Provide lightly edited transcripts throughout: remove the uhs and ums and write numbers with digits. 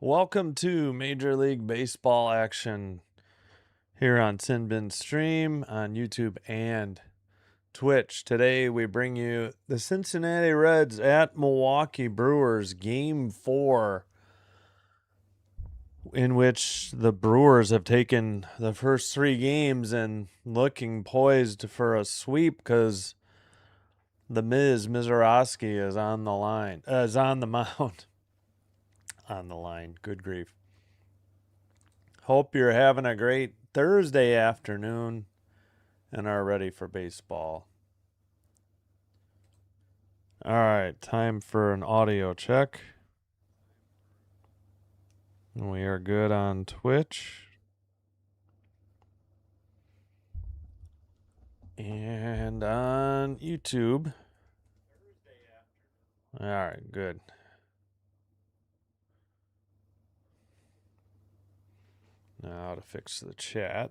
Welcome to Major League Baseball action here on Sinbin Stream on YouTube and Twitch. Today we bring you the Cincinnati Reds at Milwaukee Brewers Game 4, in which the Brewers have taken the first 3 games and looking poised for a sweep because the Mizorowski is on the line, is on the mound. On the line, good grief. Hope you're having a great Thursday afternoon and are ready for baseball. All right, time for an audio check. We are good on Twitch. And on YouTube. All right, good. Now to fix the chat.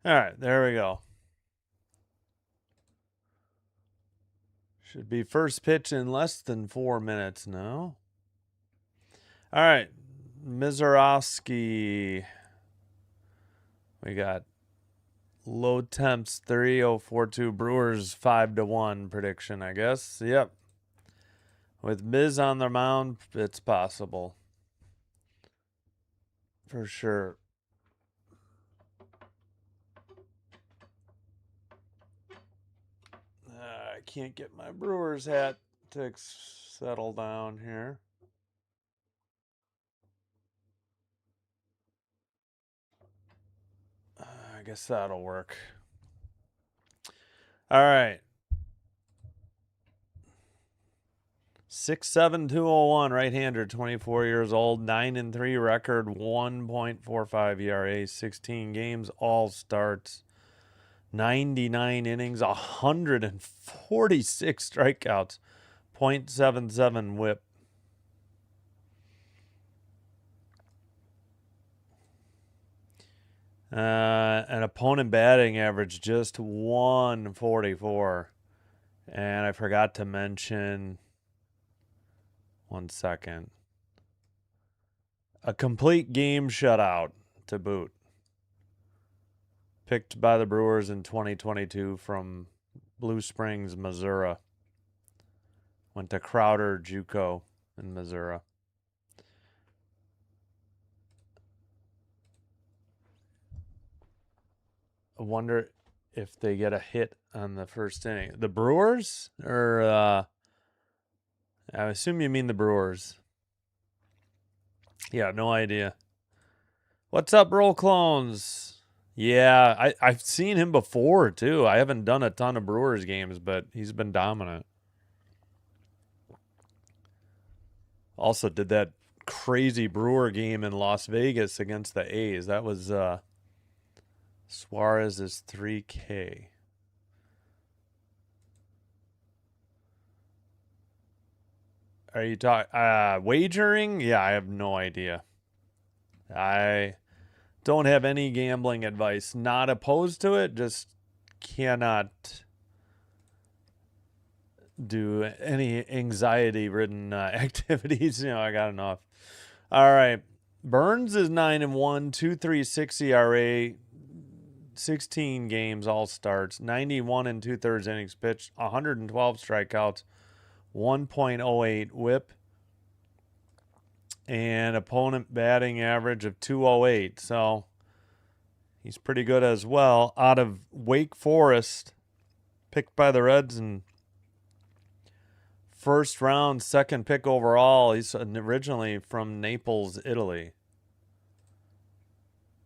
All right, there we go. Should be first pitch in less than 4 minutes now. All right, Mizorowski. We got low temps 3042, Brewers 5-1 prediction, I guess. Yep. With Miz on the mound, it's possible. For sure. I can't get my Brewers hat to settle down here. I guess that'll work. All right. 6'7", 201, right-hander, 24 years old, 9-3 record, 1.45 ERA, 16 games, all starts, 99 innings, 146 strikeouts, .77 whip. An opponent batting average just 144. And I forgot to mention, 1 second, a complete game shutout to boot. Picked by the Brewers in 2022 from Blue Springs, Missouri. Went to Crowder JUCO in Missouri. I wonder if they get a hit on the first inning. The Brewers? Or, I assume you mean the Brewers. Yeah, no idea. What's up, Roll Clones? Yeah, I've seen him before, too. I haven't done a ton of Brewers games, but he's been dominant. Also did that crazy Brewer game in Las Vegas against the A's. That was Suarez's 3K. Are you talking wagering? Yeah, I have no idea. I don't have any gambling advice. Not opposed to it, just cannot do any anxiety-ridden activities. I got enough. All right. Burns is 9-1, 2.36 ERA, 16 games, all starts, 91 and 2/3 innings pitched, 112 strikeouts, 1.08 whip, and opponent batting average of 208. So he's pretty good as well. Out of Wake Forest, picked by the Reds and first round, second pick overall. He's originally from Naples, Italy.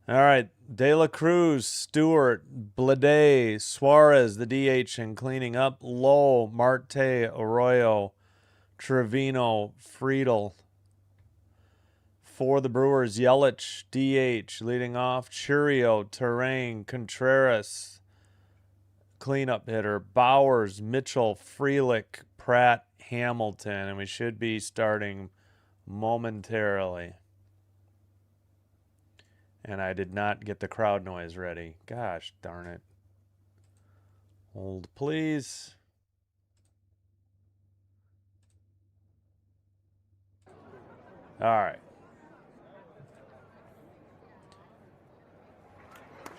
All right, De La Cruz, Stewart, Blade, Suarez, the DH, and cleaning up. Lowe, Marte, Arroyo, Trevino, Friedel. For the Brewers, Yelich, DH, leading off. Churio, Terrain, Contreras, cleanup hitter. Bowers, Mitchell, Frelick, Pratt, Hamilton, and we should be starting momentarily. And I did not get the crowd noise ready. Gosh darn it. Hold, please. All right.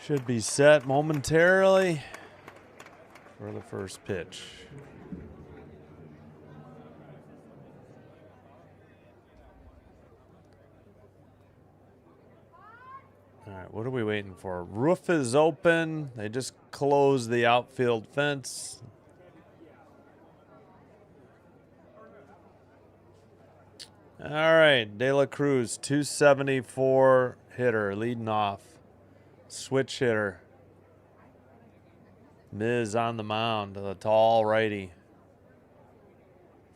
Should be set momentarily for the first pitch. All right, what are we waiting for? Roof is open. They just closed the outfield fence. All right, De La Cruz, 274 hitter, leading off. Switch hitter. Miz on the mound, the tall righty.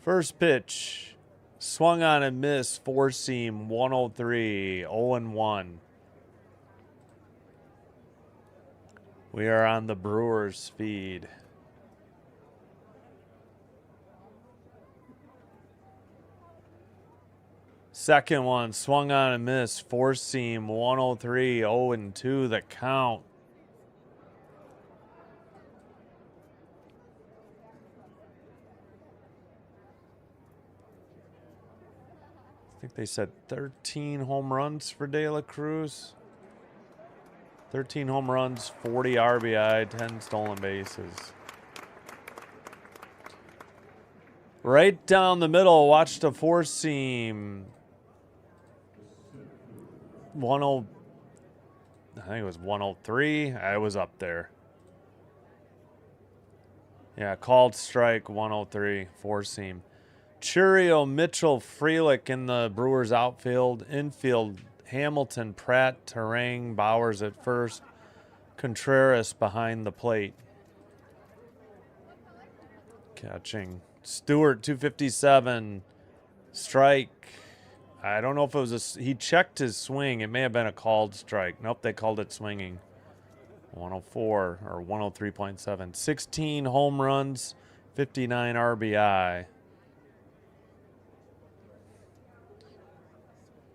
First pitch, swung on and missed, four seam, 103, 0-1. We are on the Brewers feed. Second one, swung on and missed, four seam, 103, 0-2 the count. I think they said 13 home runs for De La Cruz. 13 home runs, 40 RBI, 10 stolen bases. Right down the middle, watched a four-seam. I think it was 103. I was up there. Yeah, called strike, 103, four-seam. Churio, Mitchell, Frelick in the Brewers outfield. Infield, Hamilton, Pratt, Terang, Bowers at first. Contreras behind the plate. Catching. Stewart, 257. Strike. I don't know if it was he checked his swing. It may have been a called strike. Nope, they called it swinging. 104 or 103.7. 16 home runs, 59 RBI.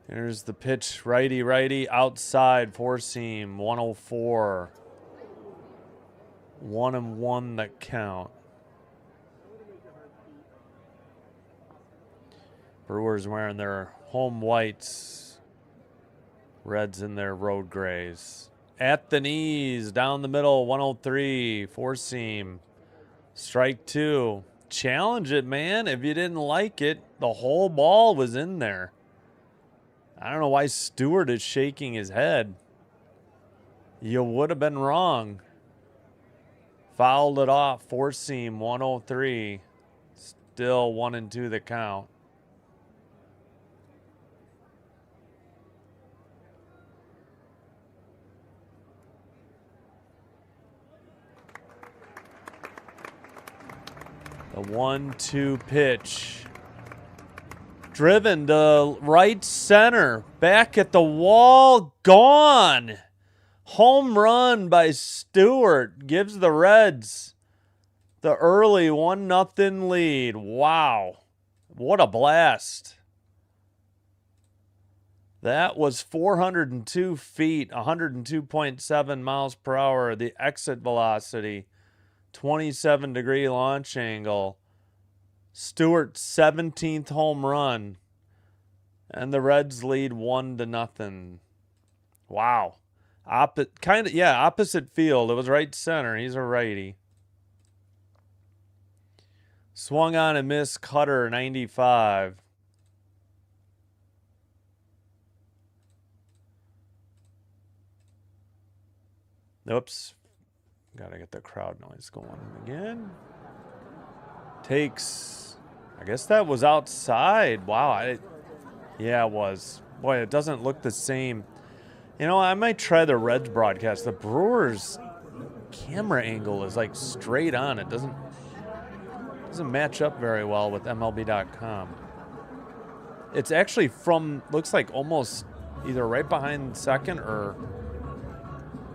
Here's the pitch, righty, outside, four-seam, 104. 1-1 that count. Brewers wearing their home whites. Reds in their road grays. At the knees, down the middle, 103, four-seam. Strike two. Challenge it, man. If you didn't like it, the whole ball was in there. I don't know why Stewart is shaking his head. You would have been wrong. Fouled it off. Four-seam, 103. Still 1-2 the count. The 1-2 pitch. Driven to right center. Back at the wall. Gone. Home run by Stewart. Gives the Reds the early 1-0 lead. Wow. What a blast. That was 402 feet. 102.7 miles per hour. The exit velocity. 27-degree launch angle. Stewart's 17th home run. And the Reds lead 1-0. Wow. Opposite field. It was right center. He's a righty. Swung on and missed. Cutter, 95. Oops. Gotta get the crowd noise going again. Takes, I guess that was outside. Wow. Yeah, it was. Boy, it doesn't look the same. You know, I might try the Reds broadcast. The Brewers camera angle is like straight on. It doesn't match up very well with MLB.com. It's actually from, looks like almost either right behind second or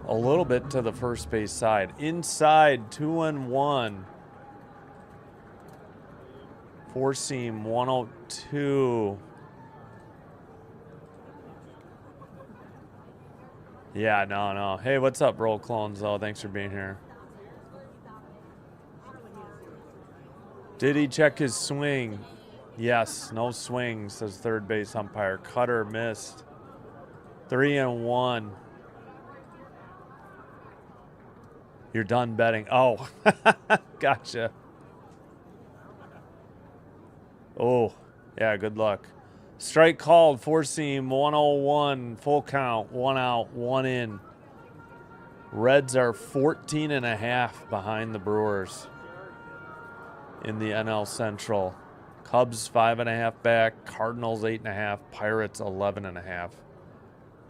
a little bit to the first base side. Inside, 2-1. Four-seam, 102. Yeah, no. Hey, what's up, Roll Clones, though? Thanks for being here. Did he check his swing? Yes, no swing, says third base umpire. Cutter missed. 3-1. You're done betting. Oh, gotcha. Oh, yeah, good luck. Strike called, four seam, 101, full count, 1 out, 1 in. Reds are 14.5 behind the Brewers in the NL Central. Cubs 5.5 back, Cardinals 8.5, Pirates 11.5.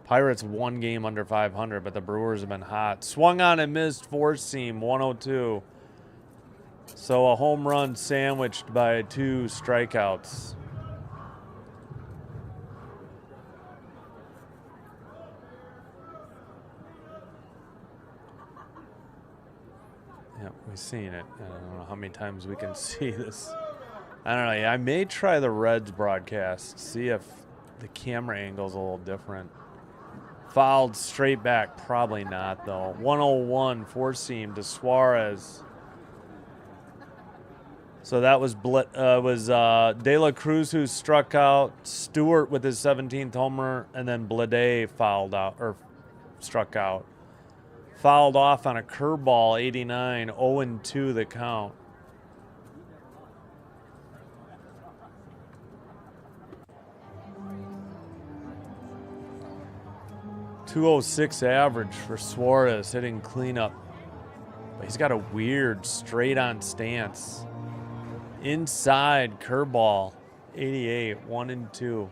Pirates 1 game under 500, but the Brewers have been hot. Swung on and missed, four seam, 102. So a home run sandwiched by 2 strikeouts. Yep, we've seen it. I don't know how many times we can see this. I don't know. I may try the Reds broadcast, see if the camera angle's a little different. Fouled straight back, probably not though. 101 four seam to Suarez. So that was De La Cruz who struck out, Stewart with his 17th homer, and then Blade fouled out or struck out. Fouled off on a curveball, 89, 0-2 the count. .206 average for Suarez hitting cleanup. But he's got a weird straight-on stance. Inside curveball, 88, 1-2.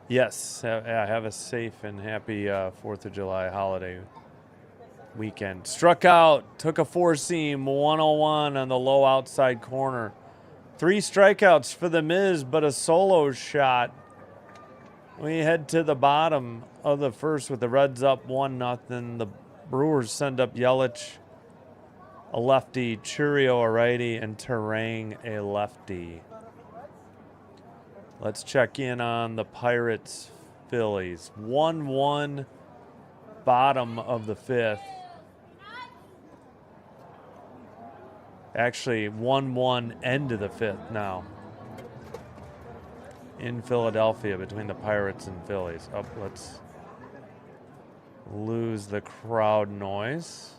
Yes, have a safe and happy 4th of July holiday weekend. Struck out, took a four seam, 101 on the low outside corner. 3 strikeouts for the Miz, but a solo shot. We head to the bottom of the first with the Reds up 1-0. The Brewers send up Yelich, a lefty, Churio a righty, and Terang a lefty. Let's check in on the Pirates Phillies. 1-1 bottom of the 5th. Actually, 1-1 end of the 5th now. In Philadelphia between the Pirates and Phillies. Oh, let's lose the crowd noise.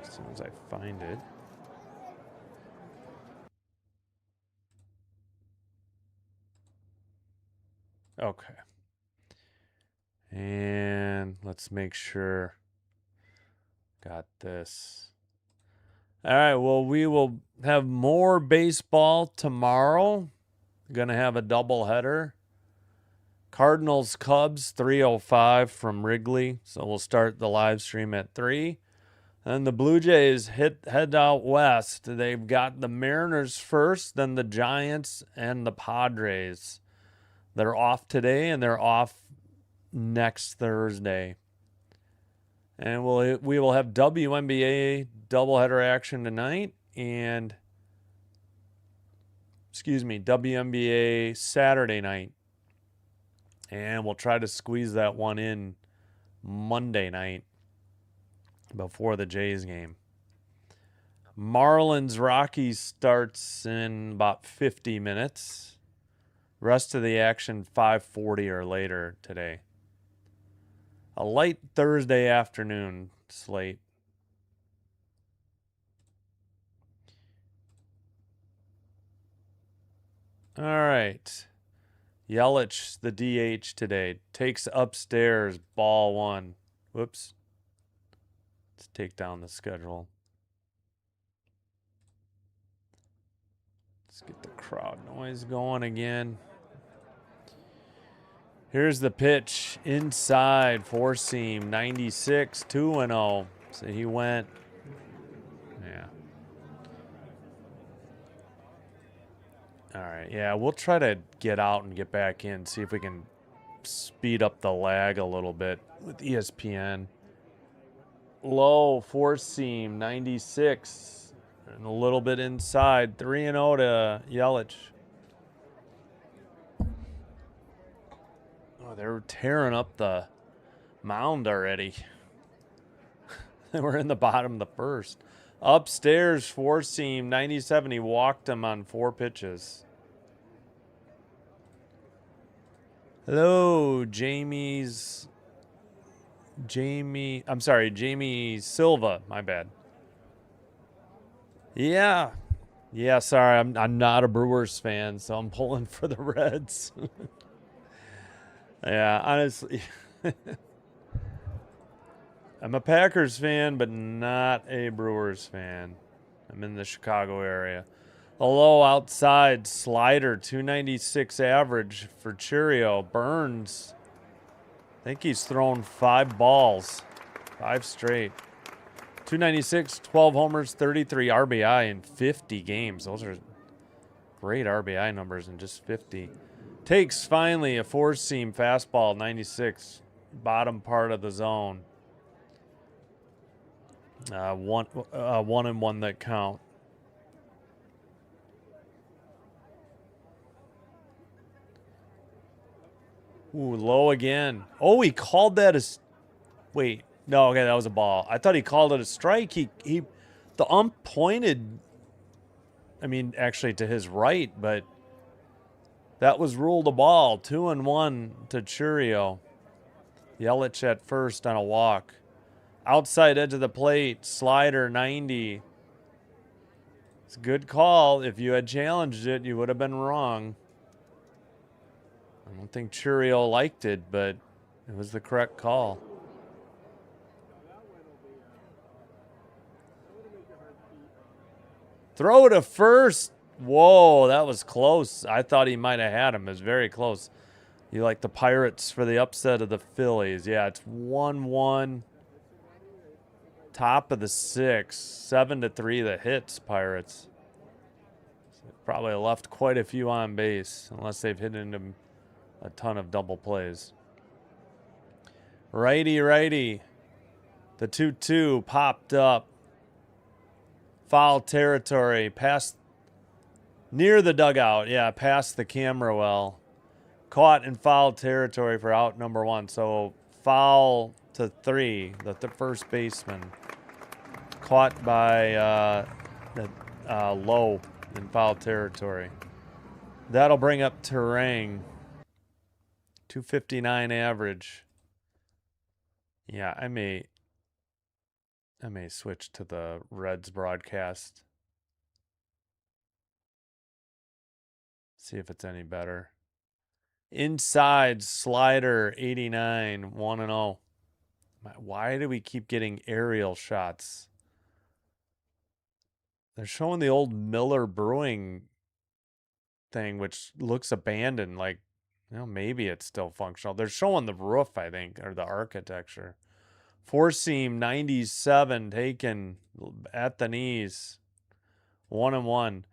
As soon as I find it. Okay. And let's make sure. Got this. All right, well, we will have more baseball tomorrow. Gonna have a doubleheader. Cardinals Cubs 3:05 from Wrigley. So we'll start the live stream at 3. And the Blue Jays head out west. They've got the Mariners first, then the Giants and the Padres. They're off today and they're off next Thursday. And we will have WNBA doubleheader action tonight and WNBA Saturday night. And we'll try to squeeze that one in Monday night before the Jays game. Marlins Rockies starts in about 50 minutes. Rest of the action 5:40 or later today. A light Thursday afternoon slate. All right. Yelich, the DH today, takes upstairs, ball 1. Whoops. Let's take down the schedule. Let's get the crowd noise going again. Here's the pitch. Inside, four seam, 96, 2-0. So he went. Yeah. All right. Yeah, we'll try to get out and get back in, see if we can speed up the lag a little bit with ESPN. Low, four seam, 96. And a little bit inside. 3-0 to Yelich. Oh, they're tearing up the mound already. They were in the bottom of the first. Upstairs, four-seam, 97. He walked him on 4 pitches. Hello, Jamie Silva. My bad. Yeah. Yeah, sorry. I'm not a Brewers fan, so I'm pulling for the Reds. Yeah, honestly. I'm a Packers fan, but not a Brewers fan. I'm in the Chicago area. Hello, outside slider, 296 average for Cheerio. Burns, I think he's thrown 5 balls, 5 straight. 296, 12 homers, 33 RBI in 50 games. Those are great RBI numbers in just 50. Takes finally a 4-seam fastball, 96, bottom part of the zone. 1-1 that count. Ooh, low again. Oh, he called that as. Wait, no, okay, that was a ball. I thought he called it a strike. The ump pointed. I mean, actually to his right, but that was ruled a ball. 2-1 to Churio. Yelich at first on a walk. Outside edge of the plate, slider 90. It's a good call. If you had challenged it, you would have been wrong. I don't think Churio liked it, but it was the correct call. Throw to first. Whoa, that was close. I thought he might have had him. It was very close. You like the Pirates for the upset of the Phillies. Yeah, it's 1-1. Top of the 6th. 7-3 the hits, Pirates. So probably left quite a few on base, unless they've hit into a ton of double plays. Righty. The 2-2 popped up. Foul territory. Past near the dugout. Yeah, past the camera well. Caught in foul territory for out number 1. So foul to 3, the first baseman. Caught by Low in foul territory. That'll bring up Terang. 259 average. Yeah, I may switch to the Reds broadcast. See if it's any better. Inside slider 89, 1-0. Why do we keep getting aerial shots? They're showing the old Miller Brewing thing, which looks abandoned. Like, maybe it's still functional. They're showing the roof, I think, or the architecture. 4-seam 97 taken at the knees. 1-1.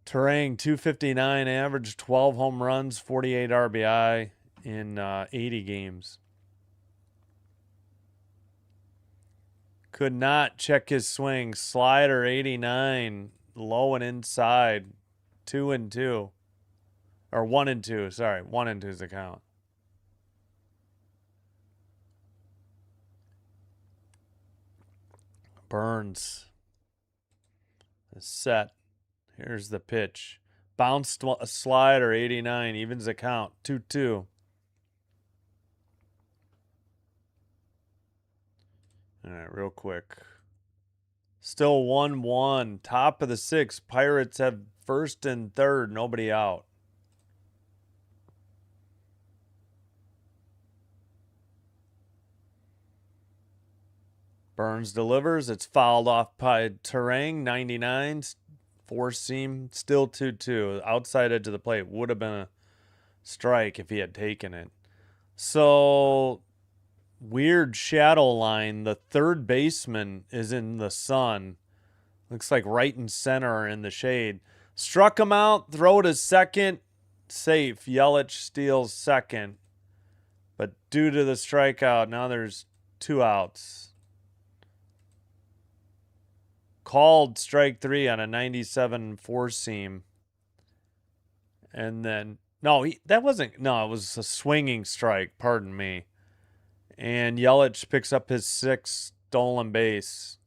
Terang 259 average, 12 home runs, 48 RBI in 80 games. Could not check his swing. Slider 89, low and inside. 2-2. Or 1-2. Sorry, 1-2 is the count. Burns is set. Here's the pitch. Bounced a slider 89, evens the count. 2-2. All right, real quick. Still 1-1. Top of the 6th. Pirates have first and third. Nobody out. Burns delivers. It's fouled off by Terang. 99. 4-seam. Still 2-2. Outside edge of the plate. Would have been a strike if he had taken it. So, weird shadow line. The third baseman is in the sun. Looks like right and center in the shade. Struck him out. Throw to second. Safe. Yelich steals second. But due to the strikeout, now there's 2 outs. Called strike 3 on a 97 4-seam. And then No, that wasn't. No, it was a swinging strike. Pardon me. And Yelich picks up his 6th stolen base.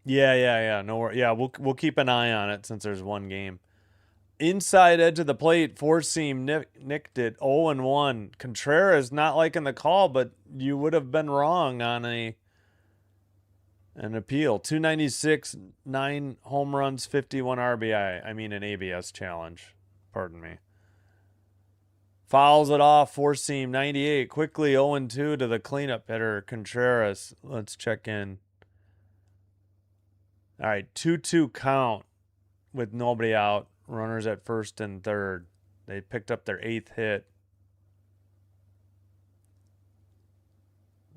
Yeah. No, yeah, we'll keep an eye on it since there's one game. Inside edge of the plate, four seam nicked it 0-1. Contreras not liking the call, but you would have been wrong on an appeal. 296, 9 home runs, 51 RBI. I mean an ABS challenge. Pardon me. Fouls it off, four seam 98. Quickly 0-2 to the cleanup hitter, Contreras. Let's check in. All right, 2-2 count with nobody out. Runners at first and third. They picked up their 8th hit.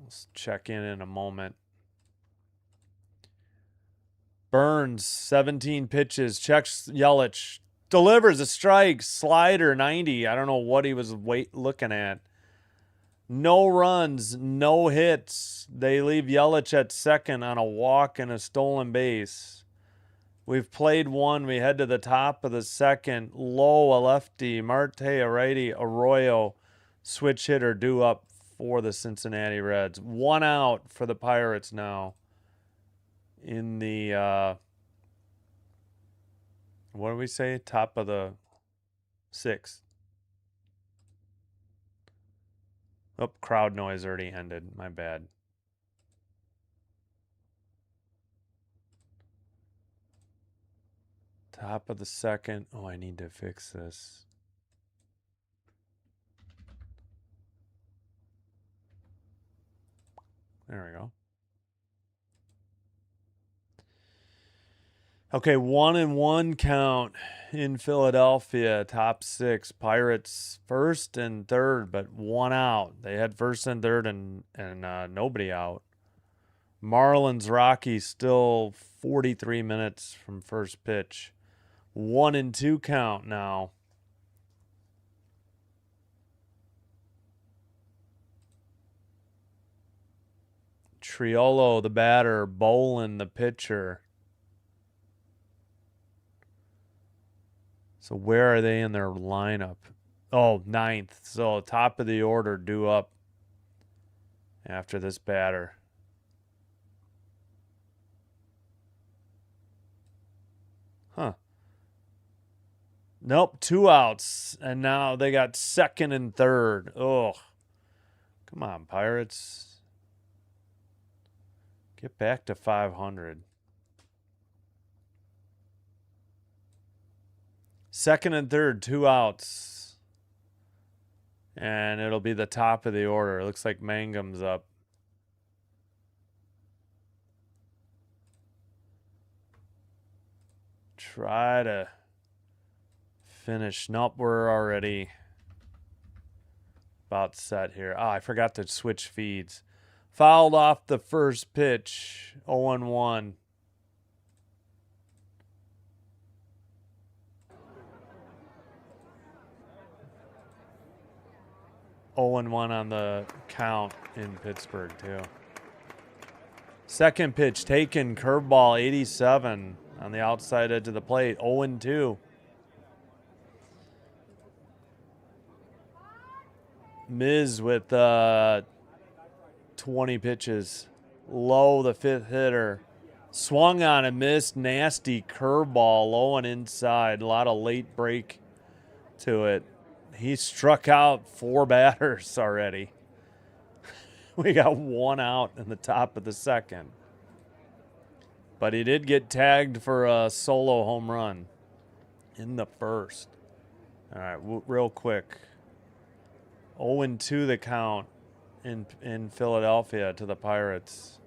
Let's check in a moment. Burns, 17 pitches, checks Yelich, delivers a strike, slider 90. I don't know what he was looking at. No runs, no hits. They leave Yelich at second on a walk and a stolen base. We've played one. We head to the top of the second. Low, a lefty. Marte, a righty. Arroyo, switch hitter, due up for the Cincinnati Reds. 1 out for the Pirates now. In the, what do we say? Top of the 6th. Oh, crowd noise already ended. My bad. Top of the 2nd. Oh, I need to fix this. There we go. Okay, 1-1 count in Philadelphia. Top 6. Pirates first and third, but 1 out. They had first and third and nobody out. Marlins Rockies still 43 minutes from first pitch. 1-2 count now. Triolo the batter, Bolin the pitcher. So where are they in their lineup? Oh, 9th. So top of the order, due up after this batter. Huh. Nope, 2 outs. And now they got second and third. Oh, come on, Pirates. Get back to 500. Second and third, 2 outs. And it'll be the top of the order. It looks like Mangum's up. Try to finish. Nope, we're already about set here. Oh, I forgot to switch feeds. Fouled off the first pitch. 0-1. On the count in Pittsburgh, too. Second pitch taken, curveball, 87 on the outside edge of the plate, 0-2. Miz with 20 pitches. Low, the 5th hitter. Swung on and missed. Nasty curveball, low and inside. A lot of late break to it. He struck out 4 batters already. We got 1 out in the top of the 2nd. But he did get tagged for a solo home run in the 1st. All right, real quick. 0-2 the count in Philadelphia to the Pirates.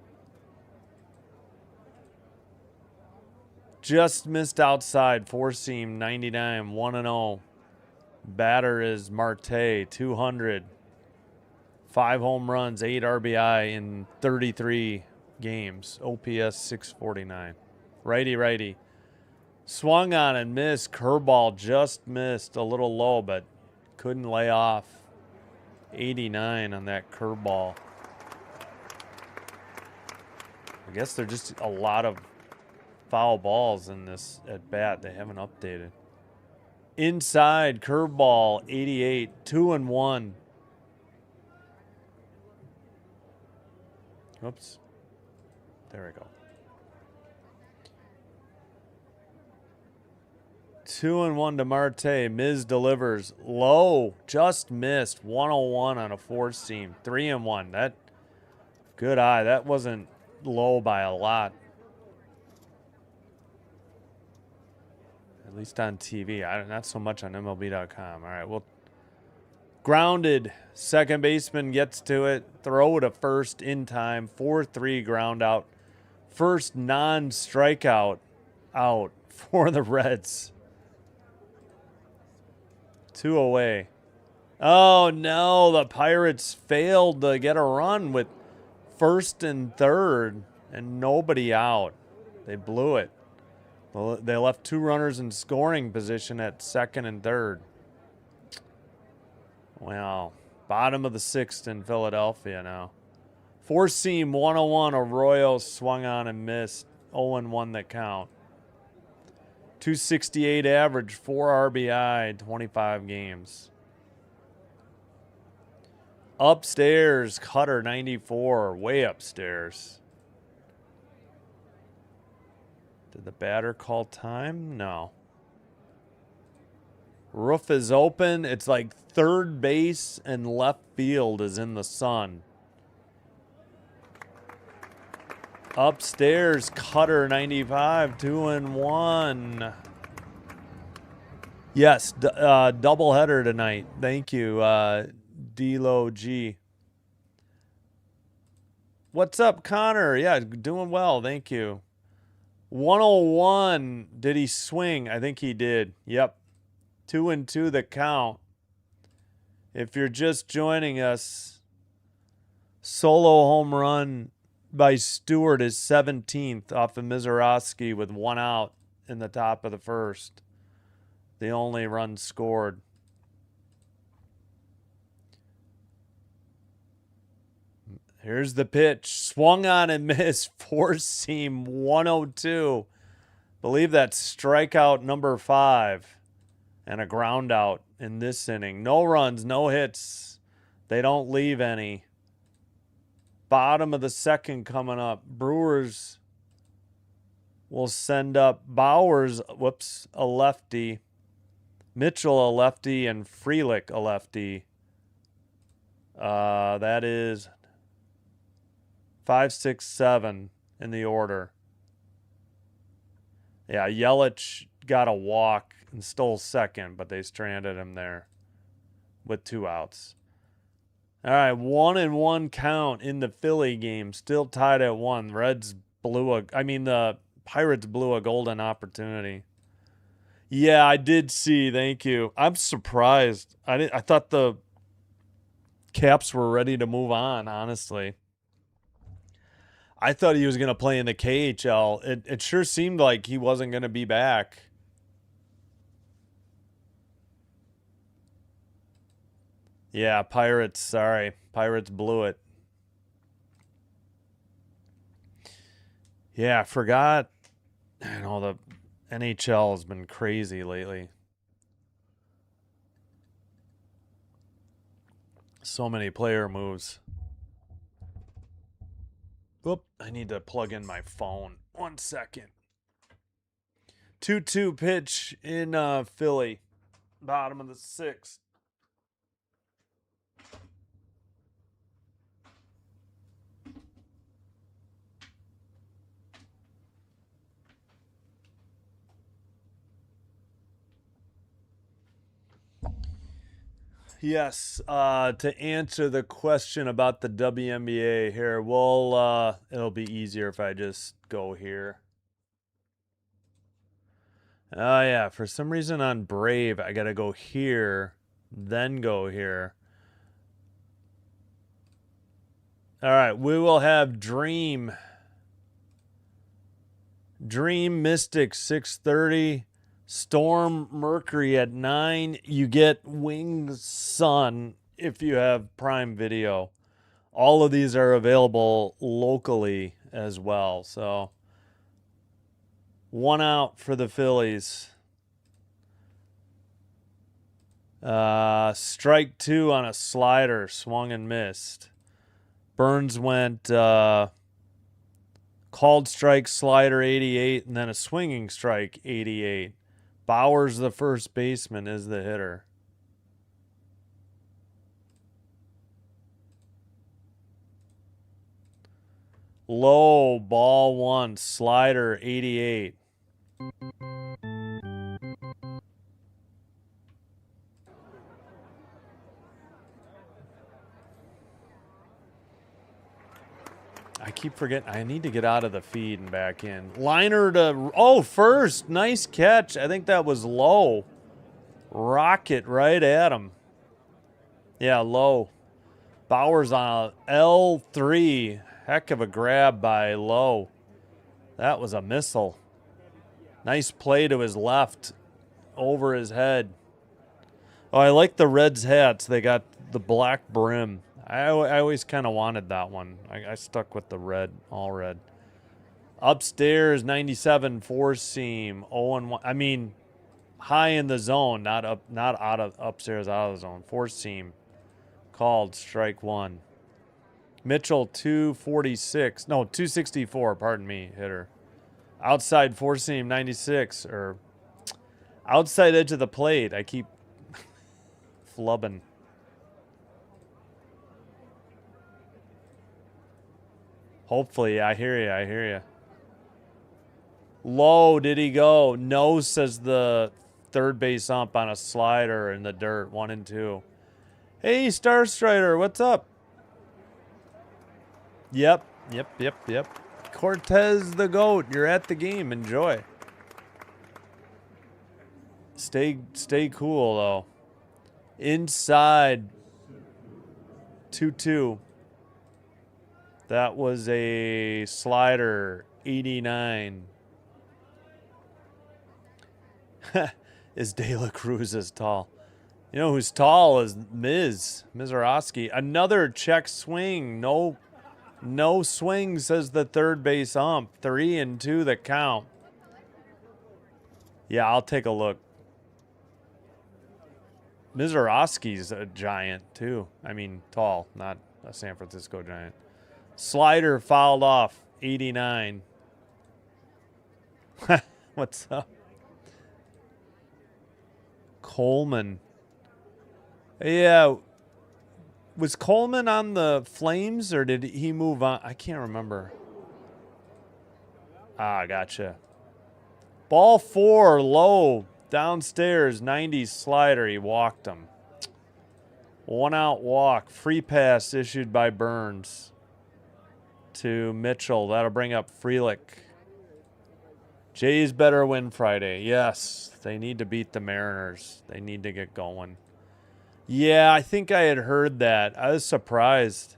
Just missed outside, 4-seam, 99, 1-0. Batter is Marte, 200. 5 home runs, 8 RBI in 33 games. OPS 649. Righty. Swung on and missed. Curveball just missed. A little low, but couldn't lay off. 89 on that curveball. I guess they're just a lot of foul balls in this at bat. They haven't updated. Inside, curveball, 88, 2-1. Oops. There we go. 2-1 to Marte. Miz delivers. Low. Just missed. 101 on a four-seam. 3-1. That good eye. That wasn't low by a lot. At least on TV. Not so much on MLB.com. All right. Well, grounded. Second baseman gets to it. Throw to first in time. 4-3 ground out. First non-strikeout out for the Reds. 2 away. Oh, no. The Pirates failed to get a run with first and third and nobody out. They blew it. They left 2 runners in scoring position at second and third. Well, bottom of the 6th in Philadelphia now. Four-seam, 101. Arroyo swung on and missed. 0-1 the count. 268 average, 4 RBI, 25 games. Upstairs, Cutter 94, way upstairs. Did the batter call time? No. Roof is open. It's like third base and left field is in the sun. Upstairs, Cutter 95, 2-1. Yes, doubleheader tonight. Thank you, D-Lo G. What's up, Connor? Yeah, doing well. Thank you. 101. Did he swing? I think he did. Yep. 2-2 the count. If you're just joining us, solo home run by Stewart is 17th off of Mizorowski with 1 out in the top of the first. The only run scored. Here's the pitch. Swung on and missed. Four-seam, 102. Believe that's strikeout number 5. And a ground out in this inning. No runs, no hits. They don't leave any. Bottom of the 2nd coming up. Brewers will send up Bowers, a lefty. Mitchell, a lefty, and Frelick, a lefty. That is 5, 6, 7 in the order. Yeah, Yelich got a walk and stole second, but they stranded him there with 2 outs. All right, 1-1 count in the Philly game. Still tied at 1. The Pirates blew a golden opportunity. Yeah, I did see. Thank you. I'm surprised. I thought the Caps were ready to move on, honestly. I thought he was going to play in the KHL. It sure seemed like he wasn't going to be back. Yeah, Pirates, sorry. Pirates blew it. Yeah, I forgot. I know the NHL has been crazy lately. So many player moves. Whoop, I need to plug in my phone. 1 second. 2-2 pitch in Philly. Bottom of the 6th. Yes, to answer the question about the WNBA here, well, it'll be easier if I just go here. Oh, yeah, for some reason on Brave, I got to go here, then go here. All right, we will have Dream Mystics 6:30. Storm Mercury at 9. You get Wings Sun if you have Prime Video. All of these are available locally as well. So 1 out for the Phillies. Strike 2 on a slider, swung and missed. Burns went called strike, slider 88, and then a swinging strike 88. Bauer's the first baseman, is the hitter. Low, ball 1, slider 88. I keep forgetting. I need to get out of the feed and back in. Liner to, oh, first. Nice catch. I think that was low. Rocket right at him. Yeah, low. Bauer's on L3. Heck of a grab by Lowe. That was a missile. Nice play to his left over his head. Oh, I like the Reds hats. They got the black brim. I always kind of wanted that one. I stuck with the red, all red. Upstairs, 97 four-seam, 0-1. I mean, high in the zone, not out of upstairs, out of the zone. Four-seam, called strike 1. Mitchell, 246. No, 264, pardon me, hitter. Outside four-seam, 96, or outside edge of the plate. I keep flubbing. Hopefully, I hear you. I hear you. Low, did he go? No, says the third base ump on a slider in the dirt. 1 and 2. Hey, Star Strider, what's up? Yep. Cortez the GOAT, you're at the game. Enjoy. Stay cool, though. Inside. 2-2. That was a slider, 89. Is De La Cruz as tall? You know who's tall is Mizorowski. Another check swing. No swing, says the third base ump. 3 and 2 the count. Yeah, I'll take a look. Mizorowski's a giant, too. I mean, tall, not a San Francisco giant. Slider fouled off, 89. What's up? Coleman. Yeah. Was Coleman on the Flames, or did he move on? I can't remember. Ah, gotcha. Ball 4, low, downstairs, 90s slider. He walked him. 1 out walk. Free pass issued by Burns to Mitchell. That'll bring up Frelick. Jays better win Friday. Yes, they need to beat the Mariners. They need to get going. Yeah, I think I had heard that. I was surprised.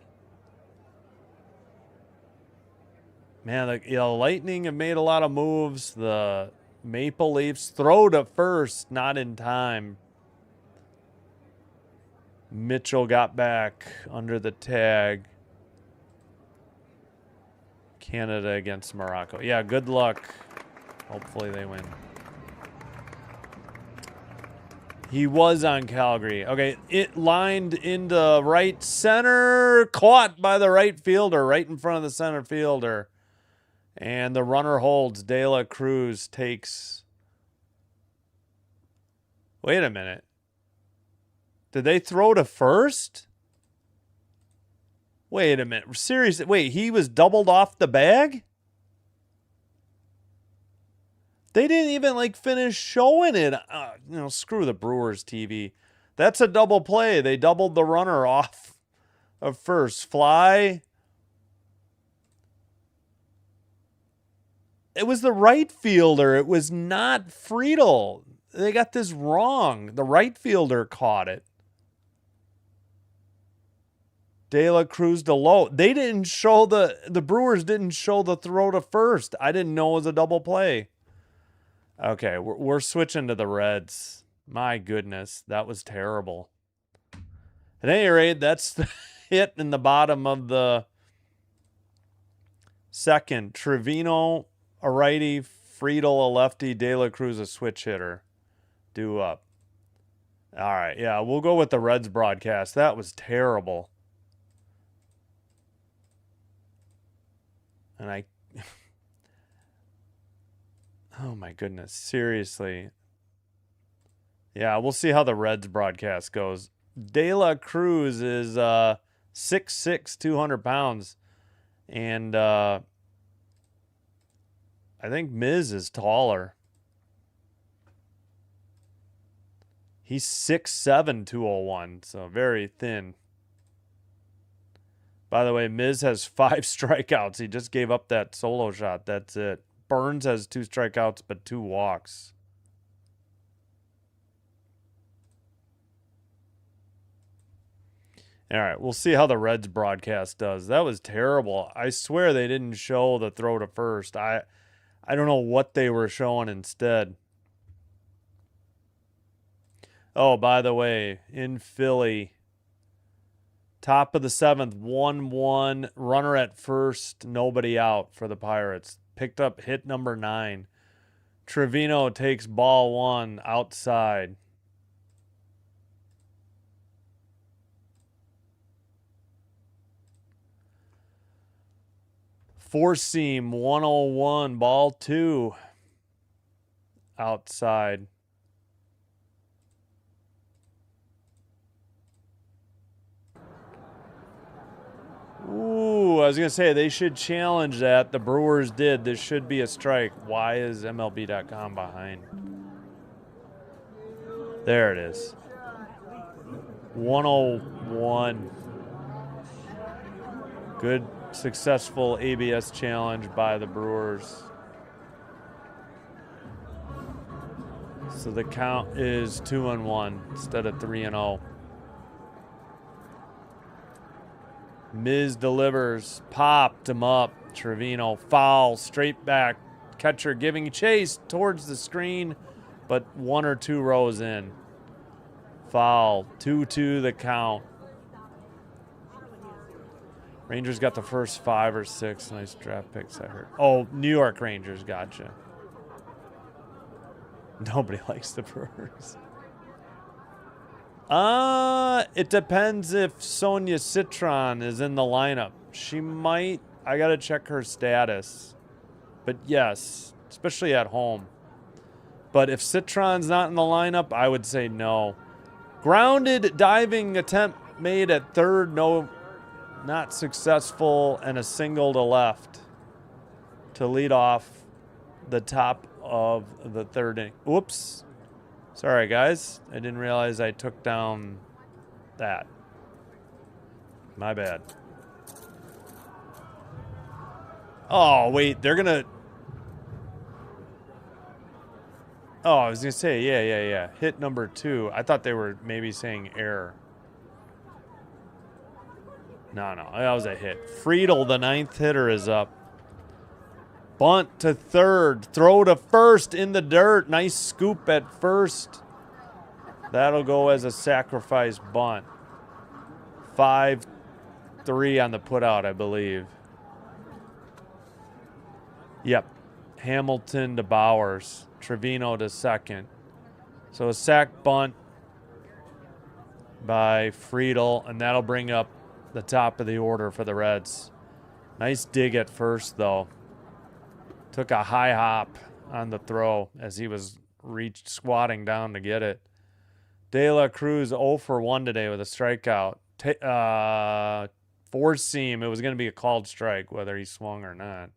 Man, the Lightning have made a lot of moves. The Maple Leafs throw to first, not in time. Mitchell got back under the tag. Canada against Morocco. Yeah, good luck. Hopefully they win. He was on Calgary. Okay, it lined into right center. Caught by the right fielder, right in front of the center fielder. And the runner holds. De La Cruz takes... Wait a minute. Did they throw to first? Wait a minute. Seriously, wait, he was doubled off the bag? They didn't even, finish showing it. Screw the Brewers TV. That's a double play. They doubled the runner off of first. Fly. It was the right fielder. It was not Friedel. They got this wrong. The right fielder caught it. De La Cruz to low. They didn't show the Brewers didn't show the throw to first. I didn't know it was a double play. Okay, we're switching to the Reds. My goodness, that was terrible. At any rate, that's it in the bottom of the second. Trevino, a righty, Friedel a lefty, De La Cruz a switch hitter. Due up. All right, yeah, we'll go with the Reds broadcast. That was terrible. And I... Oh, my goodness. Seriously. Yeah, we'll see how the Reds broadcast goes. De La Cruz is 6'6", 200 pounds. And I think Miz is taller. He's 6'7", 201, so very thin. By the way, Miz has 5 strikeouts. He just gave up that solo shot. That's it. Burns has 2 strikeouts, but 2 walks. All right, we'll see how the Reds broadcast does. That was terrible. I swear they didn't show the throw to first. I don't know what they were showing instead. Oh, by the way, in Philly, top of the 7th, 1-1, runner at first, nobody out for the Pirates. Picked up hit number 9. Trevino takes ball 1 outside. Four seam 101, ball 2 outside. Ooh, I was going to say they should challenge that. The Brewers did. This should be a strike. Why is MLB.com behind? There it is. 101. Good, successful ABS challenge by the Brewers. So the count is 2-1 instead of 3-0. Miz delivers, popped him up. Trevino foul, straight back. Catcher giving chase towards the screen, but 1 or 2 rows in. Foul, 2-2 the count. Rangers got the first 5 or 6. Nice draft picks, I heard. Oh, New York Rangers, gotcha. Nobody likes the Brewers. It depends if Sonia Citron is in the lineup. She might. I got to check her status. But yes, especially at home. But if Citron's not in the lineup, I would say no. Grounded diving attempt made at third. No, not successful. And a single to left to lead off the top of the 3rd inning. Whoops. Sorry, guys. I didn't realize I took down that. My bad. Oh, wait. They're going to... Oh, I was going to say, yeah. Hit number 2. I thought they were maybe saying error. No. That was a hit. Friedel, the 9th hitter, is up. Bunt to third. Throw to first in the dirt. Nice scoop at first. That'll go as a sacrifice bunt. 5-3 on the putout, I believe. Yep. Hamilton to Bowers. Trevino to second. So a sac bunt by Friedel, and that'll bring up the top of the order for the Reds. Nice dig at first, though. Took a high hop on the throw as he was squatting down to get it. De La Cruz 0 for 1 today with a strikeout. 4-seam. It was going to be a called strike, whether he swung or not.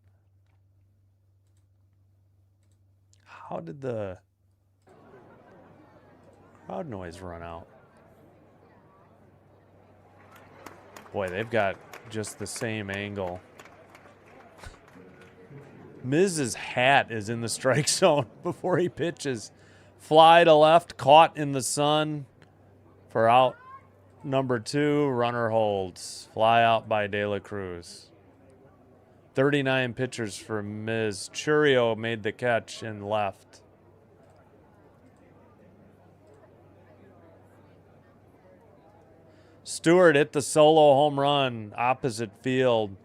How did the crowd noise run out? Boy, they've got just the same angle. Miz's hat is in the strike zone before he pitches. Fly to left, caught in the sun for out number 2. Runner holds. Fly out by De La Cruz. 39 pitchers for Miz. Churio made the catch in left. Stewart hit the solo home run opposite field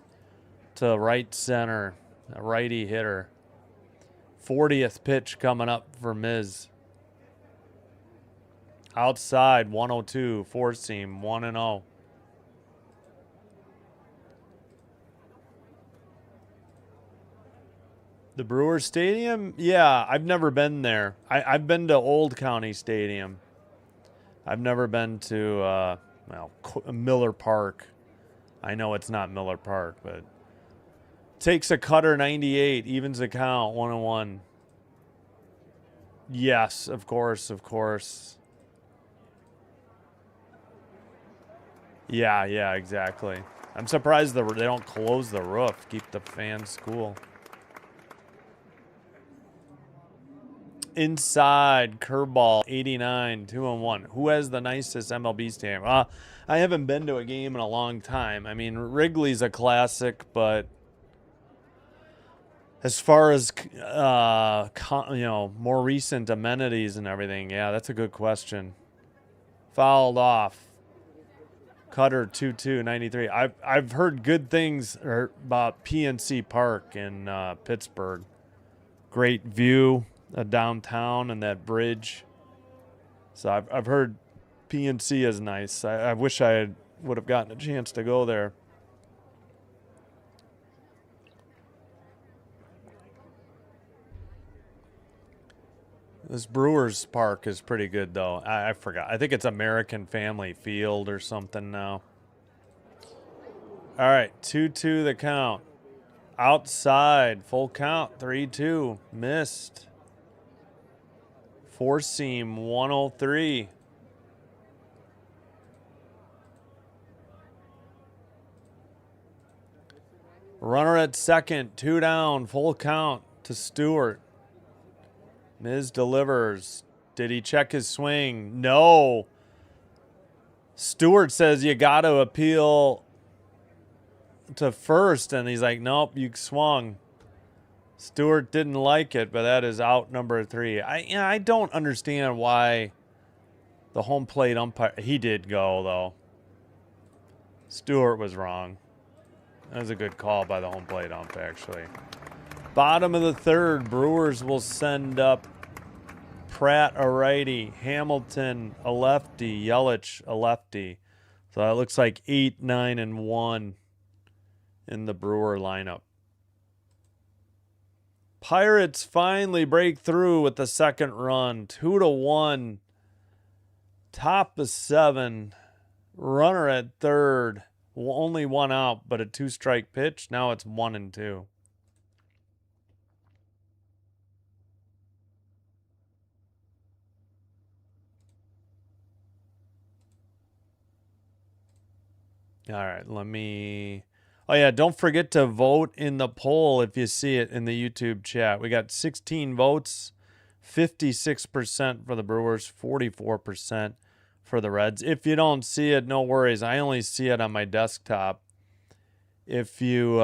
to right center. A righty hitter. 40th pitch coming up for Miz. Outside, 102, four seam, 1-0. The Brewers Stadium? Yeah, I've never been there. I've been to Old County Stadium. I've never been to, Miller Park. I know it's not Miller Park, but takes a cutter 98, evens the count, 1-1. Yes, of course, of course. Yeah, exactly. I'm surprised they don't close the roof, keep the fans cool. Inside, curveball, 89, 2-1. Who has the nicest MLB stadium? I haven't been to a game in a long time. I mean, Wrigley's a classic, but as far as, more recent amenities and everything, yeah, that's a good question. Fouled off. Cutter 2-2, 93. I've heard good things about PNC Park in Pittsburgh. Great view of downtown and that bridge. So I've heard PNC is nice. I wish I would have gotten a chance to go there. This Brewers Park is pretty good, though. I forgot. I think it's American Family Field or something now. All right, 2-2 the count. Outside, full count, 3-2. Missed. Four seam, 103. Runner at second, 2 down, full count to Stewart. Miz delivers. Did he check his swing? No. Stewart says you got to appeal to first, and he's like, nope, you swung. Stewart didn't like it, but that is out number 3. I don't understand why the home plate umpire. He did go, though. Stewart was wrong. That was a good call by the home plate ump, actually. Bottom of the third, Brewers will send up Pratt a righty, Hamilton a lefty, Yelich a lefty. So that looks like 8, 9, and 1 in the Brewer lineup. Pirates finally break through with the second run, 2-1. Top of 7. Runner at third. Only 1 out, but a 2-strike pitch. Now it's 1-2. All right, let me... Oh, yeah, don't forget to vote in the poll if you see it in the YouTube chat. We got 16 votes, 56% for the Brewers, 44% for the Reds. If you don't see it, no worries. I only see it on my desktop. If you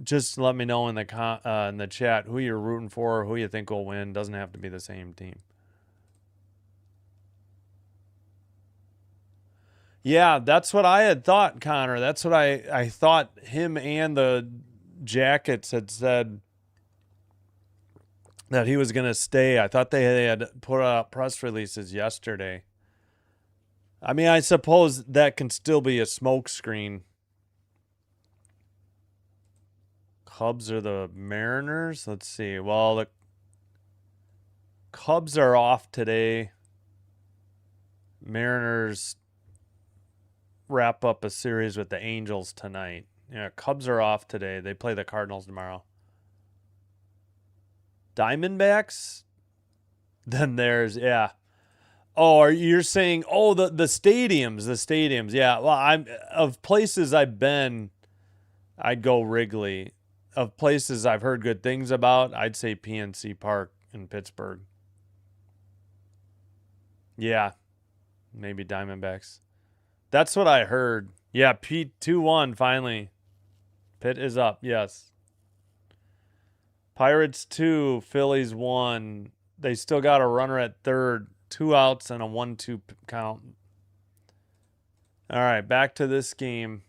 just let me know in the chat who you're rooting for, who you think will win. Doesn't have to be the same team. Yeah, that's what I had thought, Connor. That's what I thought him and the Jackets had said that he was going to stay. I thought they had put out press releases yesterday. I mean, I suppose that can still be a smokescreen. Cubs are the Mariners? Let's see. Well, the Cubs are off today. Mariners wrap up a series with the Angels tonight. Yeah, Cubs are off today. They play the Cardinals tomorrow. Diamondbacks? Then there's, yeah. Oh, you're saying, the stadiums, the stadiums. Yeah, well, of places I've been, I'd go Wrigley. Of places I've heard good things about, I'd say PNC Park in Pittsburgh. Yeah, maybe Diamondbacks. That's what I heard. Yeah, Pete 2-1 finally. Pitt is up, yes. Pirates 2, Phillies 1. They still got a runner at third. 2 outs and a 1-2 count. All right, back to this game.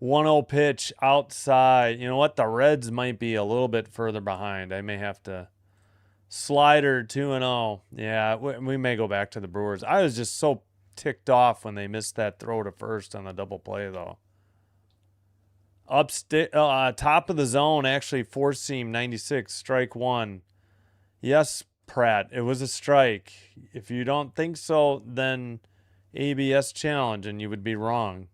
1-0 pitch outside. You know what? The Reds might be a little bit further behind. I may have to slider 2-0. Yeah, we may go back to the Brewers. I was just so ticked off when they missed that throw to first on the double play, though. Top of the zone, actually, four seam 96, strike one. Yes, Pratt, it was a strike. If you don't think so, then ABS challenge, and you would be wrong.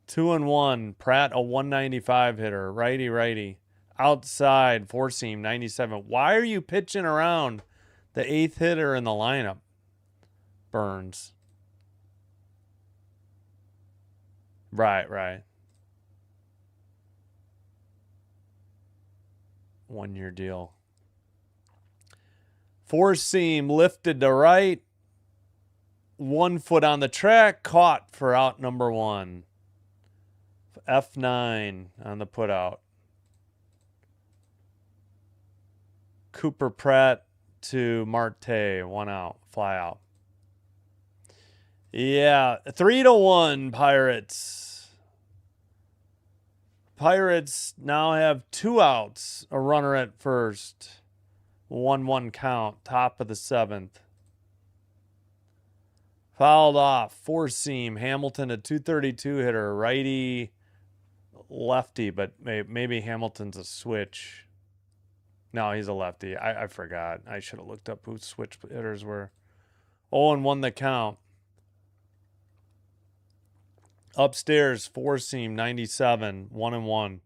2-1. Pratt, a 195 hitter, righty. Outside, four seam 97. Why are you pitching around the 8th hitter in the lineup? Burns. Right. 1-year deal. Four seam lifted to right. 1 foot on the track. Caught for out number 1. F9 on the put out. Cooper Pratt to Marte. 1 out. Fly out. Yeah. 3-1 Pirates. Pirates now have 2 outs. A runner at first. 1-1 count. Top of the 7th. Fouled off. Four seam. Hamilton, a 232 hitter. Righty, lefty, but maybe Hamilton's a switch. No, he's a lefty. I forgot. I should have looked up who switch hitters were. 0-1 the count. Upstairs, four seam, 97, 1-1.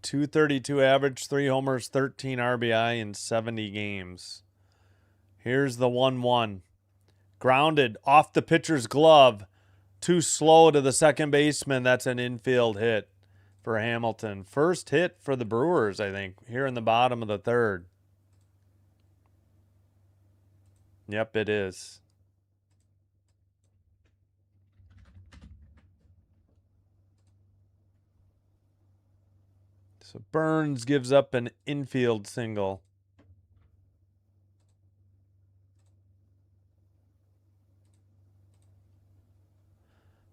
232 average, 3 homers, 13 RBI in 70 games. Here's the 1-1. Grounded off the pitcher's glove. Too slow to the second baseman. That's an infield hit for Hamilton. First hit for the Brewers, I think, here in the bottom of the 3rd. Yep, it is. So Burns gives up an infield single.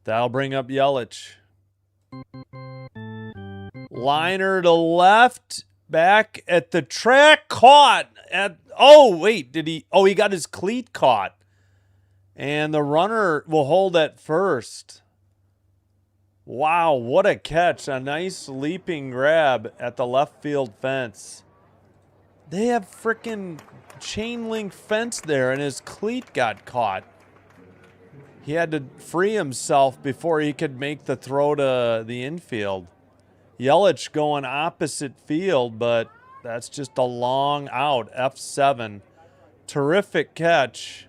That'll bring up Yelich. Liner to left. Back at the track. Caught. Oh, wait. Did he? Oh, he got his cleat caught. And the runner will hold at first. Wow, what a catch. A nice leaping grab at the left field fence. They have frickin' chain link fence there, and his cleat got caught. He had to free himself before he could make the throw to the infield. Yelich going opposite field, but that's just a long out. F7. Terrific catch.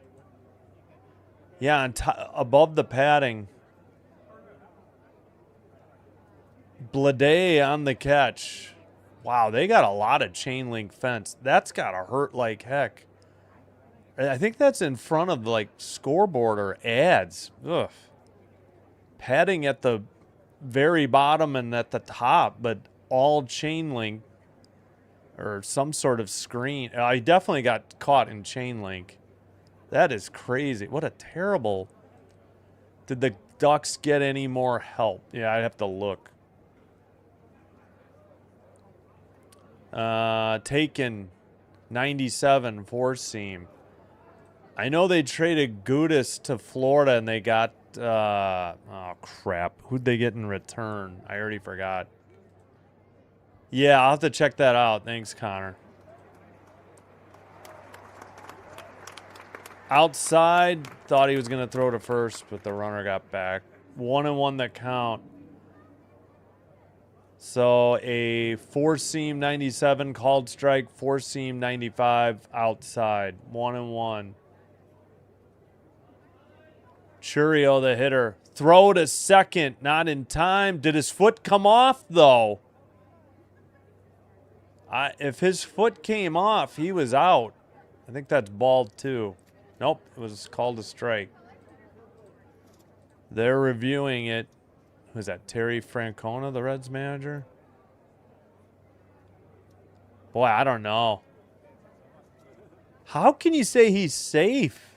Yeah, above the padding. Blade on the catch. Wow, they got a lot of chain link fence. That's got to hurt like heck. I think that's in front of like scoreboard or ads. Ugh. Padding at the very bottom and at the top, but all chain link or some sort of screen. I definitely got caught in chain link. That is crazy. What a terrible. Did the Ducks get any more help? Yeah, I'd have to look. Taken 97 four seam. I know they traded Gudis to Florida and they got oh crap. Who'd they get in return? I already forgot. Yeah, I'll have to check that out. Thanks, Connor. Outside, thought he was going to throw to first, but the runner got back. 1-1 the count. So a four seam 97 called strike, four seam 95 outside. 1-1. Churio, the hitter. Throw to second, not in time. Did his foot come off, though? If his foot came off, he was out. I think that's ball 2. Nope, it was called a strike. They're reviewing it. Who's that, Terry Francona, the Reds manager? Boy, I don't know. How can you say he's safe?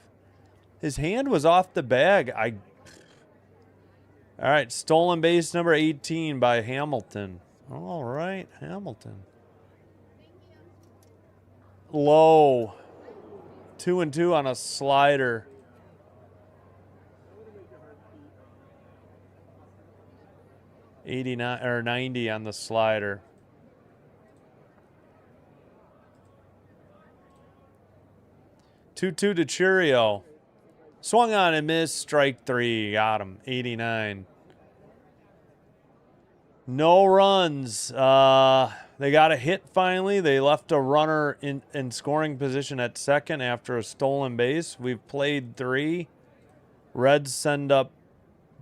His hand was off the bag. All right, stolen base number 18 by Hamilton. All right, Hamilton. Low. 2-2 on a slider. $89 or $90 on the slider. Two to Churio. Swung on and missed. Strike 3. Got him. 89. No runs. They got a hit finally. They left a runner in scoring position at second after a stolen base. We've played 3. Reds send up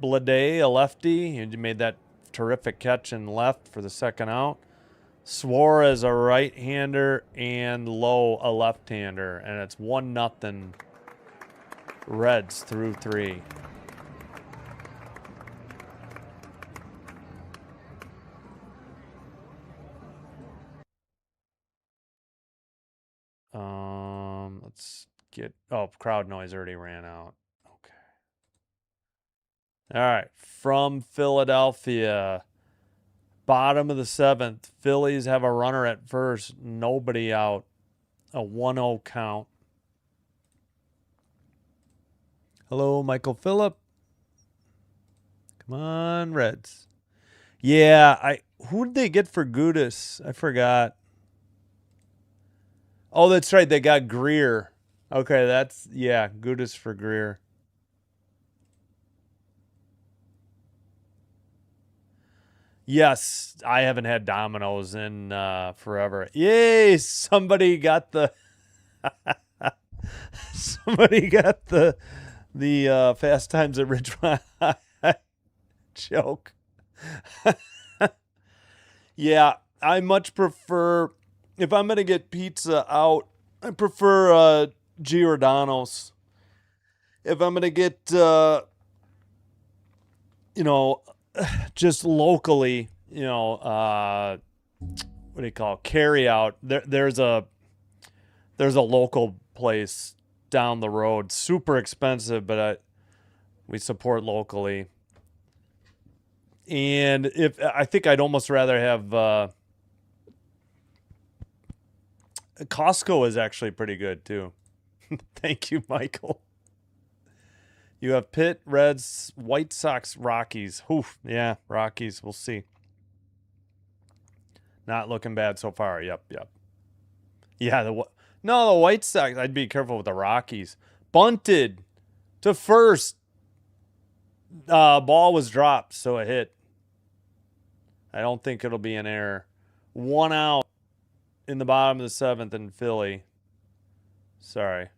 Blade, a lefty. He made that terrific catch in left for the second out. Suarez, a right-hander, and Lowe, a left-hander. And it's 1-0 Reds through 3. Let's get... Oh, crowd noise already ran out. Okay. All right. From Philadelphia... Bottom of the 7th, Phillies have a runner at first, nobody out. A 1-0 count. Hello, Michael Phillip. Come on, Reds. Yeah, who did they get for Gudis? I forgot. Oh, that's right. They got Greer. Okay, yeah, Gudis for Greer. Yes, I haven't had Domino's in forever. Yay! Somebody got the Fast Times at Ridgemont High joke. Yeah, I much prefer, if I'm gonna get pizza out, I prefer Giordano's. If I'm gonna get just locally, what do you call it? Carry out. There's a local place down the road, super expensive, but we support locally. And I think I'd almost rather have Costco is actually pretty good too. Thank you, Michael. You have Pitt, Reds, White Sox, Rockies. Oof, yeah, Rockies. We'll see. Not looking bad so far. Yep. Yeah, the White Sox. I'd be careful with the Rockies. Bunted to first. Ball was dropped, so it hit. I don't think it'll be an error. 1 out in the bottom of the 7th in Philly. Sorry.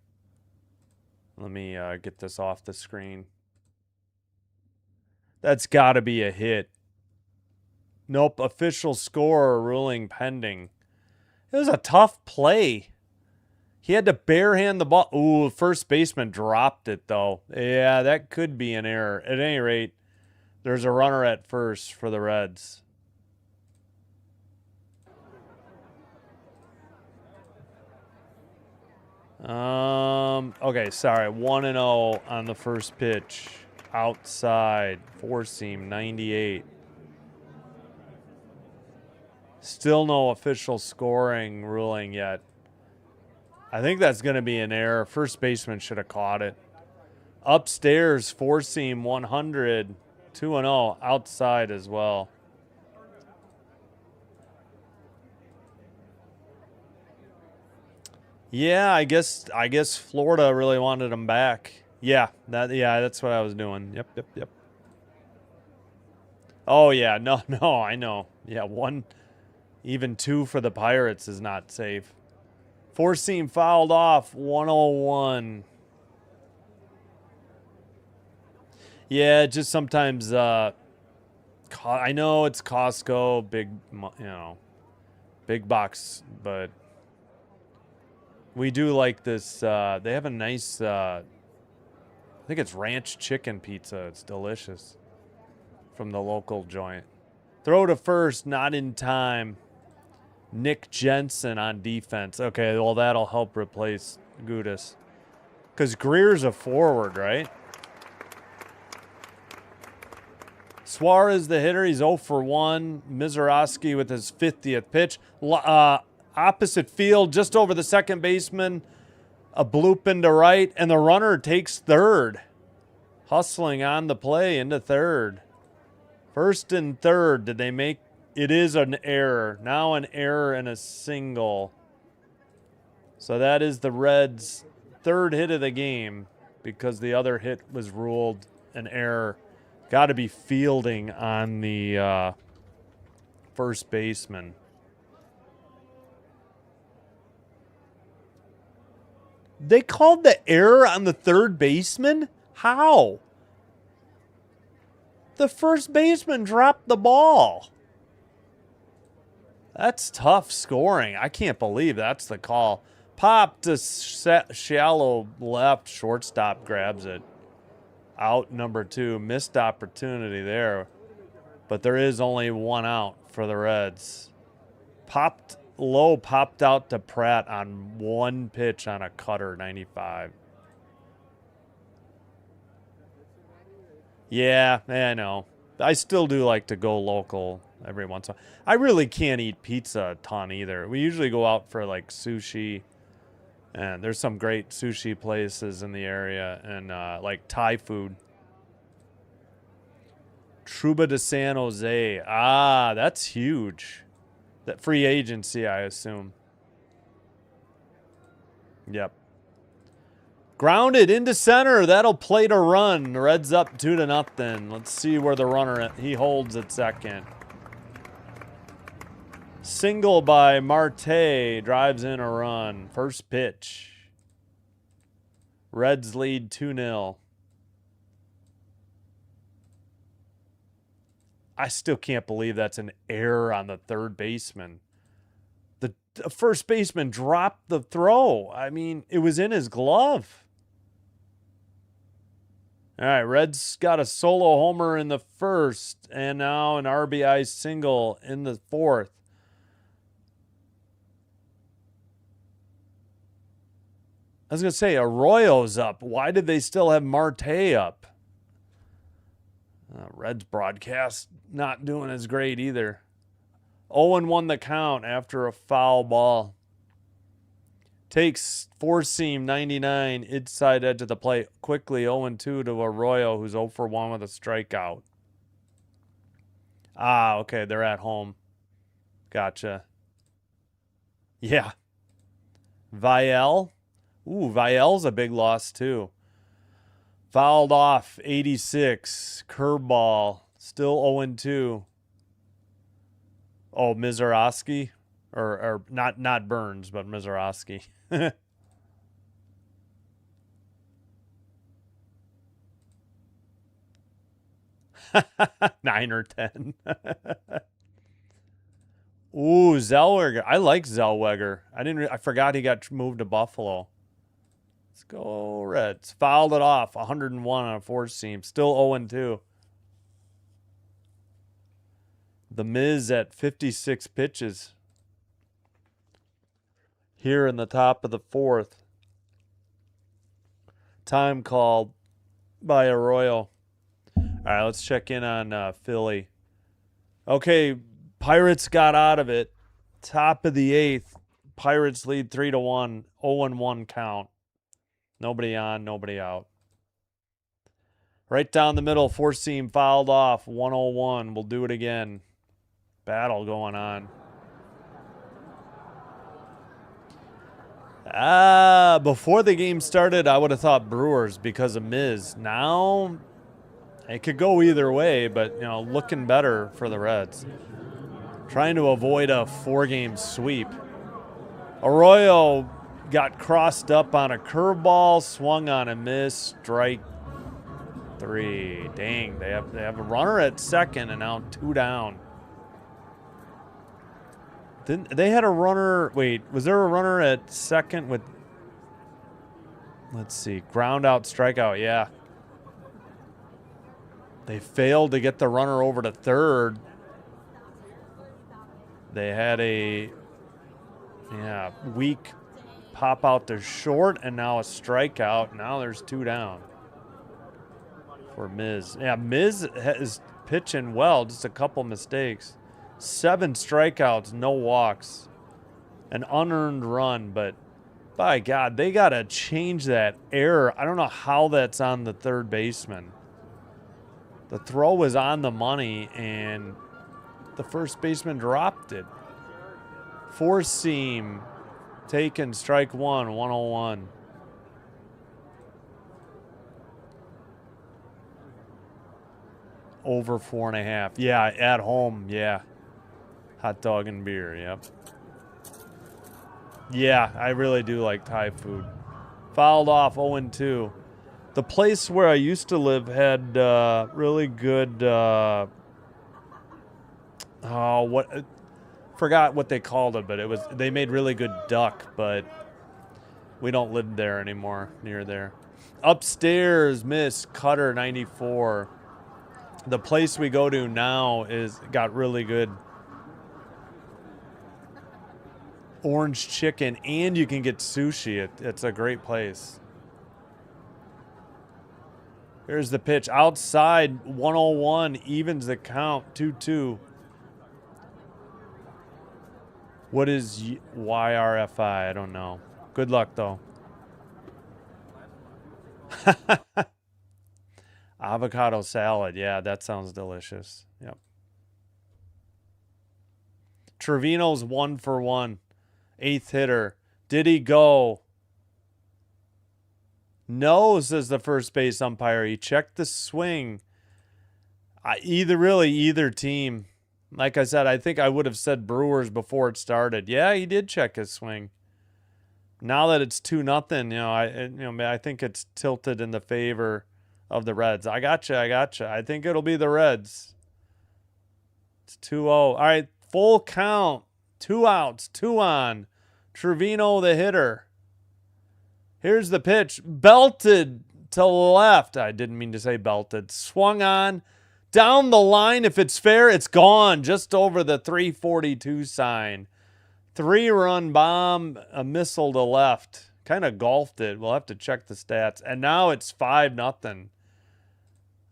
Let me get this off the screen. That's got to be a hit. Nope, official score ruling pending. It was a tough play. He had to barehand the ball. Ooh, first baseman dropped it, though. Yeah, that could be an error. At any rate, there's a runner at first for the Reds. Okay, sorry. 1-0 on the first pitch. Outside. Four seam, 98. Still no official scoring ruling yet. I think that's going to be an error. First baseman should have caught it. Upstairs, four seam, 100. 2-0. Outside as well. Yeah, I guess Florida really wanted him back. Yeah, that's what I was doing. Yep. Oh yeah, no, I know. Yeah, 1, even 2 for the Pirates is not safe. Four seam fouled off, 101. Yeah, just sometimes I know it's Costco, big box, but we do like this. They have a nice, I think it's ranch chicken pizza. It's delicious from the local joint. Throw to first, not in time. Nick Jensen on defense. Okay, well, that'll help replace Gudis. Because Greer's a forward, right? Suarez, the hitter, he's 0 for 1. Mizorowski with his 50th pitch. Opposite field, just over the second baseman. A bloop into right, and the runner takes third. Hustling on the play into third. First and third, did they make... It is an error. Now an error and a single. So that is the Reds' third hit of the game because the other hit was ruled an error. Got to be fielding on the first baseman. They called the error on the third baseman? How? The first baseman dropped the ball. That's tough scoring. I can't believe that's the call. Pop to shallow left. Shortstop grabs it. Out number 2. Missed opportunity there. But there is only one out for the Reds. Popped low, popped out to Pratt on one pitch on a cutter, 95. Yeah, I know. I still do like to go local every once in a while. I really can't eat pizza a ton either. We usually go out for like sushi. And there's some great sushi places in the area and like Thai food. Truba de San Jose. Ah, that's huge. That free agency, I assume. Yep. Grounded into center. That'll play to run. Reds up 2-0. Let's see where the runner he holds at second. Single by Marte. Drives in a run. First pitch. Reds lead 2-0. I still can't believe that's an error on the third baseman. The first baseman dropped the throw. I mean, it was in his glove. All right, Reds got a solo homer in the first, and now an RBI single in the fourth. I was going to say, Arroyo's up. Why did they still have Marte up? Reds broadcast not doing as great either. 0-1 the count after a foul ball. Takes four-seam 99 inside edge of the plate. Quickly 0-2 to Arroyo, who's 0 for 1 with a strikeout. Ah, okay, they're at home. Gotcha. Yeah. Vial. Ooh, Vial's a big loss too. Fouled off, 86. Curveball, still 0-2. Oh, Mizorowski? Or not Burns, but Mizorowski. 9 or 10. Ooh, Zellweger. I like Zellweger. I forgot he got moved to Buffalo. Let's go Reds. Fouled it off. 101 on a four-seam. Still 0-2. The Miz at 56 pitches. Here in the top of the fourth. Time called by Arroyo. All right, let's check in on Philly. Okay, Pirates got out of it. Top of the eighth. Pirates lead 3-1. 0-1 count. Nobody on, nobody out. Right down the middle, four-seam fouled off. 101. We'll do it again. Battle going on. Before the game started, I would have thought Brewers because of Miz. Now, it could go either way, but, you know, looking better for the Reds. Trying to avoid a four-game sweep. Arroyo got crossed up on a curveball, swung on a miss, strike 3. Dang, they have a runner at second and now 2 down. They had a runner. Wait, was there a runner at second with? Let's see, ground out, strikeout. Yeah. They failed to get the runner over to third. They had a weak pop out to short, and now a strikeout. Now there's 2 down for Miz. Yeah, Miz is pitching well, just a couple mistakes. 7 strikeouts, no walks. An unearned run, but by God, they got to change that error. I don't know how that's on the third baseman. The throw was on the money, and the first baseman dropped it. 4-seam, taken, strike 1, 101. Over 4.5. Yeah, at home, yeah. Hot dog and beer, yep. Yeah, I really do like Thai food. Fouled off 0-2. The place where I used to live had really good, forgot what they called it, but they made really good duck, but we don't live there anymore, near there. Upstairs, Miss Cutter 94. The place we go to now got really good orange chicken, and you can get sushi. It's a great place. Here's the pitch. Outside, 101, evens the count, 2-2. What is YRFI? I don't know. Good luck, though. Avocado salad. Yeah, that sounds delicious. Yep. Trevino's 1 for 1. 8th hitter. Did he go? No, says the first base umpire. He checked the swing. Either team. Like I said, I think I would have said Brewers before it started. Yeah, he did check his swing. Now that it's 2-0, I think it's tilted in the favor of the Reds. I gotcha. I think it'll be the Reds. It's 2-0. All right, full count. 2 outs, 2 on. Trevino, the hitter. Here's the pitch. Belted to left. I didn't mean to say belted. Swung on. Down the line. If it's fair, it's gone. Just over the 342 sign. 3-run bomb. A missile to left. Kind of golfed it. We'll have to check the stats. And now it's 5-0.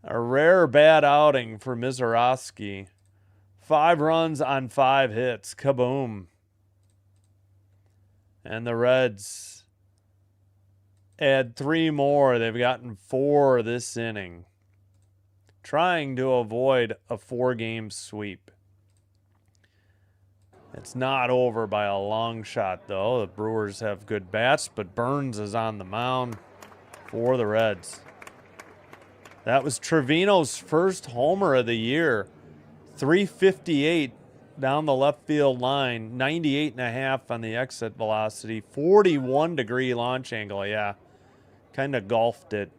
A rare bad outing for Mizorowski. 5 runs on 5 hits. Kaboom. And the Reds add 3 more. They've gotten 4 this inning. Trying to avoid a 4-game sweep. It's not over by a long shot, though. The Brewers have good bats, but Burns is on the mound for the Reds. That was Trevino's first homer of the year. 358 down the left field line. 98.5 on the exit velocity. 41-degree launch angle, yeah. Kind of golfed it.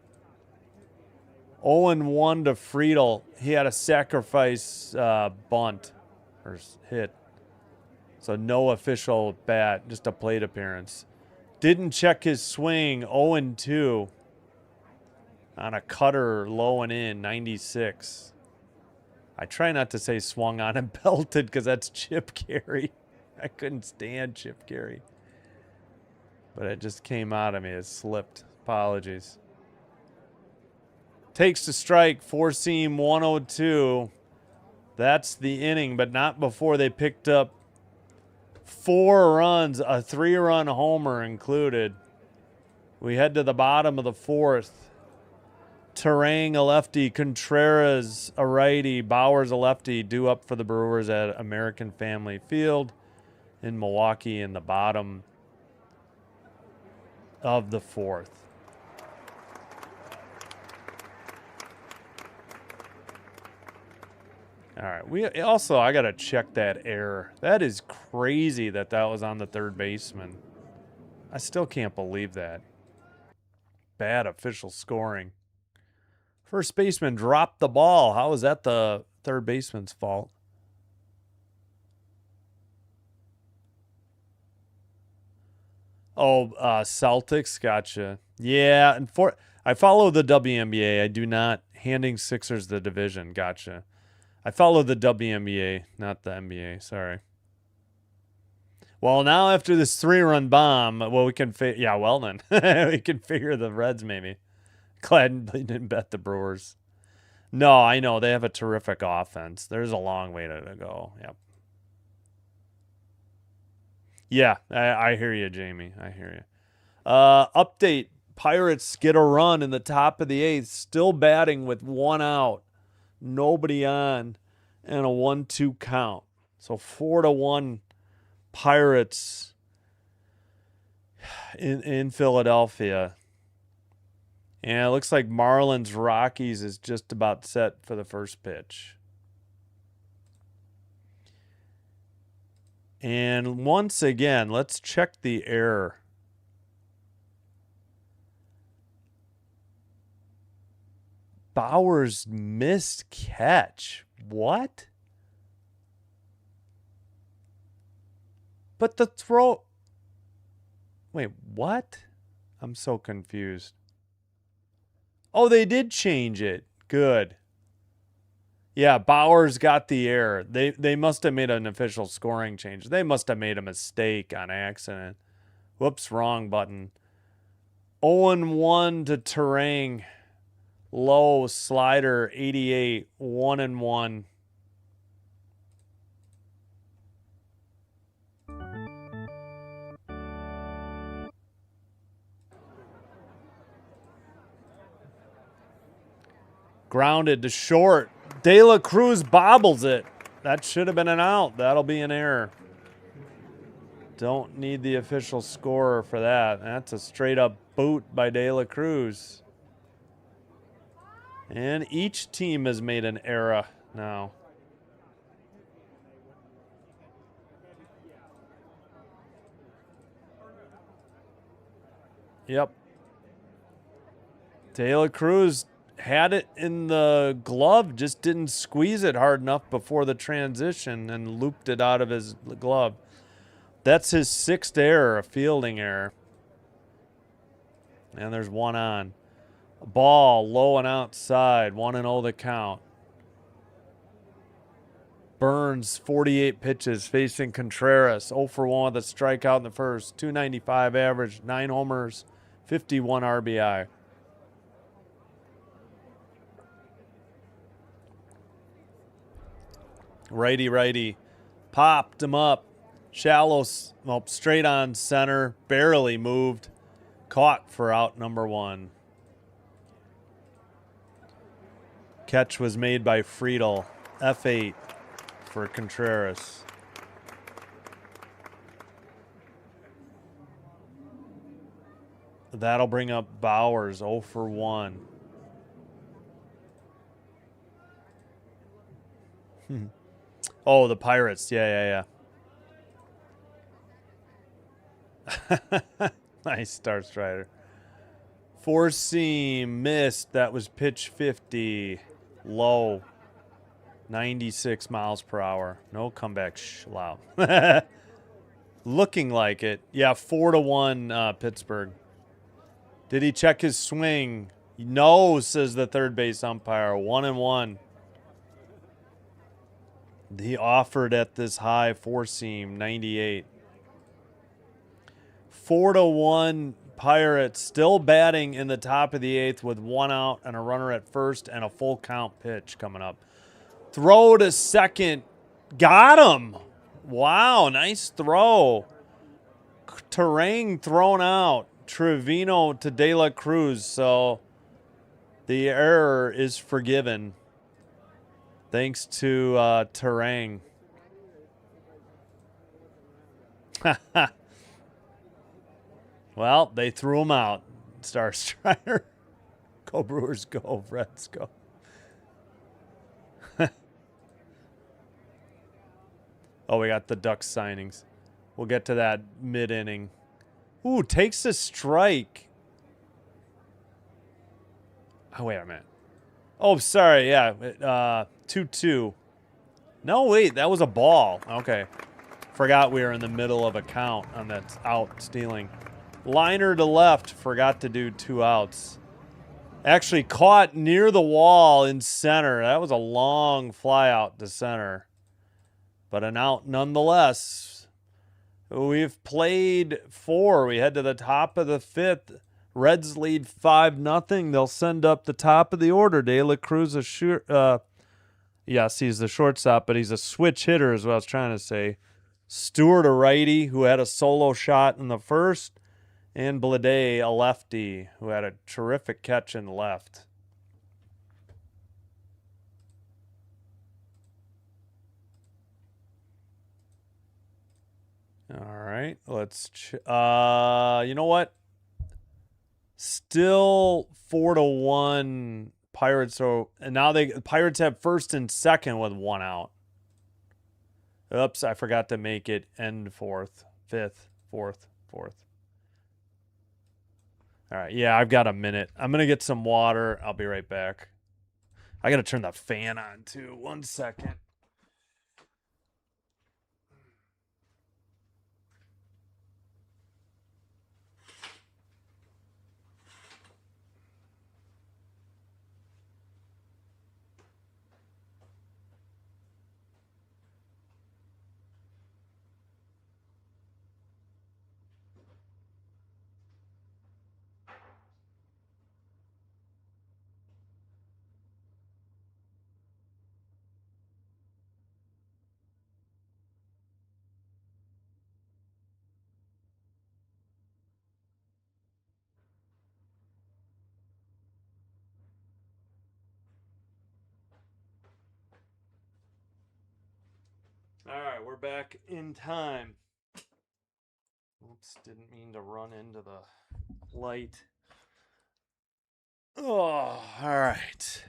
0-1 to Friedel. He had a sacrifice bunt or hit. So no official bat, just a plate appearance. Didn't check his swing. 0-2 on a cutter low and in, 96. I try not to say swung on and belted because that's Chip Carey. I couldn't stand Chip Carey. But it just came out of me. It slipped. Apologies. Takes the strike. 4-seam, 102. That's the inning, but not before they picked up 4 runs, a 3-run homer included. We head to the bottom of the 4th. Terang, a lefty. Contreras, a righty. Bowers, a lefty. Due up for the Brewers at American Family Field in Milwaukee in the bottom of the 4th. All right. I got to check that error. That is crazy that was on the third baseman. I still can't believe that. Bad official scoring. First baseman dropped the ball. How is that the third baseman's fault? Oh, Celtics, gotcha. Yeah, and I follow the WNBA. I do not. Handing Sixers the division, gotcha. I follow the WNBA, not the NBA. Sorry. Well, now after this 3-run bomb, well, we can yeah, well then. We can figure the Reds maybe. Glad they didn't bet the Brewers. No, I know. They have a terrific offense. There's a long way to go. Yep. Yeah, I hear you, Jamie. I hear you. Update. Pirates get a run in the top of the 8th, still batting with 1 out, nobody on, and a 1-2 count. So 4-1 Pirates in Philadelphia. And it looks like Marlins Rockies is just about set for the first pitch. And once again, let's check the error. Bauer's missed catch. What? But the throw... Wait, what? I'm so confused. Oh, they did change it. Good. Yeah, Bauer's got the error. They must have made an official scoring change. They must have made a mistake on accident. Whoops, wrong button. 0-1 to Terang. Low slider 88, 1-1. Grounded to short. De La Cruz bobbles it. That should have been an out. That'll be an error. Don't need the official scorer for that. That's a straight up boot by De La Cruz. And each team has made an error now. Yep. De La Cruz had it in the glove, just didn't squeeze it hard enough before the transition and looped it out of his glove. That's his 6th error, a fielding error. And there's 1 on. Ball low and outside, 1-0 the count. Burns, 48 pitches, facing Contreras. 0 for 1 with a strikeout in the first. 295 average, 9 homers, 51 RBI. Righty. Popped him up. Shallow, well, straight on center. Barely moved. Caught for out number 1. Catch was made by Friedel. F8 for Contreras. That'll bring up Bowers, 0 for 1. Oh, the Pirates. Yeah. Nice Star Strider. 4-seam missed. That was pitch 50. Low. 96 miles per hour. No comeback. Wow. Looking like it. Yeah, 4-1 Pittsburgh. Did he check his swing? No, says the third base umpire. 1-1. He offered at this high 4-seam, 98. 4-1 Pirates, still batting in the top of the 8th with 1 out and a runner at first and a full count pitch coming up. Throw to second. Got him. Wow, nice throw. Terang thrown out. Trevino to De La Cruz. So the error is forgiven. Thanks to Terang. Well, they threw him out. Star Strider. Go Brewers, go. Reds, go. Oh, we got the Ducks signings. We'll get to that mid-inning. Ooh, takes a strike. Oh, wait a minute. Oh, sorry. Yeah. 2-2. No, wait. That was a ball. Okay. Forgot we were in the middle of a count on that out stealing. Liner to left. Forgot to do 2 outs. Actually caught near the wall in center. That was a long fly out to center. But an out nonetheless. We've played 4. We head to the top of the 5th. Reds lead 5-0. They'll send up the top of the order. De La Cruz yes, he's the shortstop, but he's a switch hitter is what I was trying to say. Stewart, a righty, who had a solo shot in the first, and Blade, a lefty, who had a terrific catch in left. All right, let's. You know what? Still 4-1 Pirates. So and now Pirates have first and second with 1 out. Oops, I forgot to make it end 4th, 5th, 4th. All right, yeah, I've got a minute. I'm gonna get some water. I'll be right back. I gotta turn the fan on too. 1 second. All right, we're back in time. Oops, didn't mean to run into the light. Oh, all right.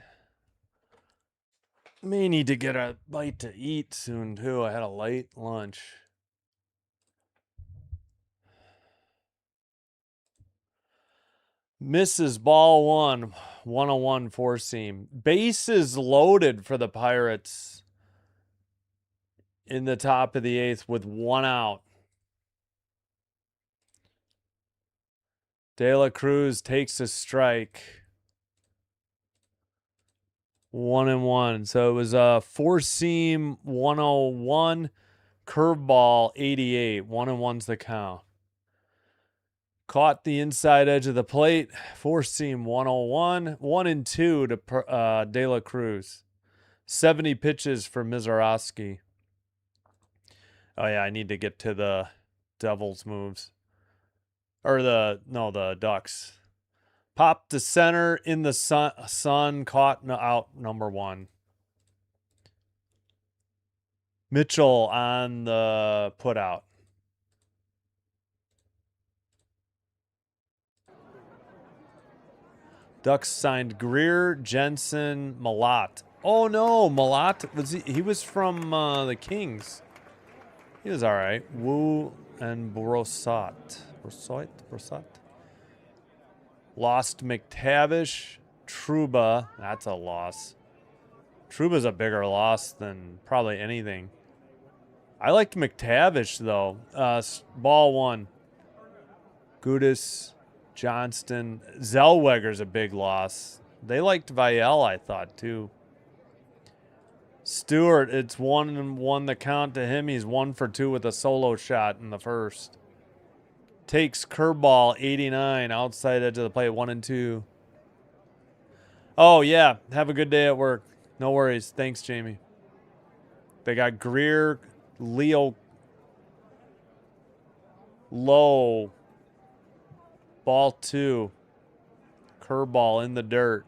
May need to get a bite to eat soon, too. I had a late lunch. Misses ball 1, 101 4-seam. Bases loaded for the Pirates in the top of the 8th with 1 out. De La Cruz takes a strike. 1-1. So it was a 4-seam 101, curveball 88. 1-1's the count. Caught the inside edge of the plate. 4-seam 101. 1-2 to De La Cruz. 70 pitches for Mizorowski. Oh yeah, I need to get to the Devils moves. Or the Ducks. Pop to center in the sun caught out number 1. Mitchell on the putout. Ducks signed Greer, Jensen, Malott. Oh no, Malott he was from the Kings. He was all right. Wu and Brosat. Lost McTavish, Trouba. That's a loss. Trouba's a bigger loss than probably anything. I liked McTavish though. Ball 1. Gudis, Johnston. Zellweger's a big loss. They liked Vielle, I thought, too. Stewart, it's 1-1 the count to him. He's 1 for 2 with a solo shot in the first. Takes curveball 89 outside edge of the plate 1-2. Oh yeah, have a good day at work. No worries. Thanks, Jamie. They got Greer, Leo, Low, ball 2, curveball in the dirt.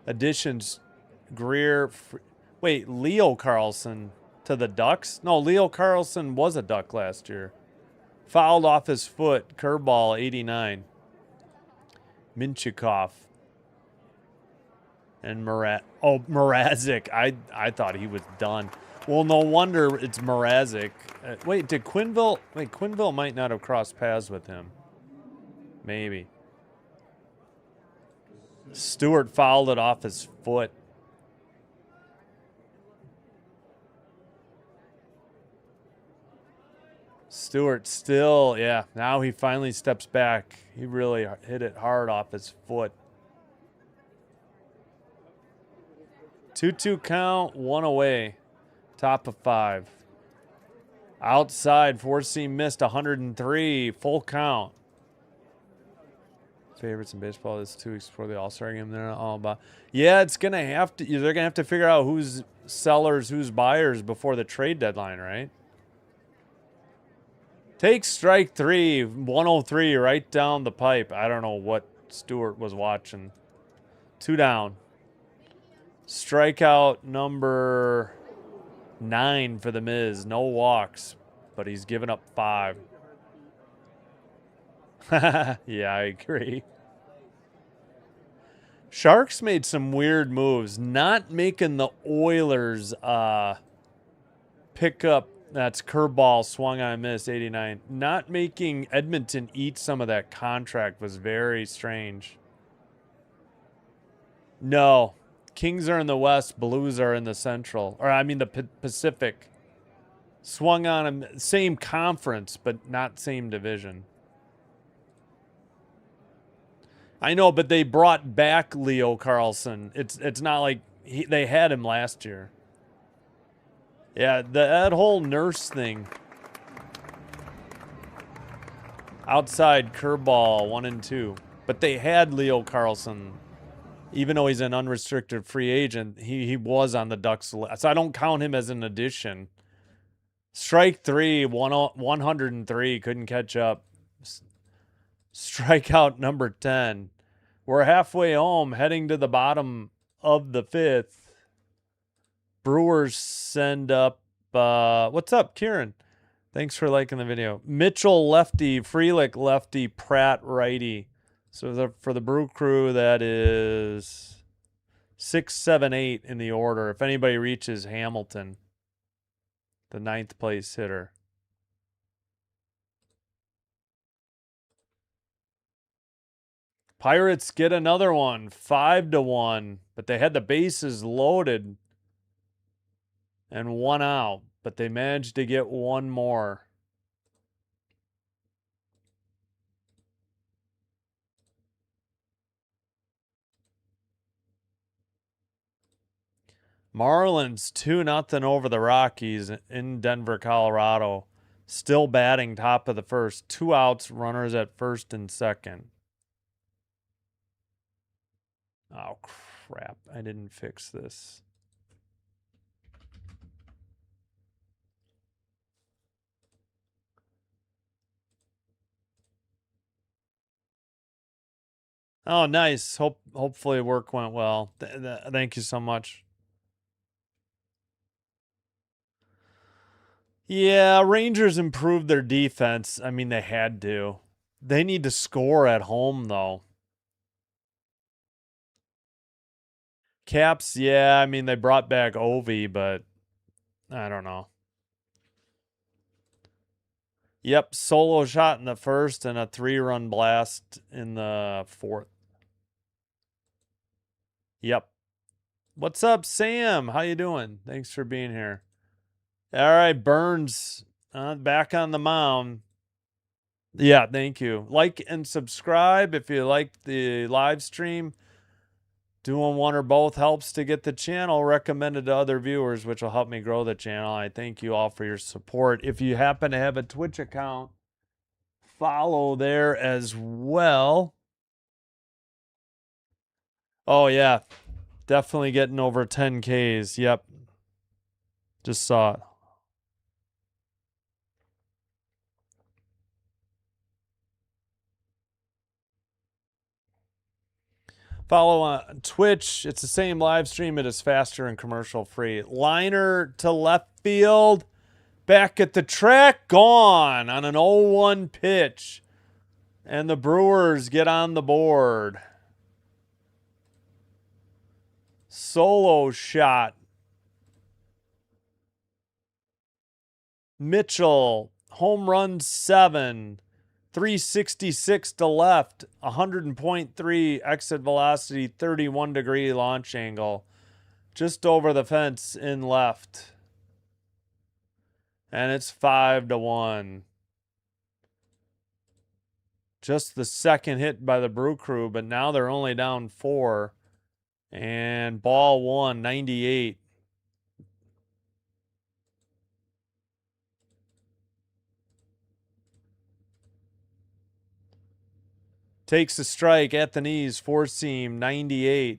Additions, Greer. Wait, Leo Carlson to the Ducks? No, Leo Carlson was a Duck last year. Fouled off his foot. Curveball, 89. Minchikov. And Mrazek. I thought he was done. Well, no wonder it's Mrazek. Wait, did Quinville... Wait, Quinville might not have crossed paths with him. Maybe. Stewart fouled it off his foot. Stewart still, yeah, now he finally steps back. He really hit it hard off his foot. 2-2 count, 1 away. Top of 5. Outside, four-seam missed 103, full count. Favorites in baseball is 2 weeks before the All-Star game. They're not all about. Yeah, it's gonna have to. They're gonna have to figure out who's sellers, who's buyers before the trade deadline, right? Take strike 3, 103 right down the pipe. I don't know what Stewart was watching. 2 down. Strikeout number 9 for the Miz. No walks, but he's given up 5. Yeah, I agree. Sharks made some weird moves. Not making the Oilers pick up. That's curveball swung on a miss, 89. Not making Edmonton eat some of that contract was very strange. No. Kings are in the West. Blues are in the Central. Or, I mean, the Pacific. Swung on a same conference, but not same division. I know, but they brought back Leo Carlson. It's not like they had him last year. Yeah, that whole nurse thing. Outside curveball 1 and 2, but they had Leo Carlson, even though he's an unrestricted free agent. He was on the Ducks list, so I don't count him as an addition. Strike 3, 103, couldn't catch up. Strikeout number 10. We're halfway home, heading to the bottom of the 5th. Brewers send up, what's up, Kieran? Thanks for liking the video. Mitchell lefty, Frelick lefty, Pratt righty. So for the Brew Crew, that is 6, 7, 8 in the order. If anybody reaches Hamilton, the 9th place hitter. Pirates get another one, 5-1, but they had the bases loaded and 1 out, but they managed to get 1 more. Marlins 2-0 over the Rockies in Denver, Colorado. Still batting top of the first. 2 outs, runners at first and second. Oh, crap. I didn't fix this. Oh, nice. Hopefully work went well. Thank you so much. Yeah, Rangers improved their defense. I mean, they had to. They need to score at home, though. Caps, yeah, I mean, they brought back Ovi, but I don't know. Yep, solo shot in the first and a 3-run blast in the 4th. Yep. What's up, Sam? How you doing? Thanks for being here. All right, Burns, back on the mound. Yeah, thank you. Like and subscribe if you like the live stream. Doing one or both helps to get the channel recommended to other viewers, which will help me grow the channel. I thank you all for your support. If you happen to have a Twitch account, follow there as well. Oh, yeah. Definitely getting over 10Ks. Yep. Just saw it. Follow on Twitch. It's the same live stream. It is faster and commercial free. Liner to left field. Back at the track. Gone on an 0-1 pitch. And the Brewers get on the board. Solo shot. Mitchell. Home run 7. 366 to left, 100.3 exit velocity, 31-degree launch angle. Just over the fence in left. And it's 5-1. Just the second hit by the Brew Crew, but now they're only down 4. And ball 1, 98. Takes a strike at the knees, four-seam, 98.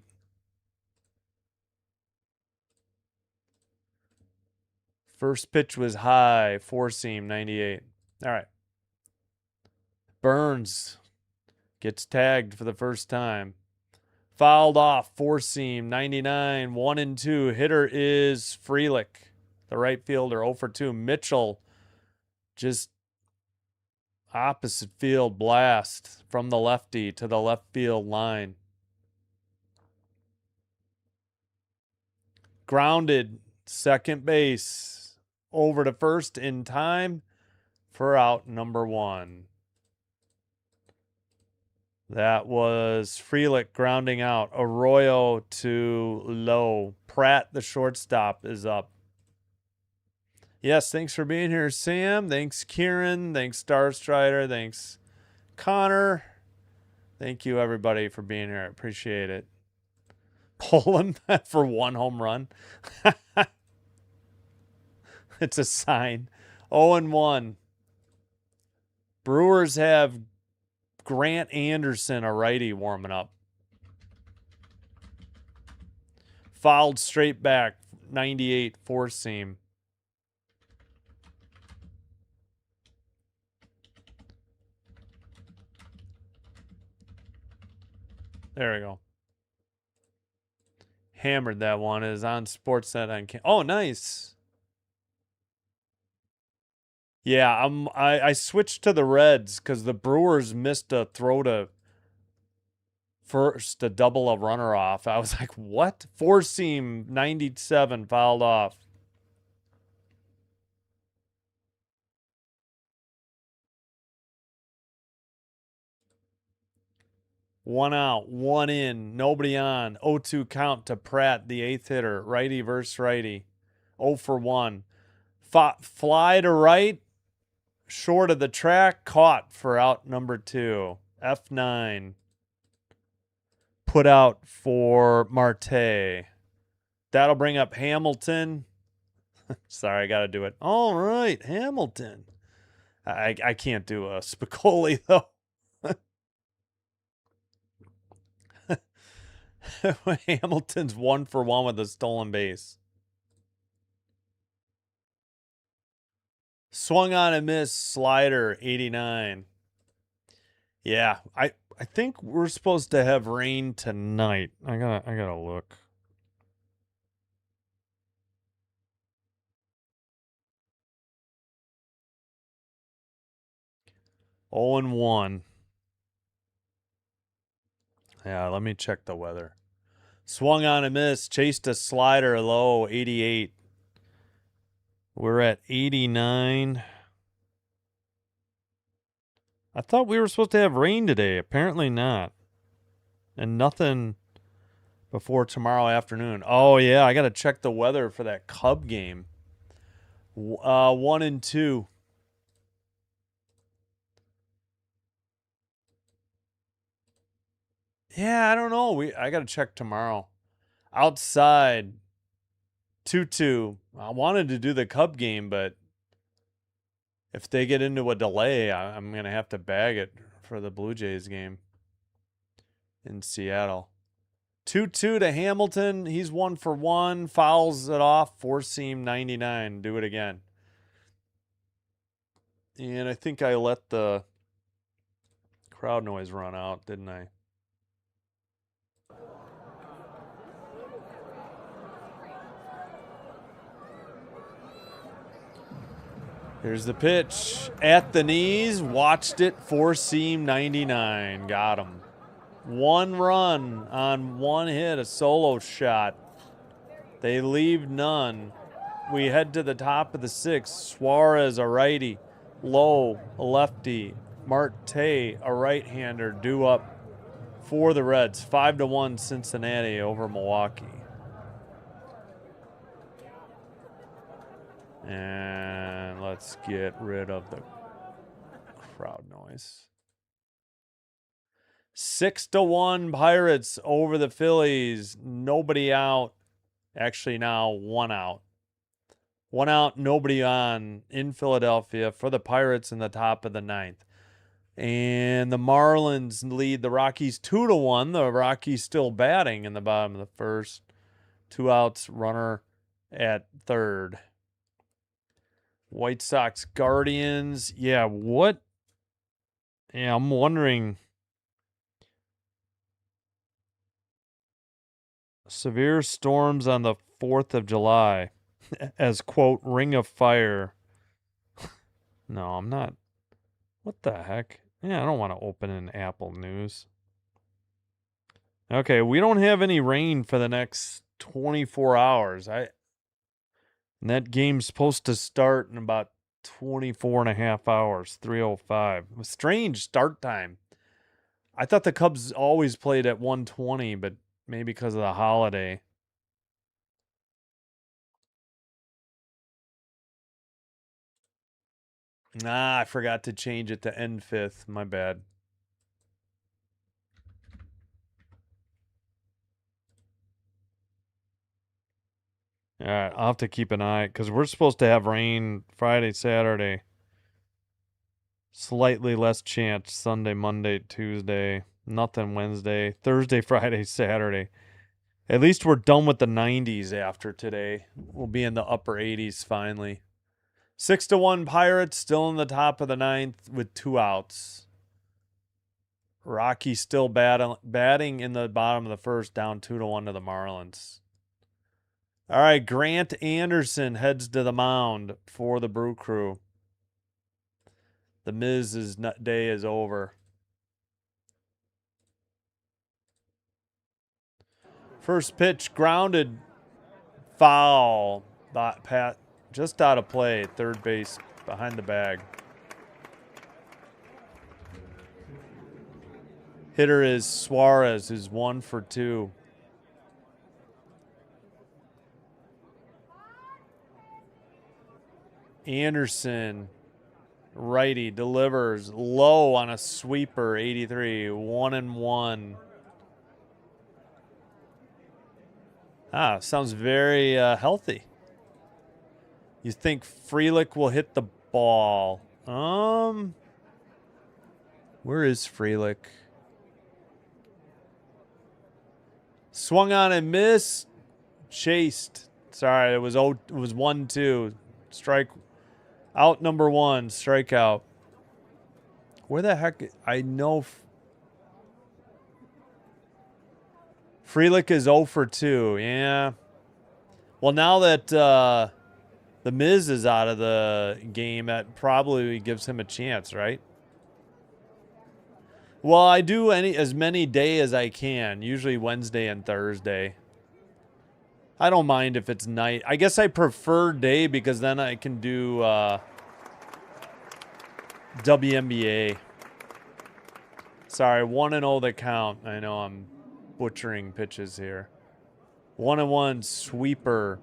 First pitch was high, four-seam, 98. All right. Burns gets tagged for the first time. Fouled off, four-seam, 99, 1-2. Hitter is Frelick, the right fielder, 0 for 2. Mitchell, just opposite field blast from the lefty to the left field line. Grounded, second base, over to first in time for out number 1. That was Frelick grounding out. Arroyo to low. Pratt, the shortstop, is up. Yes, thanks for being here, Sam. Thanks, Kieran. Thanks, Starstrider. Thanks, Connor. Thank you, everybody, for being here. I appreciate it. Pull him for 1 home run. It's a sign. 0-1. Brewers have Grant Anderson, a righty, warming up. Fouled straight back, 98, four-seam. There we go. Hammered that one. Is on Sportsnet on oh, nice. Yeah, I switched to the Reds because the Brewers missed a throw to first to double a runner off. I was like, what? Four-seam, 97, fouled off. One out, one in, nobody on. 0-2 count to Pratt, the 8th hitter. Righty versus righty. 0 for 1. Fly to right, short of the track, caught for out number 2. F9. Put out for Marte. That'll bring up Hamilton. Sorry, I got to do it. All right, Hamilton. I can't do a Spicoli, though. Hamilton's 1 for 1 with a stolen base. Swung on and missed, slider, 89. Yeah, I think we're supposed to have rain tonight. I gotta look. Oh and 1. Yeah, let me check the weather. Swung on and missed, chased a slider low, 88. We're at 89. I thought we were supposed to have rain today. Apparently not. And nothing before tomorrow afternoon. Oh, yeah, I got to check the weather for that Cub game. 1-2. Yeah, I don't know. I got to check tomorrow. Outside, 2-2. I wanted to do the Cub game, but if they get into a delay, I'm going to have to bag it for the Blue Jays game in Seattle. 2-2 to Hamilton. He's 1 for 1. Fouls it off. Four-seam, 99. Do it again. And I think I let the crowd noise run out, didn't I? Here's the pitch. At the knees. Watched it. Four-seam, 99. Got him. 1 run on 1 hit. A solo shot. They leave none. We head to the top of the 6th. Suarez, a righty. Lowe, a lefty. Marte, a right-hander, due up for the Reds. 5-1 Cincinnati over Milwaukee. And let's get rid of the crowd noise. 6-1 Pirates over the Phillies. Nobody out. Actually, now 1 out. 1 out, nobody on in Philadelphia for the Pirates in the top of the 9th. And the Marlins lead the Rockies 2-1. The Rockies still batting in the bottom of the first. 2 outs, runner at third. White Sox Guardians. Yeah, what? Yeah, I'm wondering. Severe storms on the 4th of July as, quote, ring of fire. No, I'm not. What the heck? Yeah, I don't want to open an Apple News. Okay, we don't have any rain for the next 24 hours. And that game's supposed to start in about 24 and a half hours, 3:05. A strange start time. I thought the Cubs always played at 1:20, but maybe because of the holiday. Nah, I forgot to change it to end 5th. My bad. All right, I'll have to keep an eye because we're supposed to have rain Friday, Saturday. Slightly less chance Sunday, Monday, Tuesday. Nothing Wednesday, Thursday, Friday, Saturday. At least we're done with the 90s after today. We'll be in the upper 80s finally. 6-1 Pirates still in the top of the 9th with 2 outs. Rocky still batting in the bottom of the first, down 2-1 to the Marlins. All right, Grant Anderson heads to the mound for the Brew Crew. The Miz's day is over. First pitch grounded, foul. Pat just out of play, third base behind the bag. Hitter is Suarez, who's 1 for 2. Anderson, righty, delivers low on a sweeper, 83, 1-1. Ah, sounds very healthy. You think Frelick will hit the ball? Where is Frelick? Swung on and missed. Chased. Sorry, it was 1-2. Strike out number 1, strikeout. Where the heck? I know Frelick is 0 for 2. Yeah. Well, now that the Miz is out of the game, that probably gives him a chance, right? Well, I do as many day as I can, usually Wednesday and Thursday. I don't mind if it's night. I guess I prefer day because then I can do WNBA. Sorry, 1-0 the count. I know I'm butchering pitches here. 1-1 sweeper.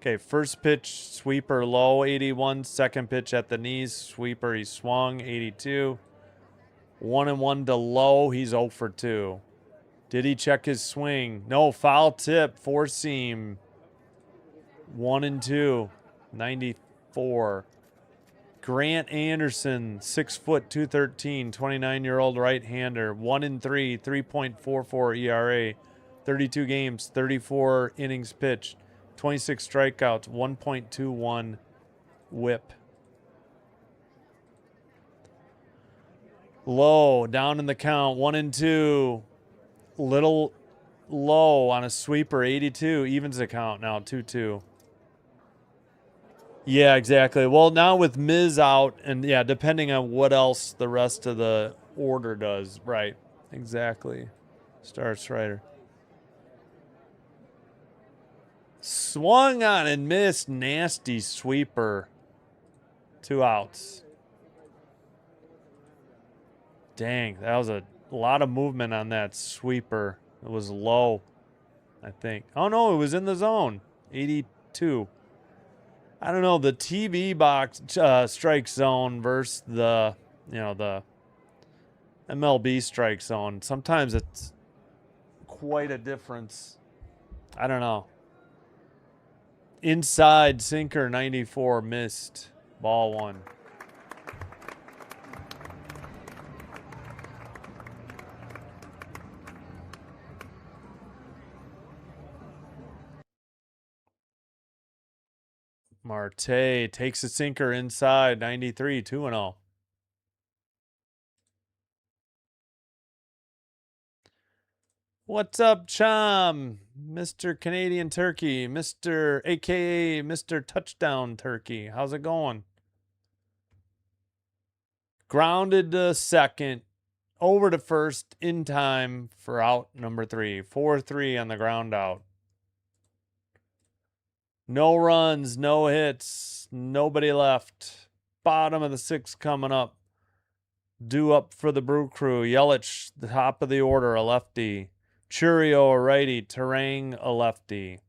Okay, first pitch, sweeper low, 81. Second pitch at the knees, sweeper, he swung, 82. 1-1 to low, he's 0 for 2. Did he check his swing? No, foul tip, four seam. 1-2, 94. Grant Anderson, 6 foot 213, 29-year-old right-hander, 1-3, 3.44 ERA, 32 games, 34 innings pitched, 26 strikeouts, 1.21 WHIP. Low, down in the count, 1-2. Little low on a sweeper, 82. Evens the count now, 2-2. Yeah, exactly. Well, now with Miz out, and yeah, depending on what else the rest of the order does. Right. Exactly. Star Strider. Swung on and missed. Nasty sweeper. 2 outs. Dang, that was a lot of movement on that sweeper. It was low, I think. Oh, no, it was in the zone. 82. I don't know, the TV box strike zone versus the, the MLB strike zone. Sometimes it's quite a difference. I don't know. Inside sinker 94 missed. Ball 1. Marte takes a sinker inside, 93, 2-0. What's up, Chom? Mr. Canadian Turkey, Mr. AKA Mr. Touchdown Turkey. How's it going? Grounded to second, over to first in time for out number 3. 4-3 on the ground out. No runs, no hits, nobody left. Bottom of the 6th coming up. Due up for the Brew Crew. Yelich, the top of the order, a lefty. Churio, a righty. Terang, a lefty.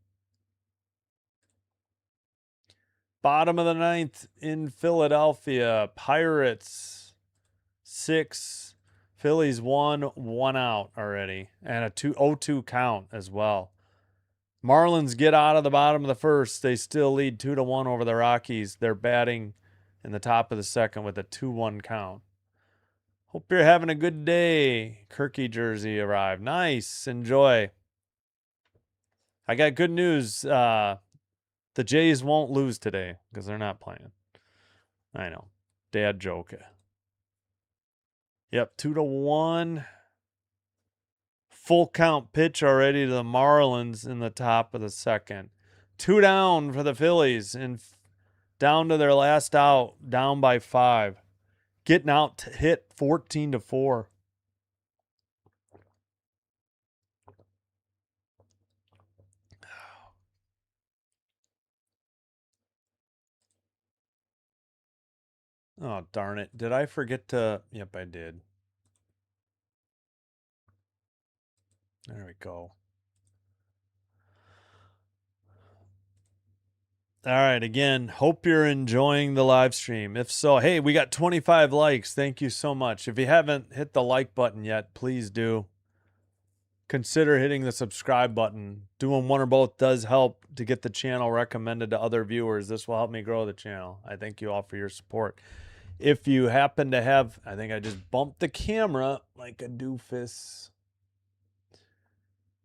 Bottom of the 9th in Philadelphia. Pirates, 6. Phillies 1 out already. And a 0-2 count as well. Marlins get out of the bottom of the 1st. They still lead 2-1 over the Rockies. They're batting in the top of the 2nd with a 2-1 count. Hope you're having a good day. Kirky jersey arrived. Nice. Enjoy. I got good news. The Jays won't lose today because they're not playing. I know. Dad joke. Yep, 2-1. Full count pitch already to the Marlins in the top of the 2nd. 2 down for the Phillies and down to their last out, down by 5. Getting out to hit 14-4. Oh, darn it. Did I forget to? Yep, I did. There we go. All right, again, hope you're enjoying the live stream. If so, hey, we got 25 likes. Thank you so much. If you haven't hit the like button yet, please do. Consider hitting the subscribe button. Doing one or both does help to get the channel recommended to other viewers. This will help me grow the channel. I thank you all for your support. If you happen to have, I think I just bumped the camera like a doofus.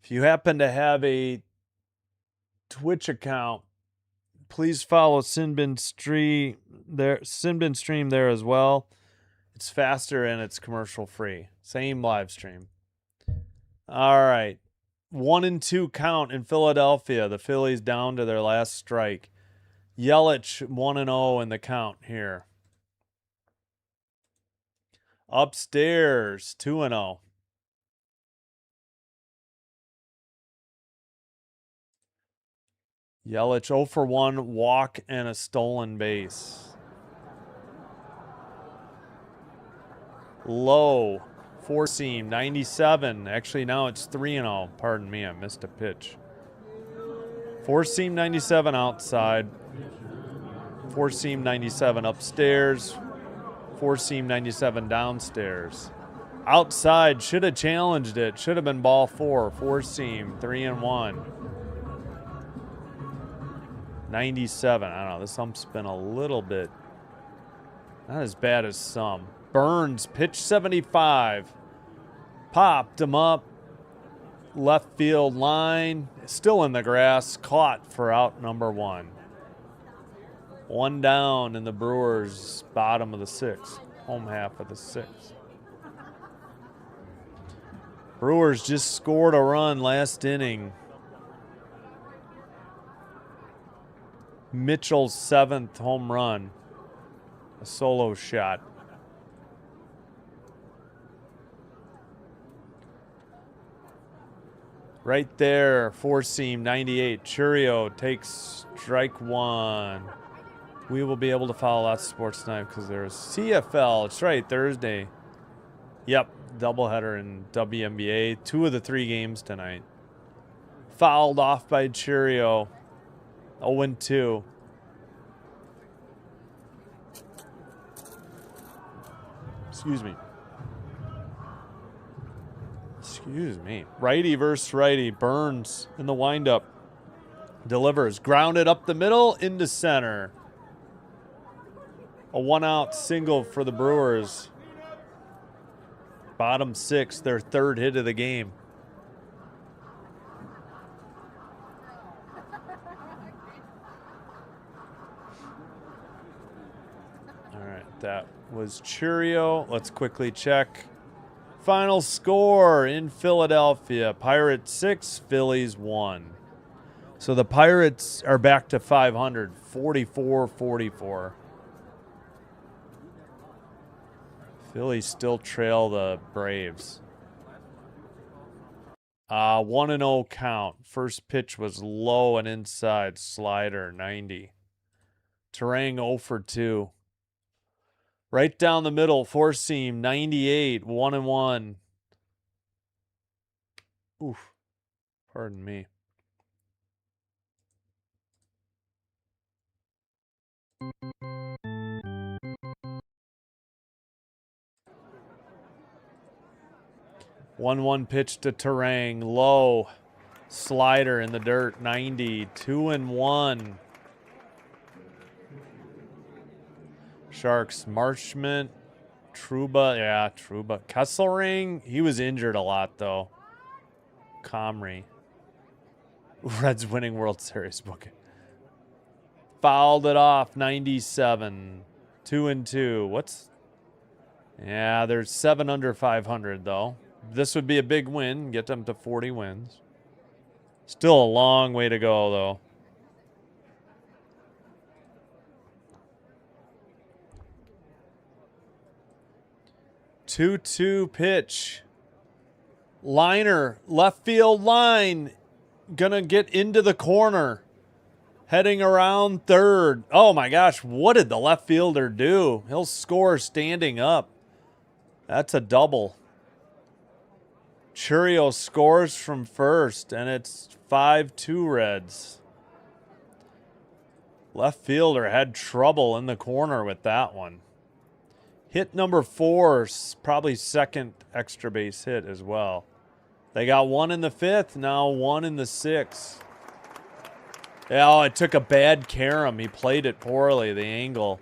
If you happen to have a Twitch account, please follow Sinbin Stream there as well. It's faster and it's commercial free. Same live stream. All right. 1-2 count in Philadelphia. The Phillies down to their last strike. Yelich 1-0 in the count here. Upstairs 2-0. Yelich 0 for 1, walk and a stolen base. Low, 4-seam, 97. Actually, now it's 3-0. Pardon me, I missed a pitch. 4-seam, 97 outside. 4-seam, 97 upstairs. 4-seam, 97 downstairs. Outside, should have challenged it. Should have been ball 4. 4-seam, 3-1. 97. I don't know. This hump's been a little bit not as bad as some. Burns, pitch 75. Popped him up. Left field line. Still in the grass. Caught for out number 1. 1 down in the Brewers' bottom of the 6th. Home half of the 6th. Brewers just scored a run last inning. Mitchell's 7th home run. A solo shot. Right there, 4-seam, 98. Churio takes strike 1. We will be able to follow lots of sports tonight because there's CFL. It's right, Thursday. Yep, doubleheader in WNBA. 2 of the 3 games tonight. Fouled off by Churio. 0-2. Excuse me. Excuse me. Righty versus righty. Burns in the windup. Delivers. Grounded up the middle into center. A 1-out single for the Brewers. Bottom 6, their 3rd hit of the game. That was Churio. Let's quickly check. Final score in Philadelphia. Pirates 6, Phillies 1. So the Pirates are back to 500, 44-44. Phillies still trail the Braves. 1-0 count. First pitch was low and inside. Slider, 90. Terang 0 for 2. Right down the middle, four seam, 98, 1-1. Oof. Pardon me. One pitch to Terang, low. Slider in the dirt, 90, 2-1. Sharks, Marchment, Trouba, yeah, Trouba. Kesselring, he was injured a lot, though. Comrie. Reds winning World Series booking. Fouled it off, 97. 2-2. What's... Yeah, there's 7 under 500, though. This would be a big win, get them to 40 wins. Still a long way to go, though. Two pitch. Liner, left field line. Gonna get into the corner. Heading around third. Oh my gosh, what did the left fielder do? He'll score standing up. That's a double. Churio scores from first, and it's 5-2 Reds. Left fielder had trouble in the corner with that one. Hit number 4, probably second extra base hit as well. They got 1 in the 5th, now 1 in the 6th. Oh, it took a bad carom. He played it poorly, the angle.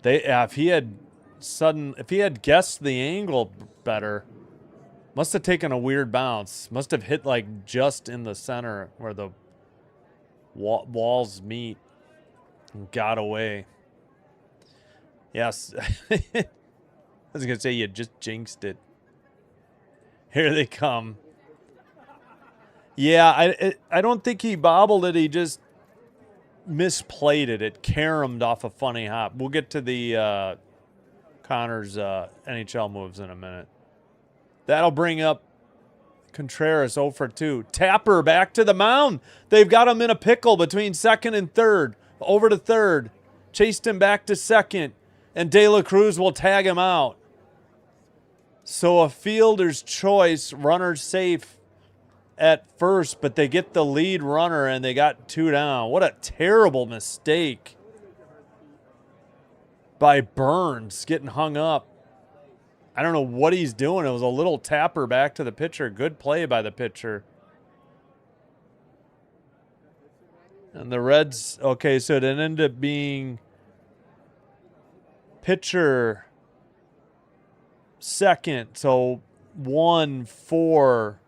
If he had guessed the angle better, must have taken a weird bounce. Must have hit like just in the center where the walls meet and got away. Yes. I was going to say you just jinxed it. Here they come. Yeah, I don't think he bobbled it. He just misplayed it. It caromed off a funny hop. We'll get to the Connor's NHL moves in a minute. That'll bring up Contreras 0 for 2. Tapper back to the mound. They've got him in a pickle between second and third. Over to third. Chased him back to second. And De La Cruz will tag him out. So a fielder's choice, runner safe at first, but they get the lead runner and they got 2 down. What a terrible mistake by Burns getting hung up. I don't know what he's doing. It was a little tapper back to the pitcher. Good play by the pitcher. And the Reds, okay, so it ended up being pitcher second. So 1, 4,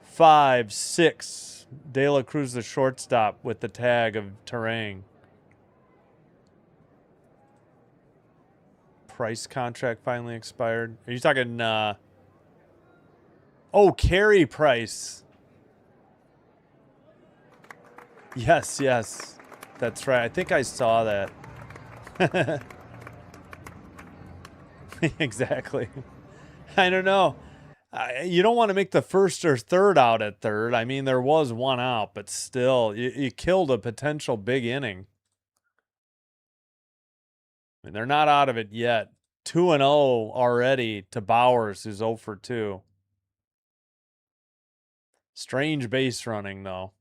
5, 6. De La Cruz, the shortstop, with the tag of Terang. Price contract finally expired. Are you talking, oh, Carey Price. Yes, yes. That's right. I think I saw that. Exactly. I don't know. You don't want to make the first or third out at third. I mean, there was 1 out, but still, you killed a potential big inning. I mean, they're not out of it yet. 2-0 already to Bowers, who's 0 for 2. Strange base running, though.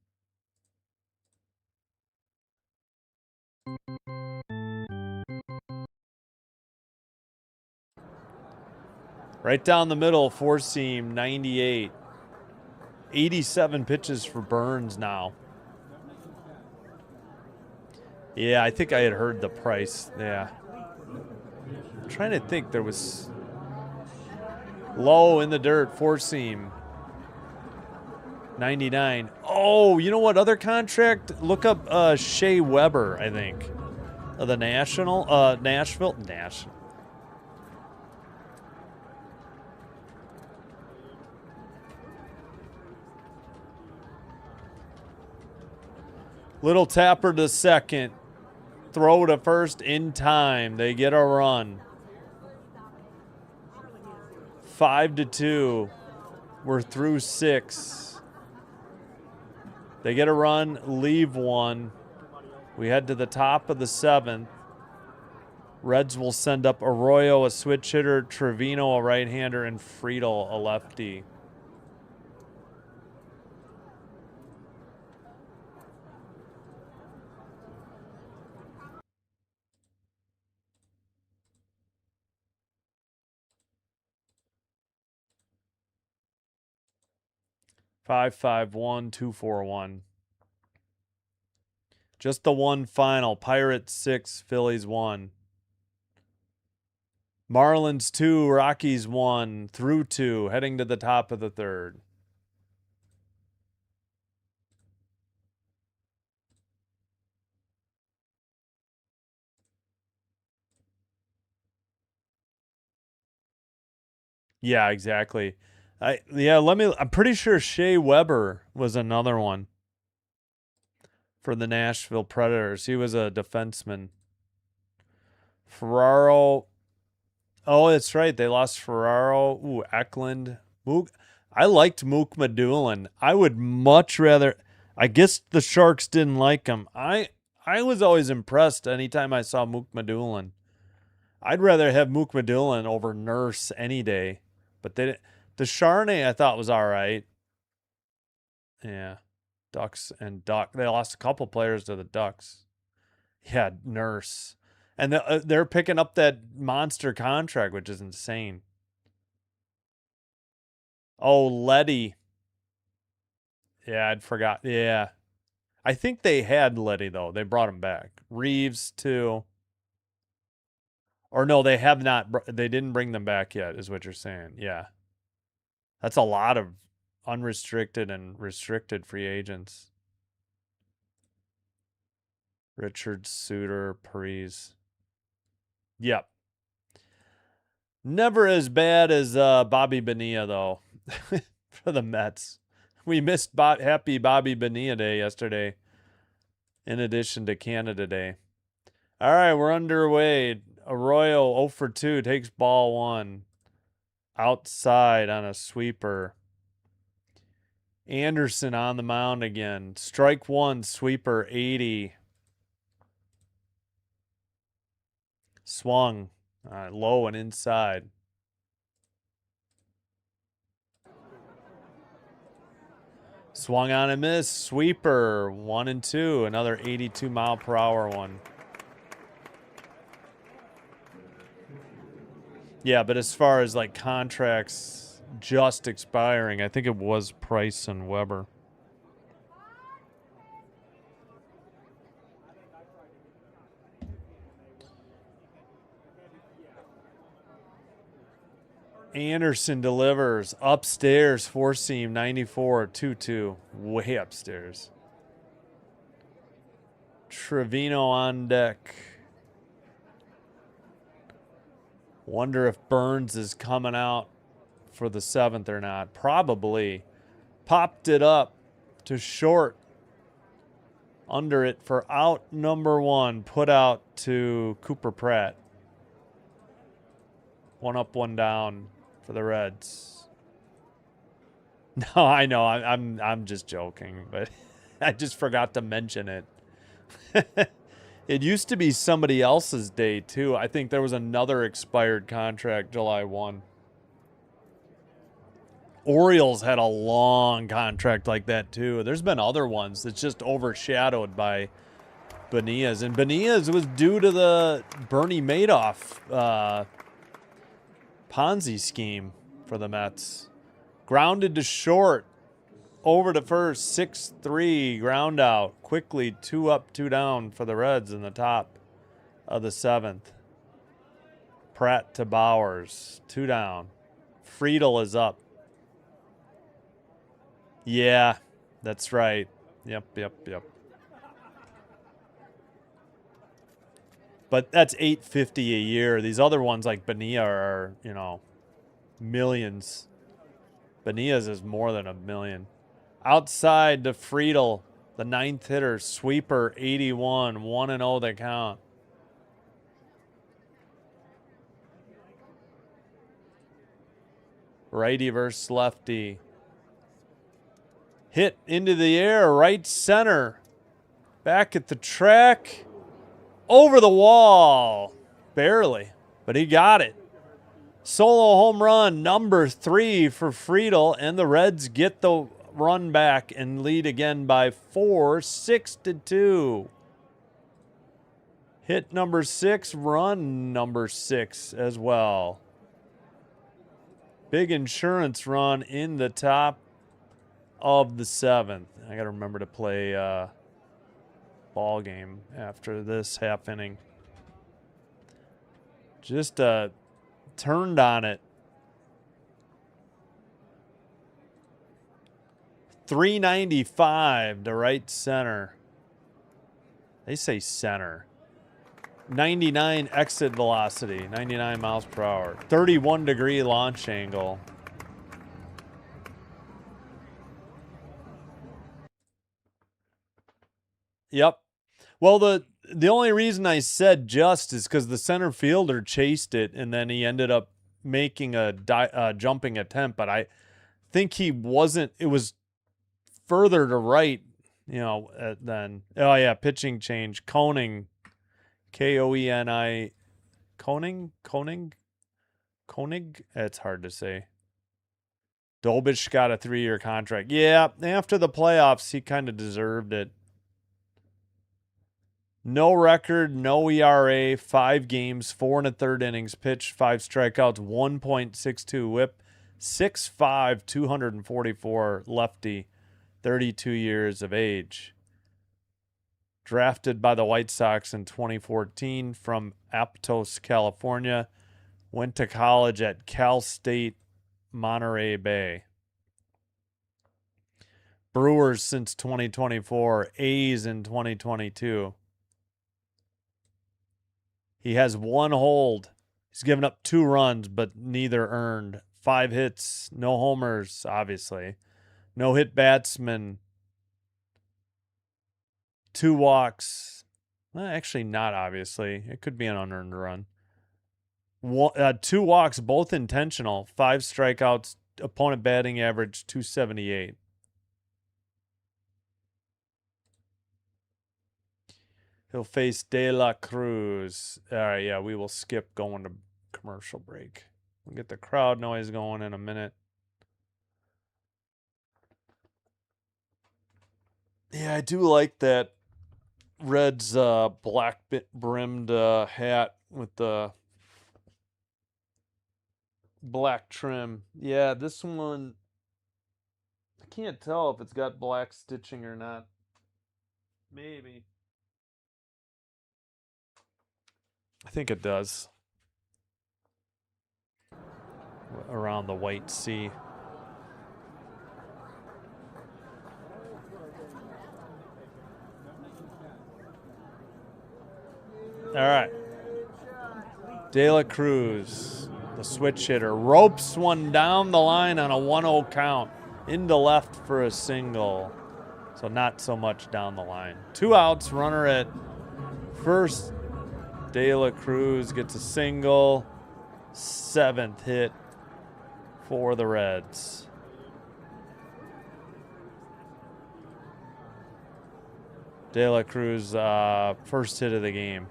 Right down the middle, 4-seam, 98. 87 pitches for Burns now. Yeah, I think I had heard the price. Yeah. I'm trying to think. There was low in the dirt, 4-seam, 99. Oh, you know what other contract? Look up Shea Weber, I think. The National, Nashville, National. Little tapper to second. Throw to first in time. They get a run. 5-2. We're through 6. They get a run, leave 1. We head to the top of the 7th. Reds will send up Arroyo, a switch hitter, Trevino, a right-hander, and Friedel, a lefty. Five, 1, 2, 4, 1. Just the one final. Pirates 6, Phillies 1. Marlins 2, Rockies 1, through 2, heading to the top of the 3rd. Yeah, exactly. I'm pretty sure Shea Weber was another one for the Nashville Predators. He was a defenseman. Ferraro. Oh, that's right. They lost Ferraro. Ooh, Eklund. I liked Mook Madulin. I would much rather. I guess the Sharks didn't like him. I was always impressed anytime I saw Mook Madulin. I'd rather have Mook Madulin over Nurse any day. But the Charnay I thought was all right. Yeah. Ducks and Duck. They lost a couple players to the Ducks. Yeah, Nurse. And they're picking up that monster contract, which is insane. Oh, Letty. Yeah, I'd forgot. Yeah. I think they had Letty, though. They brought him back. Reeves, too. Or no, they have not. They didn't bring them back yet, is what you're saying. Yeah. That's a lot of unrestricted and restricted free agents. Richard, Suter, Parise. Yep. Never as bad as Bobby Bonilla, though, for the Mets. We missed Happy Bobby Bonilla Day yesterday, in addition to Canada Day. All right, we're underway. Arroyo 0 for 2 takes ball 1. Outside on a sweeper. Anderson on the mound again. Strike 1, sweeper 80. Swung low and inside. Swung on and missed. Sweeper 1 and 2. Another 82 mile per hour one. Yeah, but as far as like contracts just expiring, I think it was Price and Weber. Anderson delivers upstairs, 4-seam, 94, 2-2, way upstairs. Trevino on deck. Wonder if Burns is coming out for the 7th or not. Probably. Popped it up to short. Under it for out number 1. Put out to Cooper Pratt. 1 up, 1 down for the Reds. No, I know. I'm just joking, but I just forgot to mention it. It used to be somebody else's day, too. I think there was another expired contract July 1. Orioles had a long contract like that, too. There's been other ones that's just overshadowed by Bonilla's. And Bonilla's was due to the Bernie Madoff Ponzi scheme for the Mets. Grounded to short. Over to first, 6-3, ground out. Quickly, 2 up, 2 down for the Reds in the top of the 7th. Pratt to Bowers, 2 down. Friedel is up. Yeah, that's right. Yep. But that's $850 a year. These other ones like Bonilla are, you know, millions. Bonilla's is more than $1 million. Outside to Friedel, the 9th hitter, sweeper 81, 1-0 the count. Righty versus lefty. Hit into the air, right center. Back at the track. Over the wall. Barely, but he got it. Solo home run, number 3 for Friedel, and the Reds get the run back and lead again by 4, 6-2. Hit number 6, run number 6 as well. Big insurance run in the top of the 7th. I got to remember to play ball game after this half inning. Just turned on it. 395 to right center. They say center. 99 exit velocity, 99 miles per hour. 31-degree launch angle. Yep. Well, the only reason I said just is because the center fielder chased it, and then he ended up making a jumping attempt. But I think he wasn't. It was further to right, you know, than. Oh, yeah, pitching change. Koenig. Koeni. Koenig? It's hard to say. Dolbich got a 3-year contract. Yeah, after the playoffs, he kind of deserved it. No record, no ERA, 5 games, 4 1/3 innings pitched, 5 strikeouts, 1.62 whip, 6'5", 244 lefty, 32 years of age. Drafted by the White Sox in 2014 from Aptos, California. Went to college at Cal State Monterey Bay. Brewers since 2024, A's in 2022. He has 1 hold. He's given up 2 runs, but neither earned. 5 hits, no homers, obviously. No hit batsman. 2 walks. Well, actually, not obviously. It could be an unearned run. 2 walks, both intentional. 5 strikeouts. Opponent batting average 278. He'll face De La Cruz. All right, yeah, we will skip going to commercial break. We'll get the crowd noise going in a minute. Yeah, I do like that Reds black brimmed hat with the black trim. Yeah, this one, I can't tell if it's got black stitching or not. Maybe. I think it does. Around the white C. All right. De La Cruz, the switch hitter, ropes one down the line on a 1-0 count. Into left for a single. So not so much down the line. 2 outs, runner at first. De La Cruz gets a single. 7th hit for the Reds. De La Cruz, first hit of the game.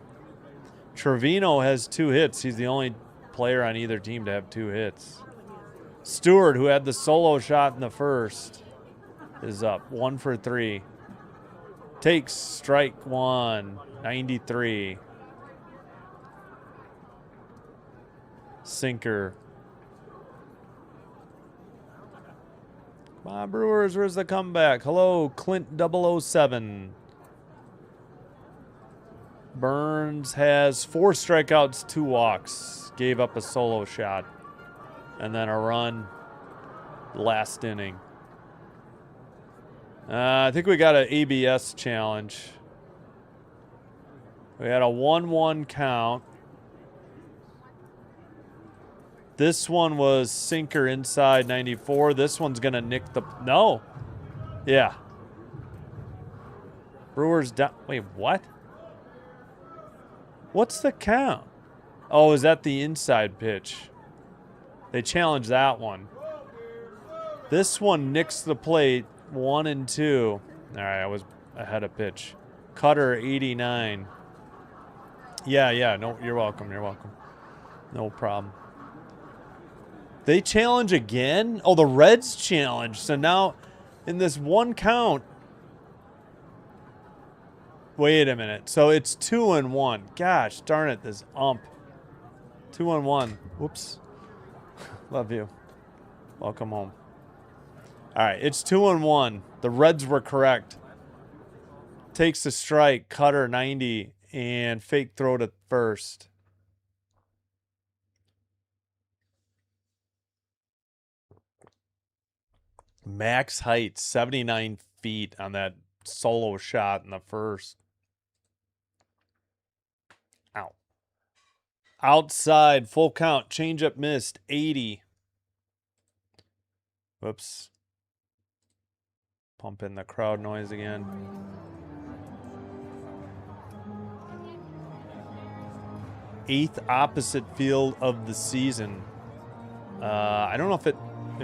Trevino has 2 hits. He's the only player on either team to have 2 hits. Stewart, who had the solo shot in the first, is up 1 for 3. Takes strike 1, 93. Sinker. Come on, Brewers, where's the comeback? Hello, Clint 007. Burns has 4 strikeouts, 2 walks. Gave up a solo shot. And then a run last inning. I think we got an ABS challenge. We had a 1-1 count. This one was sinker inside 94. This one's going to nick the... No. Yeah. Brewers down... Wait, what? What's the count? Oh, is that the inside pitch? They challenged that one. This one nicks the plate. 1 and 2. All right, I was ahead of pitch. Cutter 89. Yeah. No, you're welcome. You're welcome. No problem. They challenge again? Oh, the Reds challenge. So now, in this one count... Wait a minute. So it's 2 and 1. Gosh, darn it, this ump. 2 and 1. Whoops. Love you. Welcome home. All right, it's 2 and 1. The Reds were correct. Takes the strike, Cutter 90, and fake throw to first. Max height, 79 feet on that solo shot in the first. Ow. Outside, full count, changeup missed, 80. Whoops. Pump in the crowd noise again. Eighth opposite field of the season. I don't know if it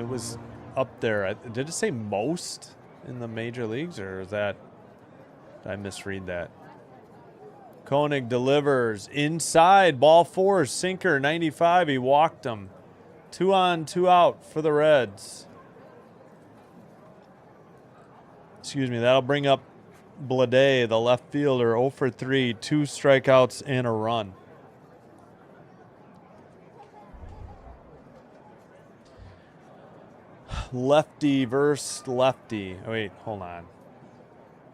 was up there. Did it say most in the major leagues, or is that... Did I misread that? Koenig delivers inside, ball 4, sinker 95. He walked him. 2 on, 2 out for the Reds. Excuse me, that'll bring up Blade, the left fielder, 0 for 3, 2 strikeouts and a run. Lefty versus lefty. Oh, wait, hold on.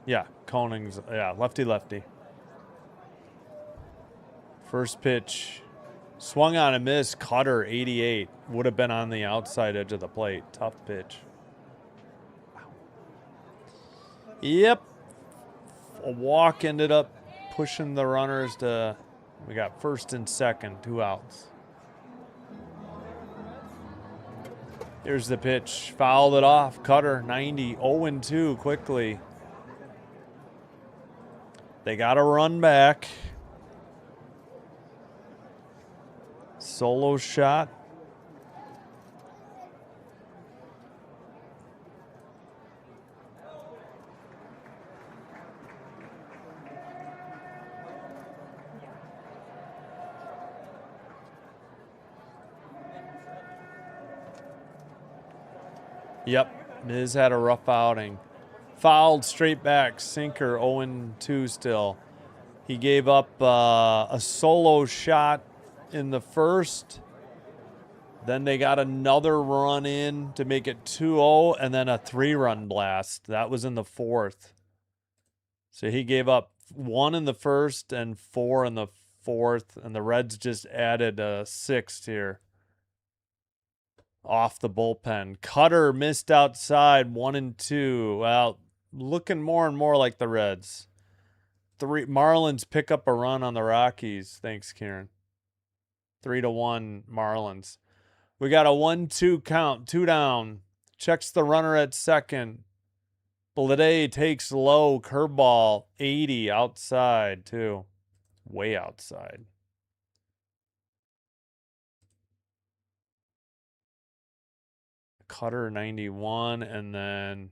Yeah, Koenig's, yeah, lefty. First pitch. Swung on a miss. Cutter, 88. Would have been on the outside edge of the plate. Tough pitch. Yep. A walk ended up pushing the runners to... We got first and second, 2 outs. Here's the pitch. Fouled it off. Cutter, 90. 0-2 quickly. They got to run back. Solo shot. Yep, Miz had a rough outing. Fouled straight back, sinker, 0-2 still. He gave up a solo shot in the first. Then they got another run in to make it 2-0, and then a 3-run blast. That was in the fourth. So he gave up 1 in the first and 4 in the fourth, and the Reds just added a 6th here. Off the bullpen. Cutter missed outside, 1-2. Well, looking more and more like the Reds. Marlins pick up a run on the Rockies. Thanks, Kieran. 3-1 Marlins. We got a 1-2 count, 2 down. Checks the runner at second. Blade takes low, curveball, 80 outside too. Way outside. Cutter 91, and then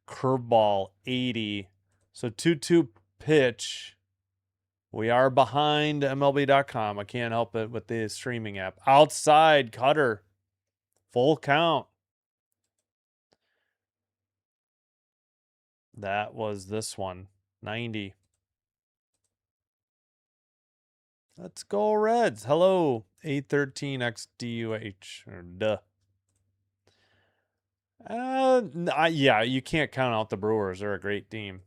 curveball 80. So 2-2 pitch. We are behind MLB.com. I can't help it with the streaming app. Outside, Cutter. Full count. That was this one. 90. Let's go Reds. Hello. 813 XDUH. Or duh. Yeah, you can't count out the Brewers. They're a great team.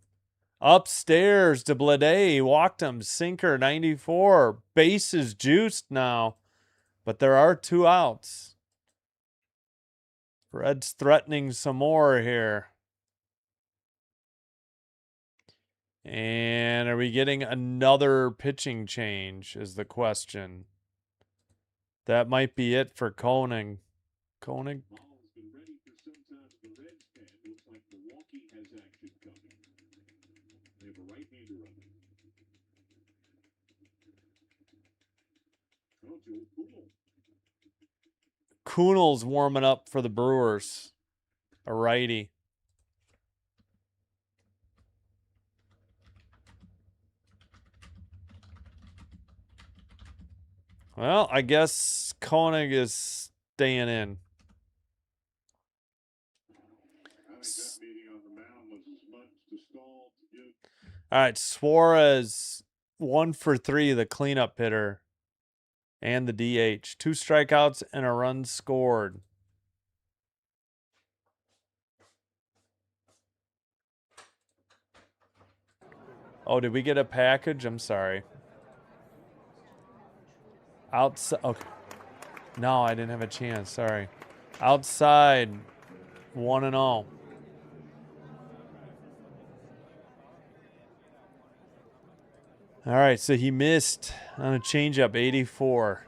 Upstairs to Blade. Walked him. Sinker 94. Bases juiced now. But there are 2 outs. Reds threatening some more here. And are we getting another pitching change is the question. That might be it for Koenig. Koenig? Kunal's warming up for the Brewers. A righty. Well, I guess Koenig is staying in. All right, Suarez, 1 for 3, the cleanup hitter, and the DH. 2 strikeouts and a run scored. Oh, did we get a package? I'm sorry. Outside. Okay. No, I didn't have a chance. Sorry. Outside, 1-0. All right, so he missed on a changeup, 84.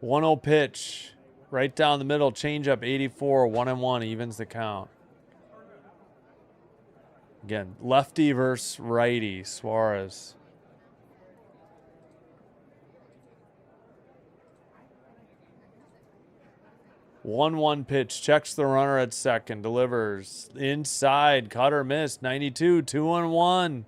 1-0 pitch, right down the middle, changeup, 84, 1-1, evens the count. Again, lefty versus righty, Suarez. One pitch, checks the runner at second, delivers inside, cutter missed, 92, 2-1.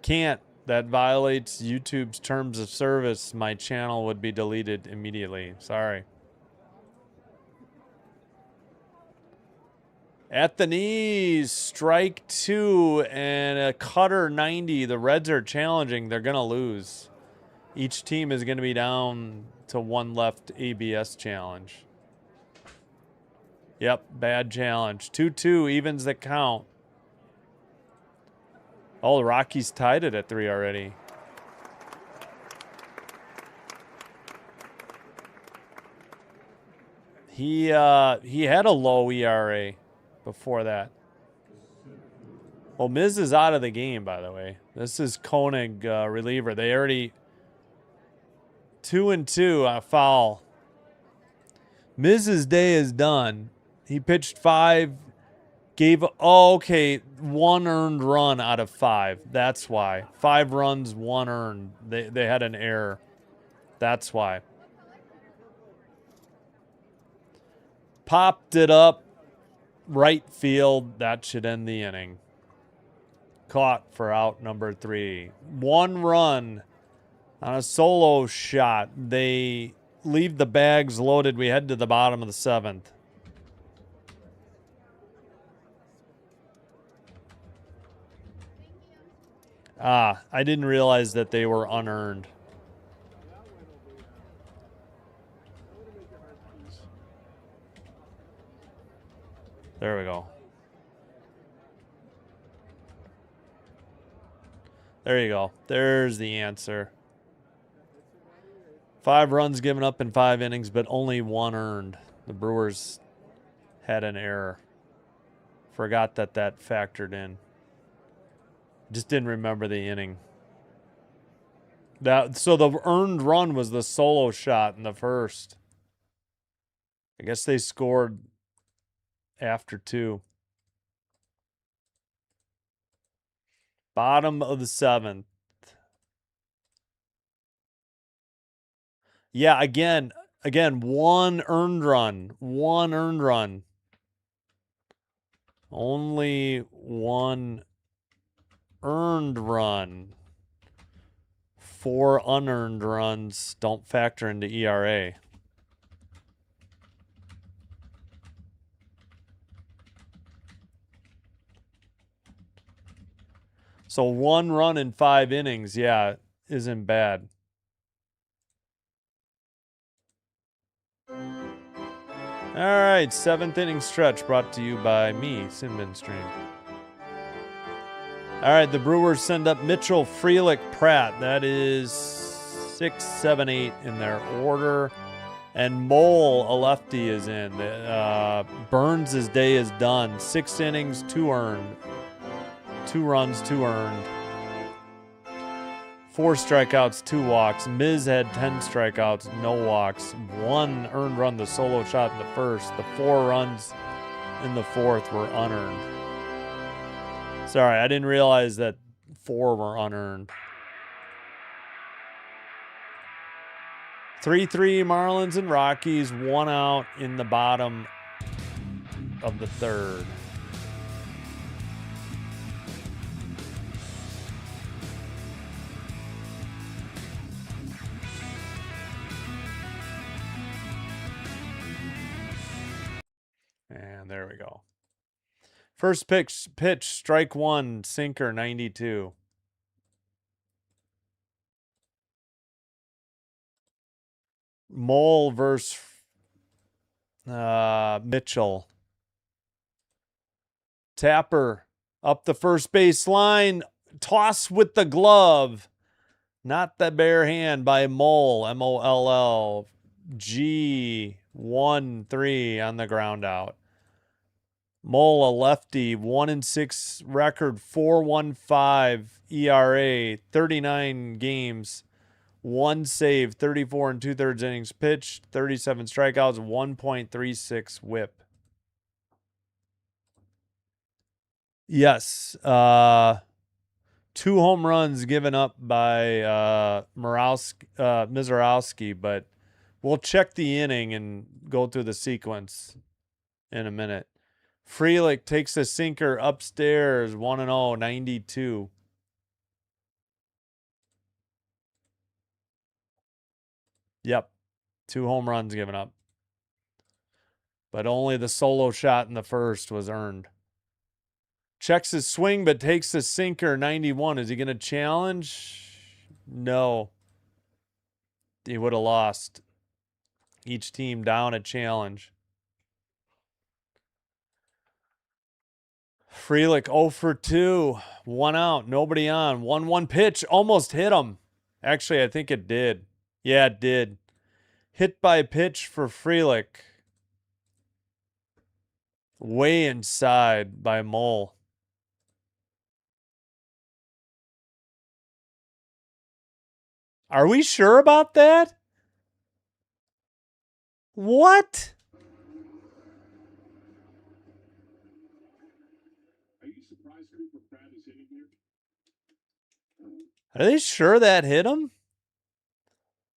Can't. That violates YouTube's terms of service. My channel would be deleted immediately. Sorry. At the knees, strike 2 and a cutter 90. The Reds are challenging. They're going to lose. Each team is going to be down to 1 left ABS challenge. Yep, bad challenge. 2-2 evens the count. Oh, the Rockies tied it at 3 already. He had a low ERA before that. Well, Miz is out of the game, by the way. This is Koenig reliever. They already 2-2 on a foul. Miz's day is done. He pitched 5. Gave, oh, okay, 1 earned run out of 5. That's why. 5 runs, 1 earned. They had an error. That's why. Popped it up. Right field. That should end the inning. Caught for out number 3. 1 run on a solo shot. They leave the bags loaded. We head to the bottom of the 7th. I didn't realize that they were unearned. There we go. There you go. There's the answer. 5 runs given up in 5 innings, but only 1 earned. The Brewers had an error. Forgot that factored in. Just didn't remember the inning. So the earned run was the solo shot in the first. I guess they scored after 2. Bottom of the 7th. Yeah, again, 1 earned run. 1 earned run. Only 1 earned run. 4 unearned runs don't factor into ERA. So 1 run in 5 innings, yeah, isn't bad. All right, 7th inning stretch brought to you by me, Sinbin Stream. All right, the Brewers send up Mitchell, Frelick, Pratt. That is 6, 7, 8 in their order. And Mole, a lefty, is in. Burns' day is done. 6 innings, 2 earned. 2 runs, 2 earned. 4 strikeouts, 2 walks. Miz had 10 strikeouts, no walks. 1 earned run, the solo shot in the first. The 4 runs in the fourth were unearned. Sorry, I didn't realize that 4 were unearned. 3-3 Marlins and Rockies, 1 out in the bottom of the third. And there we go. First pitch, strike 1, sinker, 92. Mole versus Mitchell. Tapper up the first base line. Toss with the glove. Not the bare hand by Mole. Moll. G1-3 on the ground out. Mole, a lefty, 1-6 record, 4.15 ERA, 39 games, 1 save, 34 2/3 innings pitched, 37 strikeouts, 1.36 WHIP. Yes, 2 home runs given up by Mizorowski, but we'll check the inning and go through the sequence in a minute. Frelick takes a sinker upstairs, 1-0, 92. Yep, 2 home runs given up. But only the solo shot in the first was earned. Checks his swing, but takes a sinker, 91. Is he going to challenge? No. He would have lost. Each team down a challenge. Frelick 0 for 2. 1 out. Nobody on. 1-1 pitch. Almost hit him. Actually, I think it did. Yeah, it did. Hit by pitch for Frelick. Way inside by Mole. Are we sure about that? What? Are they sure that hit him?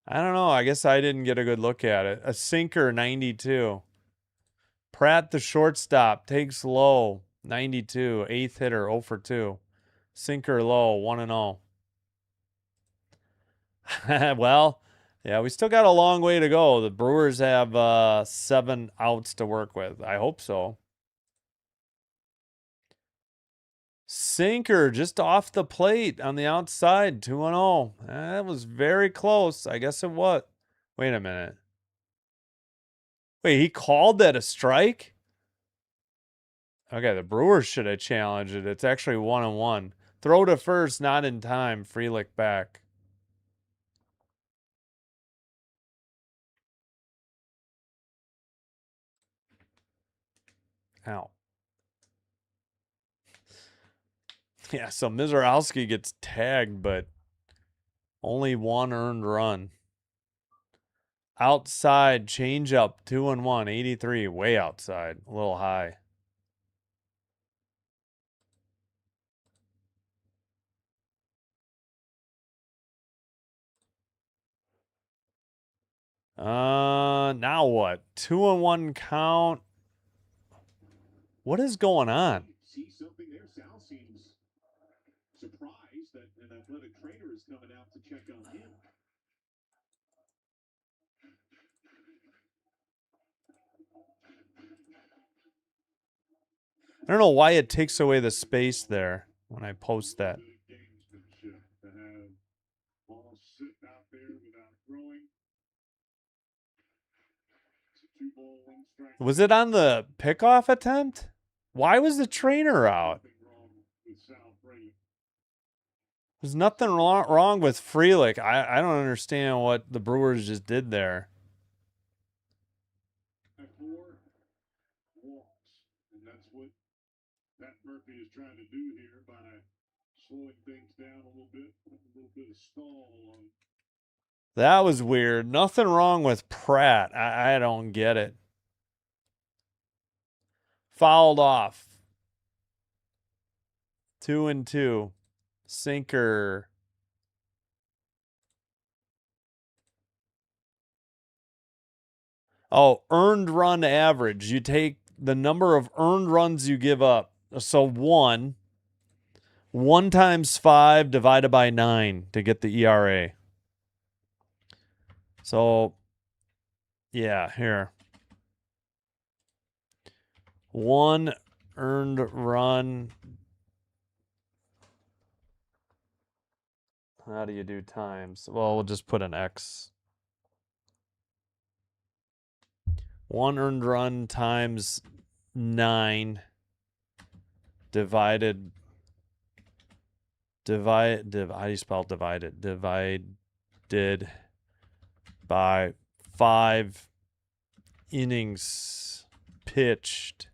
I don't know. I guess I didn't get a good look at it. A sinker, 92. Pratt, the shortstop, takes low, 92. 8th hitter, 0 for 2. Sinker low, 1-0. Well, yeah, we still got a long way to go. The Brewers have 7 outs to work with. I hope so. Sinker just off the plate on the outside, 2-0. That was very close. I guess it was. Wait a minute. Wait, he called that a strike? Okay, the Brewers should have challenged it. It's actually 1-1. Throw to first, not in time. Frelick back. Ow. Yeah, so Mizorowski gets tagged, but only 1 earned run. Outside, change up, 2-1, 83, way outside, a little high. Now what? 2-1 count. What is going on? See something there. Sal seems surprised that an athletic trainer is coming out to check on him. I don't know why it takes away the space there when I post that. To have balls sitting out there without throwing. Was it on the pickoff attempt? Why was the trainer out? There's nothing wrong with Frelick. I don't understand what the Brewers just did there. Jerry is trying to do here by slowing things down a little bit of stall on. That was weird. Nothing wrong with Pratt. I don't get it. Fouled off. 2-2. Sinker. Oh, earned run average. You take the number of earned runs you give up. So 1 times 5 divided by 9 to get the ERA. So, yeah, here. 1 earned run. How do you do times? Well, we'll just put an X. 1 earned run times 9 divided. How do you spell divided? Divided by 5 innings pitched.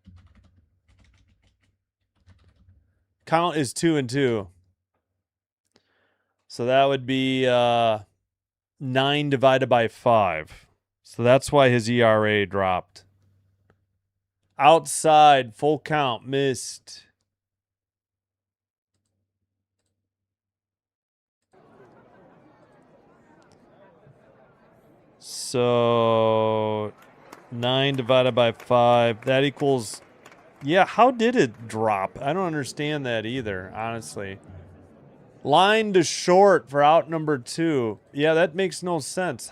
Count is 2-2. So that would be 9 divided by 5. So that's why his ERA dropped. Outside, full count, missed. So 9 divided by 5, that equals, yeah, how did it drop? I don't understand that either, honestly. Line to short for out number 2. Yeah, that makes no sense.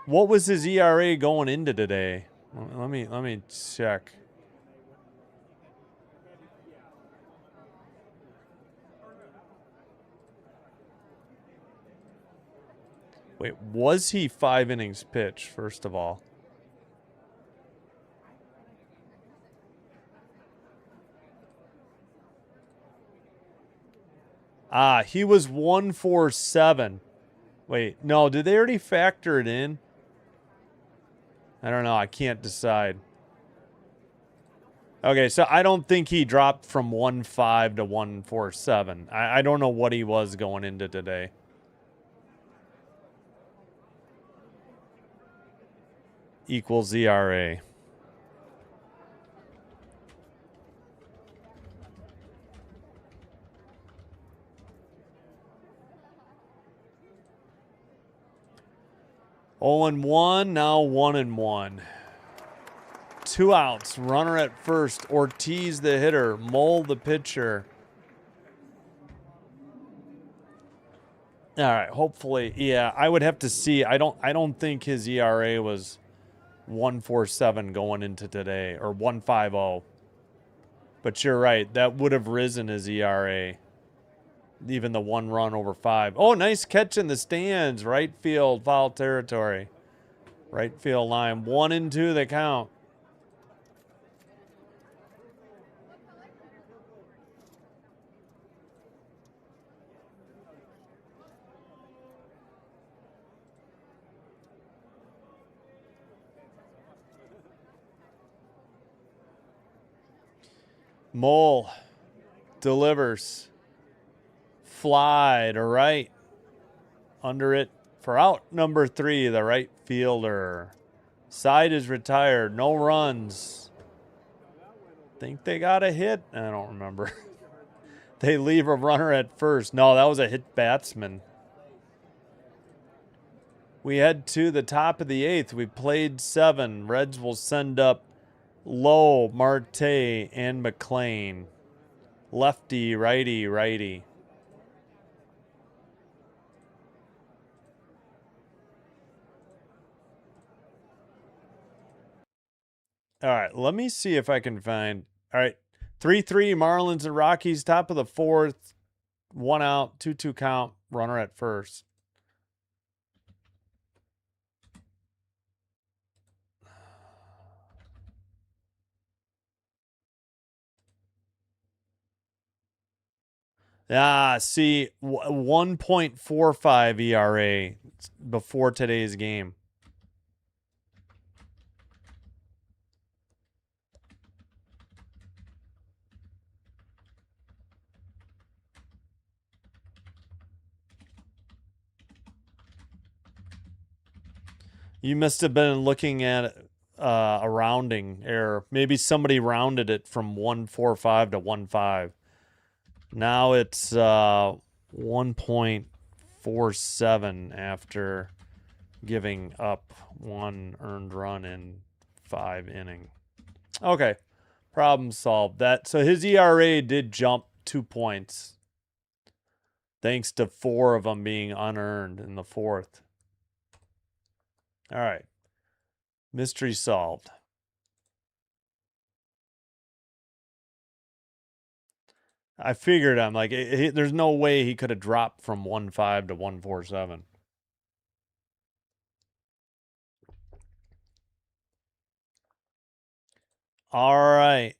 What was his ERA going into today? Let me check. Wait, was he 5 innings pitched, first of all? Ah, he was 147. Wait, no, did they already factor it in? I don't know. I can't decide. Okay, so I don't think he dropped from 1.5 to 147. I don't know what he was going into today. Equals ERA. Oh and 1, now 1-1. 2 outs, runner at first. Ortiz the hitter, Mole the pitcher. All right, hopefully, yeah. I would have to see. I don't think his ERA was 1.47 going into today, or 1.50. But you're right, that would have risen his ERA. Even the 1 run over 5. Oh, nice catch in the stands. Right field, foul territory. Right field line. 1-2 the count. Mole delivers. Fly to right. Under it for out number 3, the right fielder. Side is retired. No runs. Think they got a hit? I don't remember. They leave a runner at first. No, that was a hit batsman. We head to the top of the 8th. We played 7. Reds will send up Lowe, Marte, and McLean. Lefty, righty, righty. All right, let me see if I can find. All right, 3-3 Marlins and Rockies, top of the 4th. 1 out, 2-2 count, runner at first. Ah, see, 1.45 ERA before today's game. You must have been looking at a rounding error. Maybe somebody rounded it from 145 to 15. Now it's 1.47 after giving up 1 earned run in 5 innings. Okay, problem solved. So his ERA did jump 2 points, thanks to 4 of them being unearned in the 4th. All right, mystery solved. I figured I'm like, there's no way he could have dropped from 1.5 to 1.47. All right.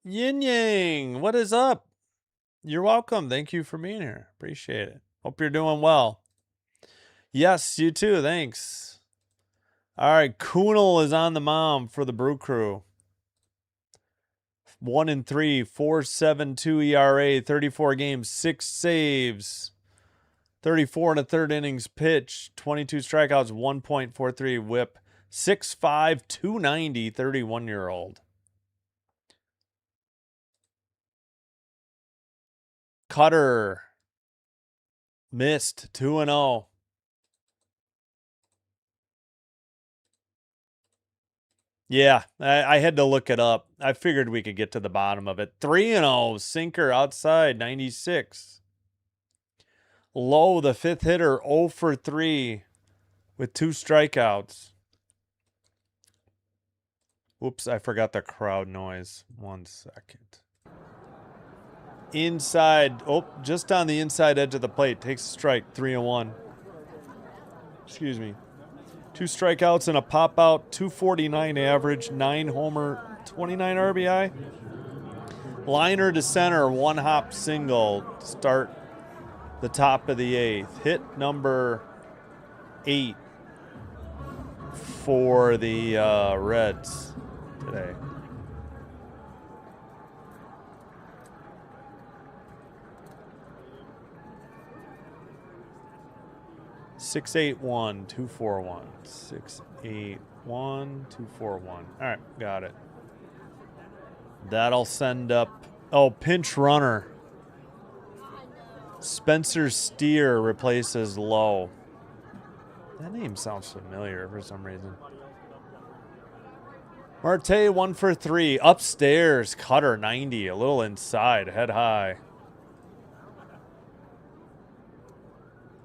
Yin Yang, what is up? You're welcome. Thank you for being here. Appreciate it. Hope you're doing well. Yes, you too. Thanks. All right. Kunal is on the mound for the Brew Crew. 1-3, 4.72 ERA, 34 games, 6 saves, 34 and a third innings pitched, 22 strikeouts, 1.43 whip, 6'5", 290, 31-year-old. Cutter missed 2-0. Yeah, I had to look it up. I figured we could get to the bottom of it. 3-0, sinker outside, 96. Low, the 5th hitter, 0 for 3 with 2 strikeouts. Oops, I forgot the crowd noise. 1 second. Inside, just on the inside edge of the plate, takes a strike, 3-1. Excuse me. 2 strikeouts and a pop out, 249 average, 9 homer, 29 RBI. Liner to center, 1 hop single, start the top of the 8th. Hit number 8 for the Reds today. Six eight one 241. 681 241. All right, got it. That'll send up. Oh, pinch runner. Spencer Steer replaces Lowe. That name sounds familiar for some reason. Marte 1 for 3. Upstairs, Cutter 90. A little inside, head high.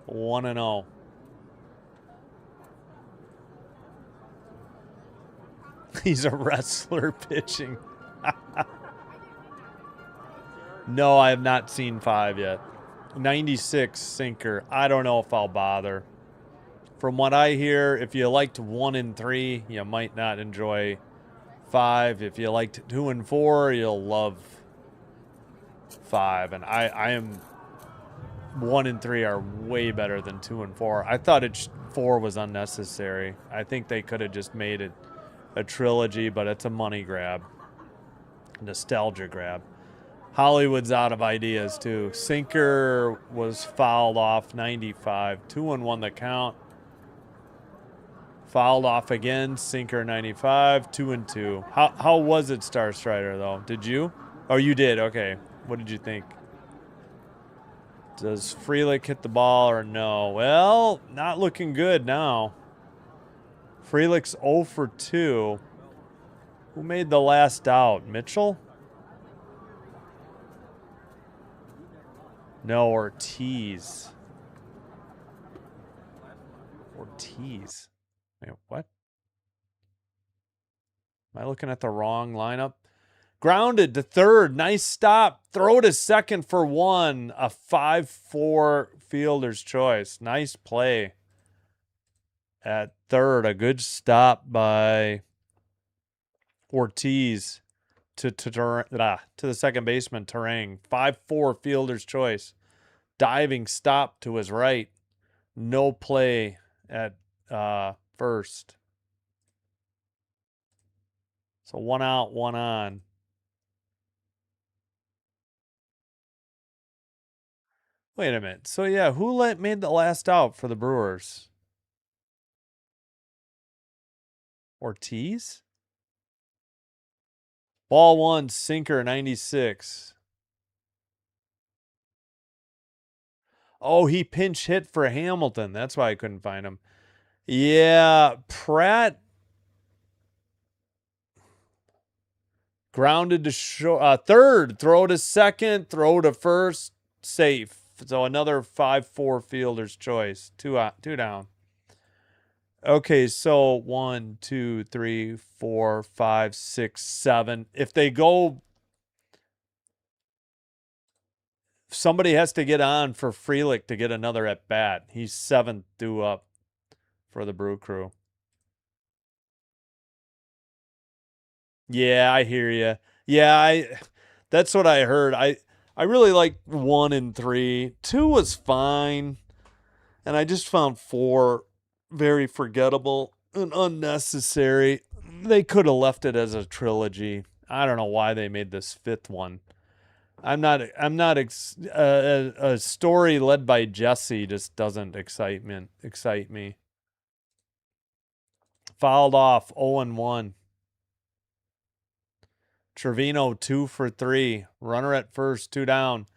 1-0. He's a wrestler pitching. No, I have not seen 5 yet. 96 sinker. I don't know if I'll bother. From what I hear, if you liked 1 and 3, you might not enjoy 5. If you liked 2 and 4, you'll love 5. And I am 1 and 3 are way better than 2 and 4. I thought 4 was unnecessary. I think they could have just made it a trilogy, but it's a money grab, nostalgia grab. Hollywood's out of ideas too. Sinker was fouled off, 95. 2-1 the count. Fouled off again. Sinker 95. 2-2. How was it, Star Strider, though? Did you? Oh, you did. Okay. What did you think? Does Frelick hit the ball or no? Well, not looking good now. Frelick's 0 for 2. Who made the last out? Mitchell? No, Ortiz. Ortiz. Wait, what? Am I looking at the wrong lineup? Grounded to third. Nice stop. Throw to second for 1. A 5-4 fielder's choice. Nice play at third. A good stop by Ortiz to the second baseman, Terang. 5-4 fielder's choice. Diving stop to his right. No play at first. So 1 out, 1 on. Wait a minute. So yeah, who made the last out for the Brewers? Ortiz? Ball one, sinker, 96. Oh, he pinch hit for Hamilton. That's why I couldn't find him. Yeah, Pratt grounded to third, throw to second, throw to first, safe. So another 5-4 fielder's choice. Two down. Okay, so 1, 2, 3, 4, 5, 6, 7. If they go, somebody has to get on for Frelick to get another at bat. He's 7th due up for the Brew Crew. Yeah, I hear you. Yeah, that's what I heard. I really like 1 and 3. 2 was fine, and I just found 4 very forgettable and unnecessary. They could have left it as a trilogy. I don't know why they made this 5th one. A story led by Jesse just doesn't excite me. Fouled off 0-1. Trevino 2 for 3. Runner at first, 2 down.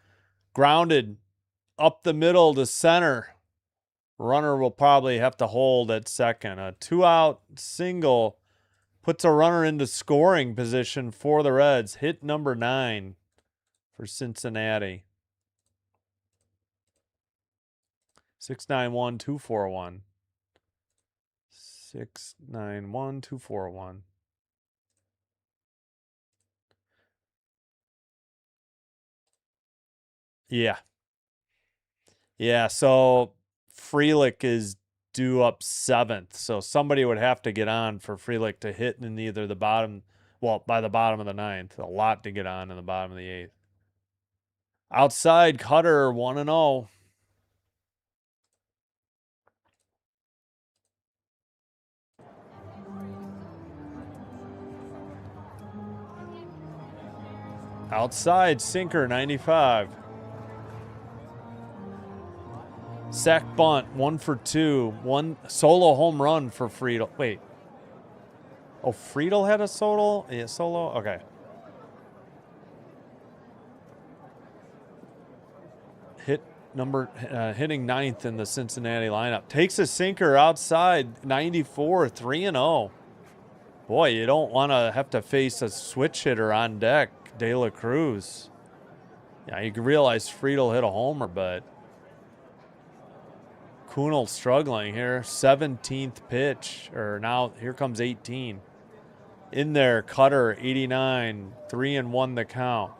Grounded up the middle to center. Runner will probably have to hold at second. A 2-out single puts a runner into scoring position for the Reds. Hit number 9 for Cincinnati. 691-241. 691-241. Yeah. Yeah, so Frelick is due up 7th. So somebody would have to get on for Frelick to hit in either the bottom, by the bottom of the 9th. A lot to get on in the bottom of the 8th. Outside Cutter 1-0. Outside sinker 95. Sack bunt 1 for 2. 1 solo home run for Friedel. Wait. Oh, Friedel had a solo? Yeah, solo? Okay. Hitting 9th in the Cincinnati lineup. Takes a sinker outside 94, 3-0. Boy, you don't want to have to face a switch hitter on deck, De La Cruz. Yeah, you can realize Friedel hit a homer, but Kunal struggling here. 17th pitch, or now here comes 18. In there, Cutter 89, 3-1 the count.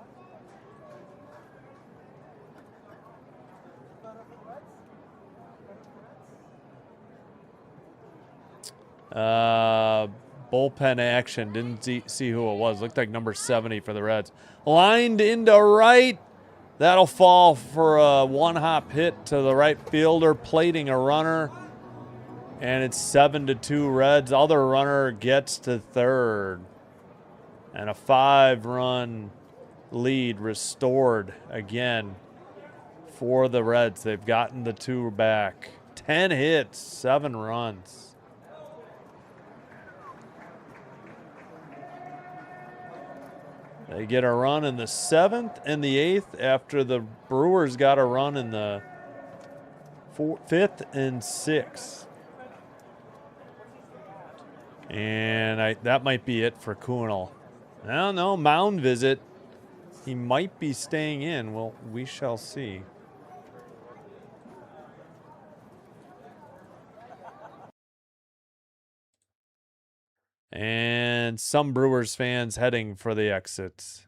Bullpen action. Didn't see who it was. Looked like number 70 for the Reds. Lined into right. That'll fall for a one-hop hit to the right fielder, plating a runner. And it's 7-2 Reds. Other runner gets to third. And a 5-run lead restored again for the Reds. They've gotten the 2 back. 10 hits, 7 runs. They get a run in the 7th and the 8th after the Brewers got a run in the 5th and 6th. And that might be it for Kunal. I don't know. Mound visit. He might be staying in. Well, we shall see. And some Brewers fans heading for the exits.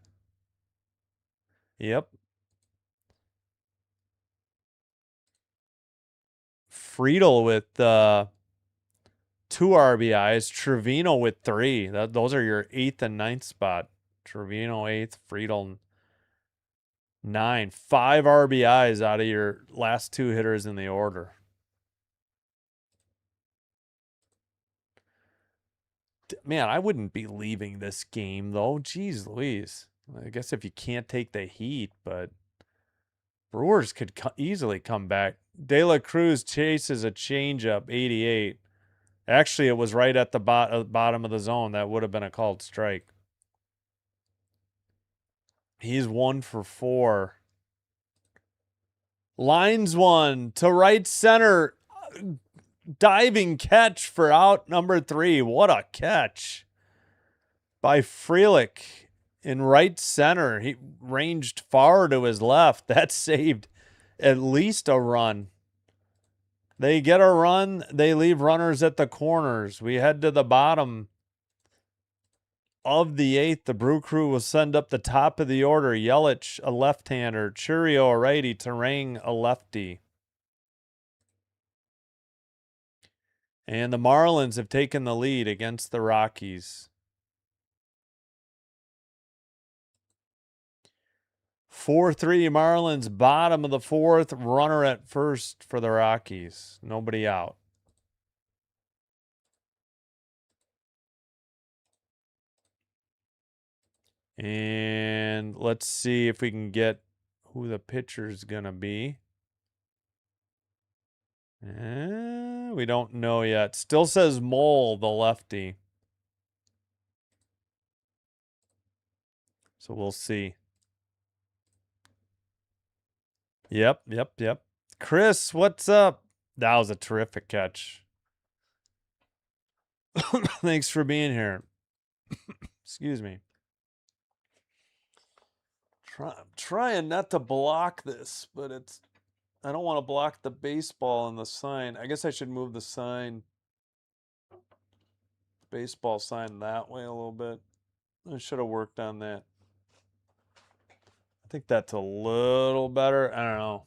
Yep. Friedel with 2 RBIs. Trevino with 3. Those are your 8th and 9th spot. Trevino 8th, Friedel 9. 5 RBIs out of your last 2 hitters in the order. Man, I wouldn't be leaving this game, though. Jeez Louise. I guess if you can't take the heat, but Brewers could easily come back. De La Cruz chases a changeup, 88. Actually, it was right at the bottom of the zone. That would have been a called strike. He's 1 for 4. Lines one to right center. Diving catch for out number 3. What a catch by Frelick in right center. He ranged far to his left. That saved at least a run. They get a run. They leave runners at the corners. We head to the bottom of the 8th. The Brew Crew will send up the top of the order. Yelich, a left-hander. Churio, a righty. Terang, a lefty. And the Marlins have taken the lead against the Rockies. 4-3 Marlins, bottom of the 4th. Runner at first for the Rockies. Nobody out. And let's see if we can get who the pitcher's going to be. We don't know yet. Still says Mole, the lefty. So we'll see. Yep. Chris, what's up? That was a terrific catch. Thanks for being here. Excuse me. I'm trying not to block this, but I don't want to block the baseball and the sign. I guess I should move the sign, baseball sign that way a little bit. I should have worked on that. I think that's a little better. I don't know.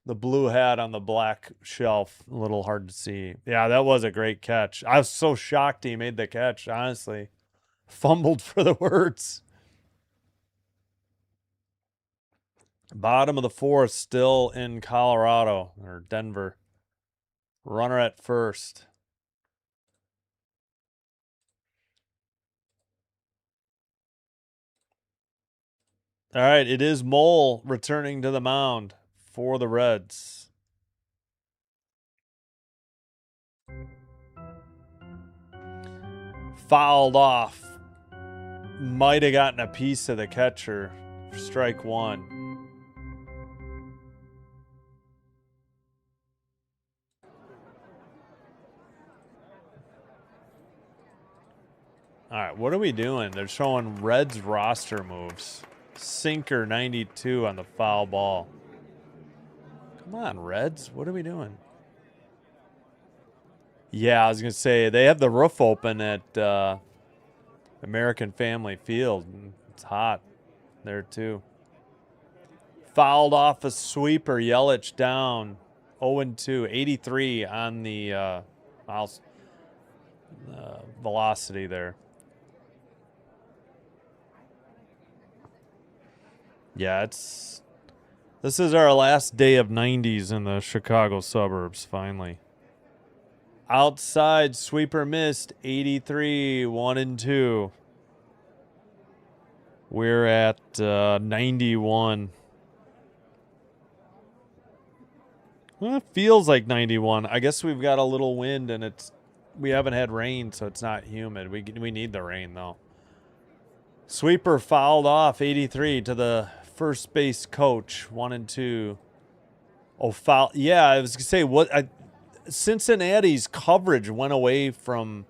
The blue hat on the black shelf, a little hard to see. Yeah, that was a great catch. I was so shocked he made the catch, honestly. Fumbled for the words. Bottom of the 4th, still in Colorado or Denver. Runner at first. All right, it is Mole returning to the mound for the Reds. Fouled off. Might have gotten a piece of the catcher. Strike 1. All right, what are we doing? They're showing Reds roster moves. Sinker 92 on the foul ball. Come on, Reds. What are we doing? Yeah, I was going to say, they have the roof open at American Family Field. It's hot there, too. Fouled off a sweeper. Yelich down. 0-2. 83 on the velocity there. Yeah, this is our last day of 90s in the Chicago suburbs, finally. Outside, sweeper missed, 83, 1-2. We're at 91. Well, it feels like 91. I guess we've got a little wind, and we haven't had rain, so it's not humid. We need the rain, though. Sweeper fouled off, 83 to the first base coach, 1-2. Oh, foul. Yeah, I was going to say, Cincinnati's coverage went away from...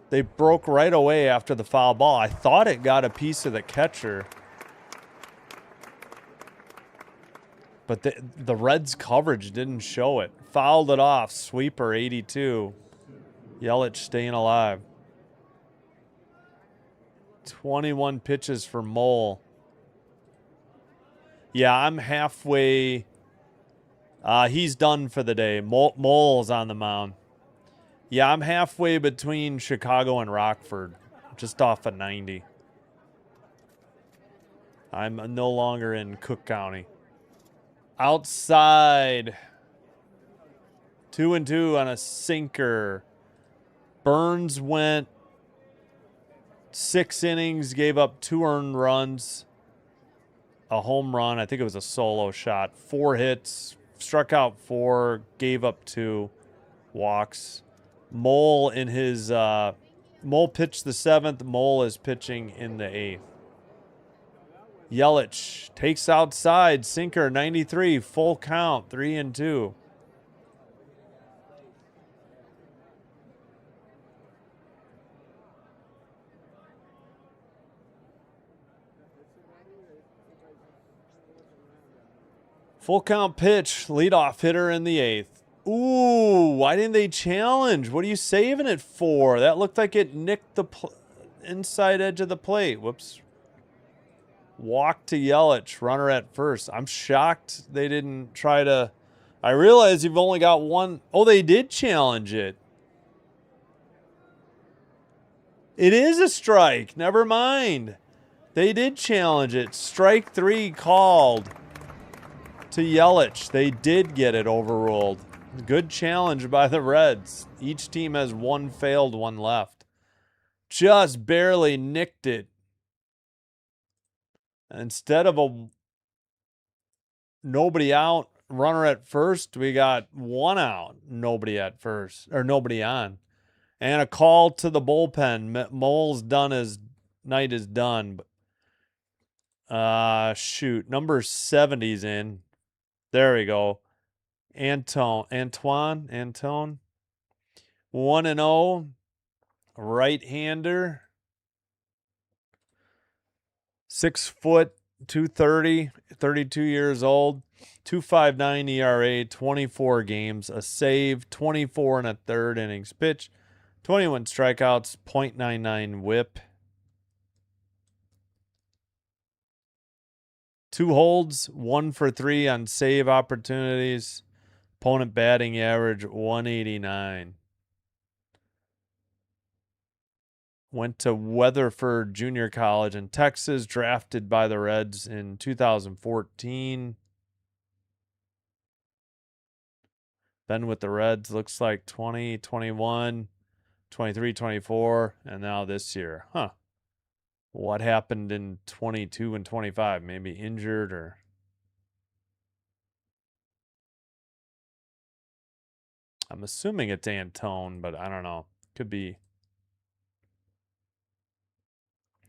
They broke right away after the foul ball. I thought it got a piece of the catcher. But the Reds' coverage didn't show it. Fouled it off. Sweeper, 82. Yelich staying alive. 21 pitches for Mole. Yeah, I'm halfway. He's done for the day. Mole's on the mound. Yeah, I'm halfway between Chicago and Rockford. Just off of 90. I'm no longer in Cook County. Outside. 2-2 on a sinker. Burns went 6 innings, gave up 2 earned runs, a home run. I think it was a solo shot. 4 hits, struck out 4, gave up 2. walks. Mole in his Mole pitched the 7th. Mole is pitching in the 8th. Yelich takes outside, sinker 93, full count, 3-2. Full count pitch, leadoff hitter in the 8th. Ooh, why didn't they challenge? What are you saving it for? That looked like it nicked the inside edge of the plate. Whoops. Walk to Yelich, runner at first. I'm shocked they didn't try to. I realize you've only got one. Oh, they did challenge it. It is a strike. Never mind. They did challenge it. Strike 3 called to Yelich. They did get it overruled. Good challenge by the Reds. Each team has one failed, one left. Just barely nicked it. Instead of a nobody out, runner at first, we got one out, nobody at first, or nobody on. And a call to the bullpen. Mole's done, his night is done. Shoot, number 70's in. There we go. Antone. 1-0. Right-hander. 6 foot, 230, 32 years old, 2.59 ERA, 24 games, a save, 24 and a third innings pitch, 21 strikeouts, .99 whip. 2 holds, 1 for 3 on save opportunities. Opponent batting average 189. Went to Weatherford Junior College in Texas, drafted by the Reds in 2014. Been with the Reds, looks like 20, 21, 23, 24, and now this year. Huh. What happened in 22 and 25? Maybe injured or... I'm assuming it's Antone, but I don't know. Could be.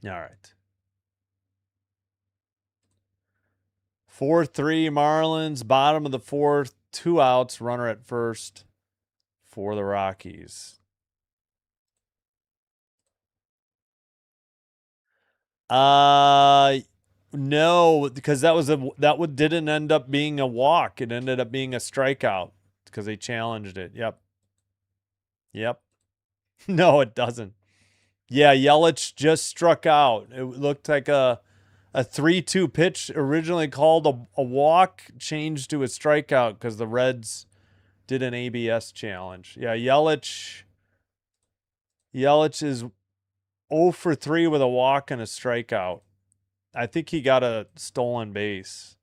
All right. 4-3 Marlins, bottom of the 4th, 2 outs, runner at first for the Rockies. No, because didn't end up being a walk. It ended up being a strikeout because they challenged it. Yep. No, it doesn't. Yeah, Yelich just struck out. It looked like a 3-2 pitch, originally called a walk, changed to a strikeout because the Reds did an ABS challenge. Yeah, Yelich is 0 for 3 with a walk and a strikeout. I think he got a stolen base.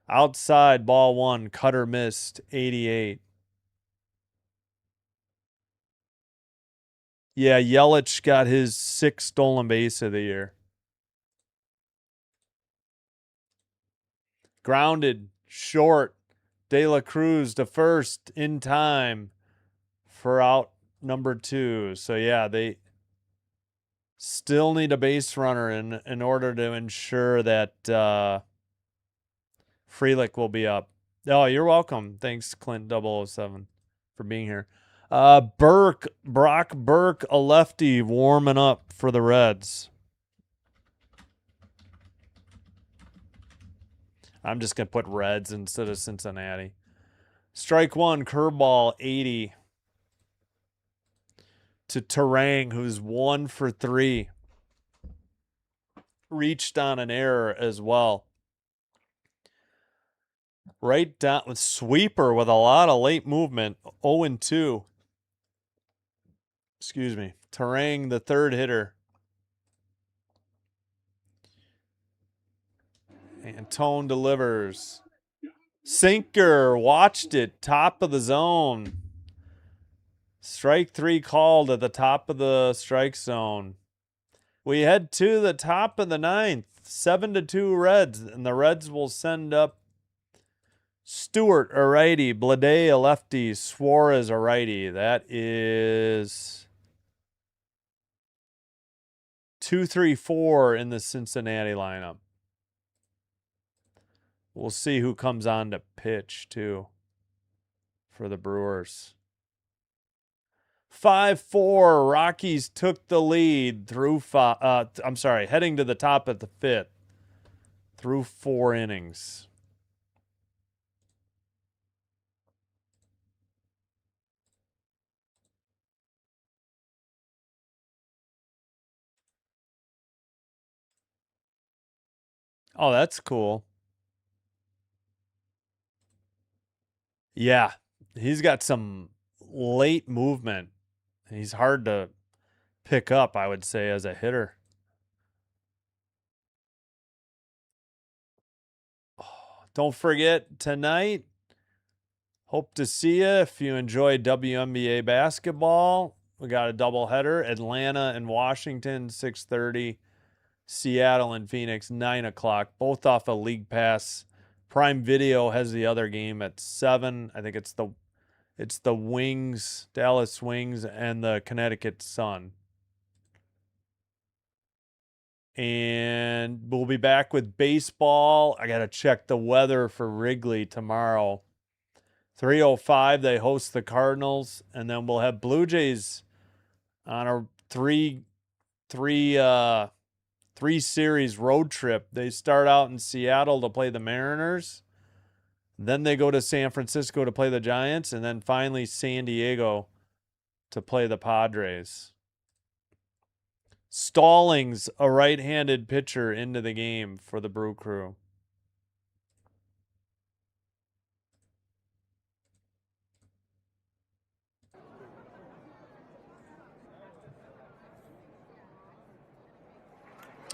Outside, ball 1, cutter missed, 88. Yeah, Yelich got his 6th stolen base of the year. Grounded, short. De La Cruz to first in time for out number 2. So yeah, they still need a base runner in order to ensure that Frelick will be up. Oh, you're welcome. Thanks, Clint007, for being here. Brock Burke, a lefty, warming up for the Reds. I'm just going to put Reds instead of Cincinnati. Strike 1, curveball, 80. To Terang, who's 1 for 3. Reached on an error as well. Right down with sweeper with a lot of late movement. 0-2. Excuse me. Terang, the 3rd hitter. Antone delivers. Sinker, watched it, top of the zone. Strike 3 called at the top of the strike zone. We head to the top of the 9th. 7-2 Reds, and the Reds will send up Stewart, a righty. Blade, a lefty. Suarez, a righty. That is 2, 3, 4 in the Cincinnati lineup. We'll see who comes on to pitch, too, for the Brewers. 5-4. Rockies took the lead through heading to the top of the 5th through 4 innings. Oh, that's cool. Yeah, he's got some late movement. He's hard to pick up, I would say, as a hitter. Oh, don't forget tonight. Hope to see you if you enjoy WNBA basketball. We got a doubleheader: Atlanta and Washington, 6:30. Seattle and Phoenix, 9 o'clock. Both off a League Pass. Prime Video has the other game at 7. I think it's the Wings, Dallas Wings, and the Connecticut Sun. And we'll be back with baseball. I got to check the weather for Wrigley tomorrow. 3:05, they host the Cardinals, and then we'll have Blue Jays on a three series road trip. They start out in Seattle to play the Mariners. Then they go to San Francisco to play the Giants, and then finally San Diego to play the Padres. Stallings, a right-handed pitcher, into the game for the Brew Crew.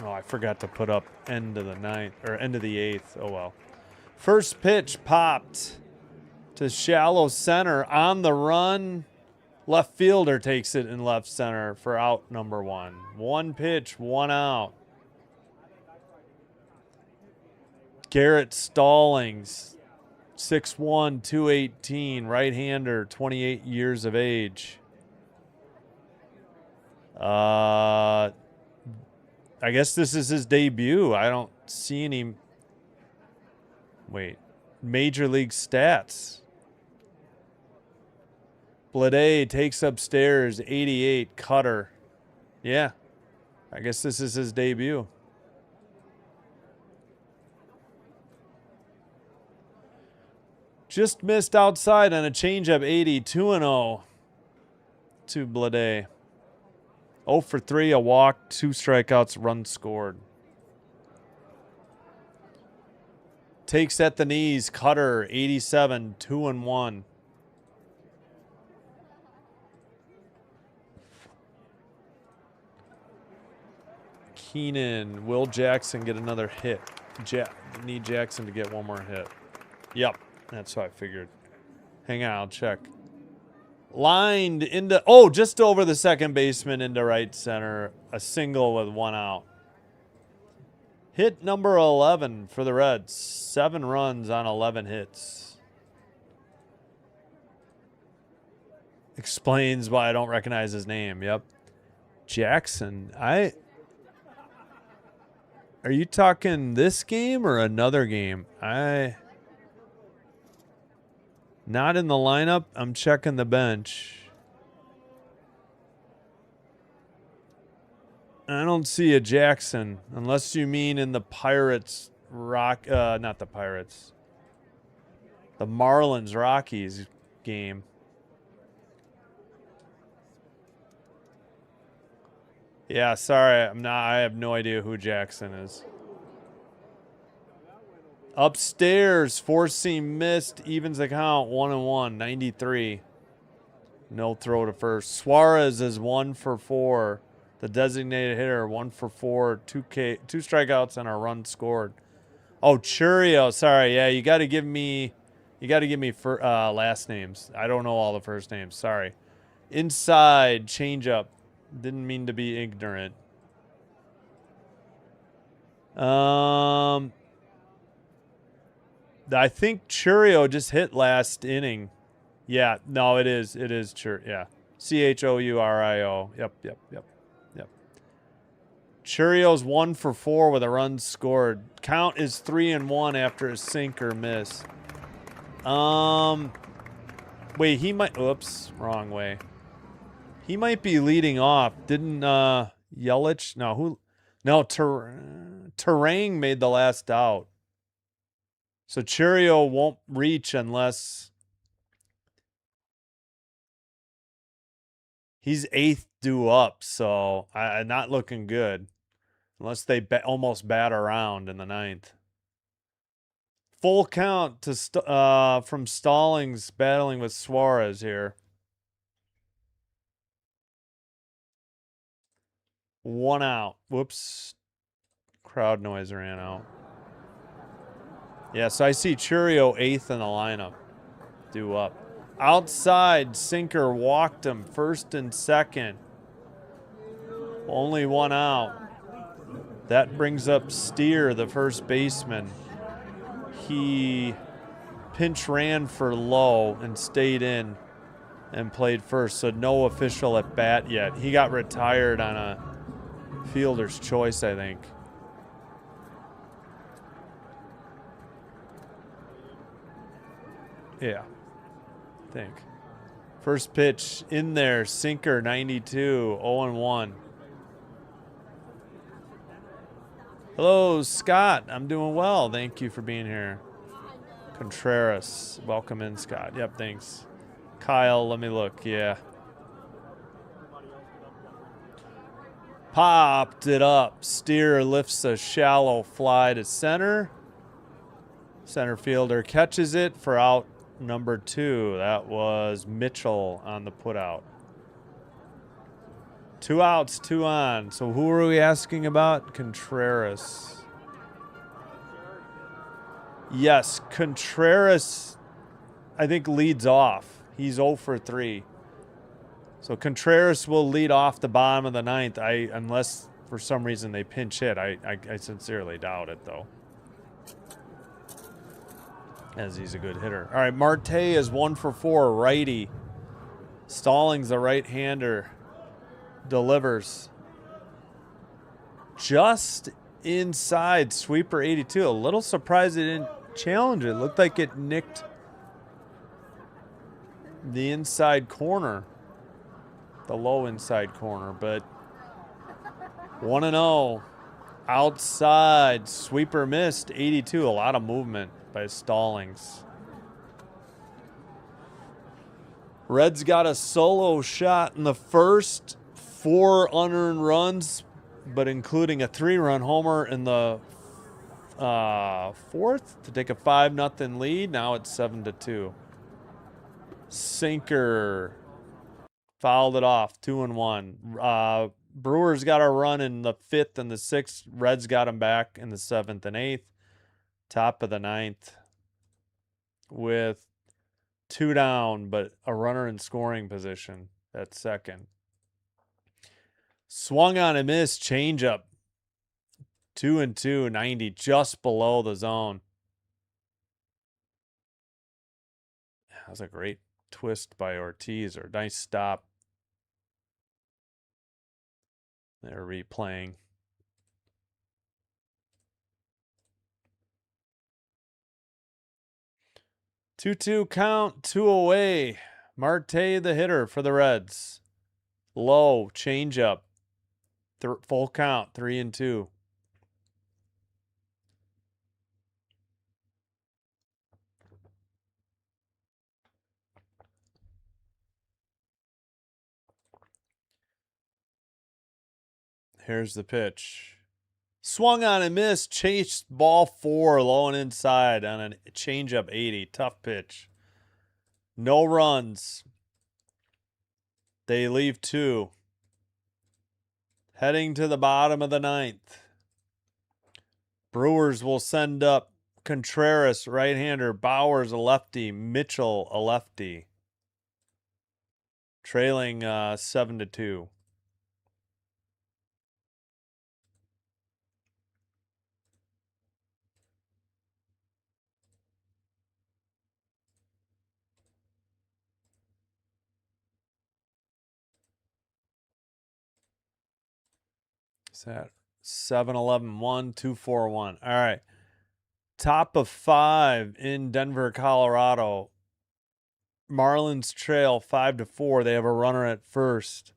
Oh, I forgot to put up end of the 9th or end of the 8th. Oh well. First pitch popped to shallow center on the run. Left fielder takes it in left center for out number 1. 1 pitch, 1 out. Garrett Stallings, 6'1", 218, right-hander, 28 years of age. I guess this is his debut. I don't see any. Wait. Major League stats. Blade takes upstairs, 88, cutter. Yeah. I guess this is his debut. Just missed outside on a changeup, 80, 2-0 to Blade. 0 for 3, a walk, 2 strikeouts, run scored. Takes at the knees, cutter, 87, 2-1. Keenan, Will Jackson get another hit. Need Jackson to get one more hit. Yep, that's what I figured. Hang on, I'll check. Lined into, just over the second baseman into right center. A single with 1 out. Hit number 11 for the Reds. 7 runs on 11 hits. Explains why I don't recognize his name. Yep. Jackson. Are you talking this game or another game? Not in the lineup. I'm checking the bench. I don't see a Jackson, unless you mean in the Pirates not the Pirates. The Marlins Rockies game. Yeah, sorry, I have no idea who Jackson is. Upstairs, 4-seam missed, evens the count, 1-1, 93. No throw to first. Suarez is 1 for 4. The designated hitter, 1 for 4, 2 strikeouts and a run scored. Oh, Churio, sorry, yeah, you got to give me last names. I don't know all the first names. Sorry. Inside changeup. Didn't mean to be ignorant. I think Churio just hit last inning. Yeah, no, it is. It is Churio. Yeah. Chourio. Yep. Churio's 1 for 4 with a run scored. Count is 3-1 after a sinker miss. Wait, he might. Oops, wrong way. He might be leading off. Didn't Yelich? No, who? No, Terang made the last out. So Churio won't reach unless he's 8th due up. So not looking good unless they almost bat around in the 9th. Full count to from Stallings battling with Suarez here. 1 out. Whoops. Crowd noise ran out. Yeah, so I see Churio 8th in the lineup. Due up. Outside, sinker walked him 1st and 2nd. Only 1 out. That brings up Steer, the first baseman. He pinch ran for Lowe and stayed in and played first, so no official at bat yet. He got retired on a fielder's choice, I think. Yeah, I think. First pitch in there, sinker 92, 0-1. Hello, Scott. I'm doing well. Thank you for being here. Contreras. Welcome in, Scott. Yep, thanks. Kyle, let me look. Yeah. Popped it up. Steer lifts a shallow fly to center. Center fielder catches it for out number 2. That was Mitchell on the putout. 2 outs, 2 on. So who are we asking about? Contreras. Yes, Contreras, I think, leads off. He's 0 for 3. So Contreras will lead off the bottom of the 9th. Unless for some reason they pinch hit. I sincerely doubt it, though, as he's a good hitter. All right, Marte is 1 for 4, righty. Stallings, the right-hander, delivers. Just inside, sweeper 82. A little surprised it didn't challenge it. Looked like it nicked the inside corner, the low inside corner, but 1-0. Outside, sweeper missed, 82. A lot of movement by Stallings. Reds got a solo shot in the first, 4 unearned runs, but including a 3-run homer in the 4th to take a 5-0 lead. Now it's 7-2. Sinker fouled it off, 2-1. Brewers got a run in the 5th and the 6th. Reds got him back in the 7th and 8th. Top of the 9th with 2 down, but a runner in scoring position at second. Swung on a miss, changeup. 2-2, 90, just below the zone. That was a great twist by Ortiz, or nice stop. They're replaying. 2-2 count, 2 away. Marte, the hitter for the Reds. Low, changeup. Full count, 3-2. Here's the pitch. Swung on and missed. Chased ball 4, low and inside on a changeup 80. Tough pitch. No runs. They leave 2. Heading to the bottom of the 9th. Brewers will send up Contreras, right-hander. Bowers, a lefty. Mitchell, a lefty. Trailing 7-2. Is that 7-11-1, 2-4-1? All right. Top of 5 in Denver, Colorado. Marlins trail 5-4. They have a runner at first.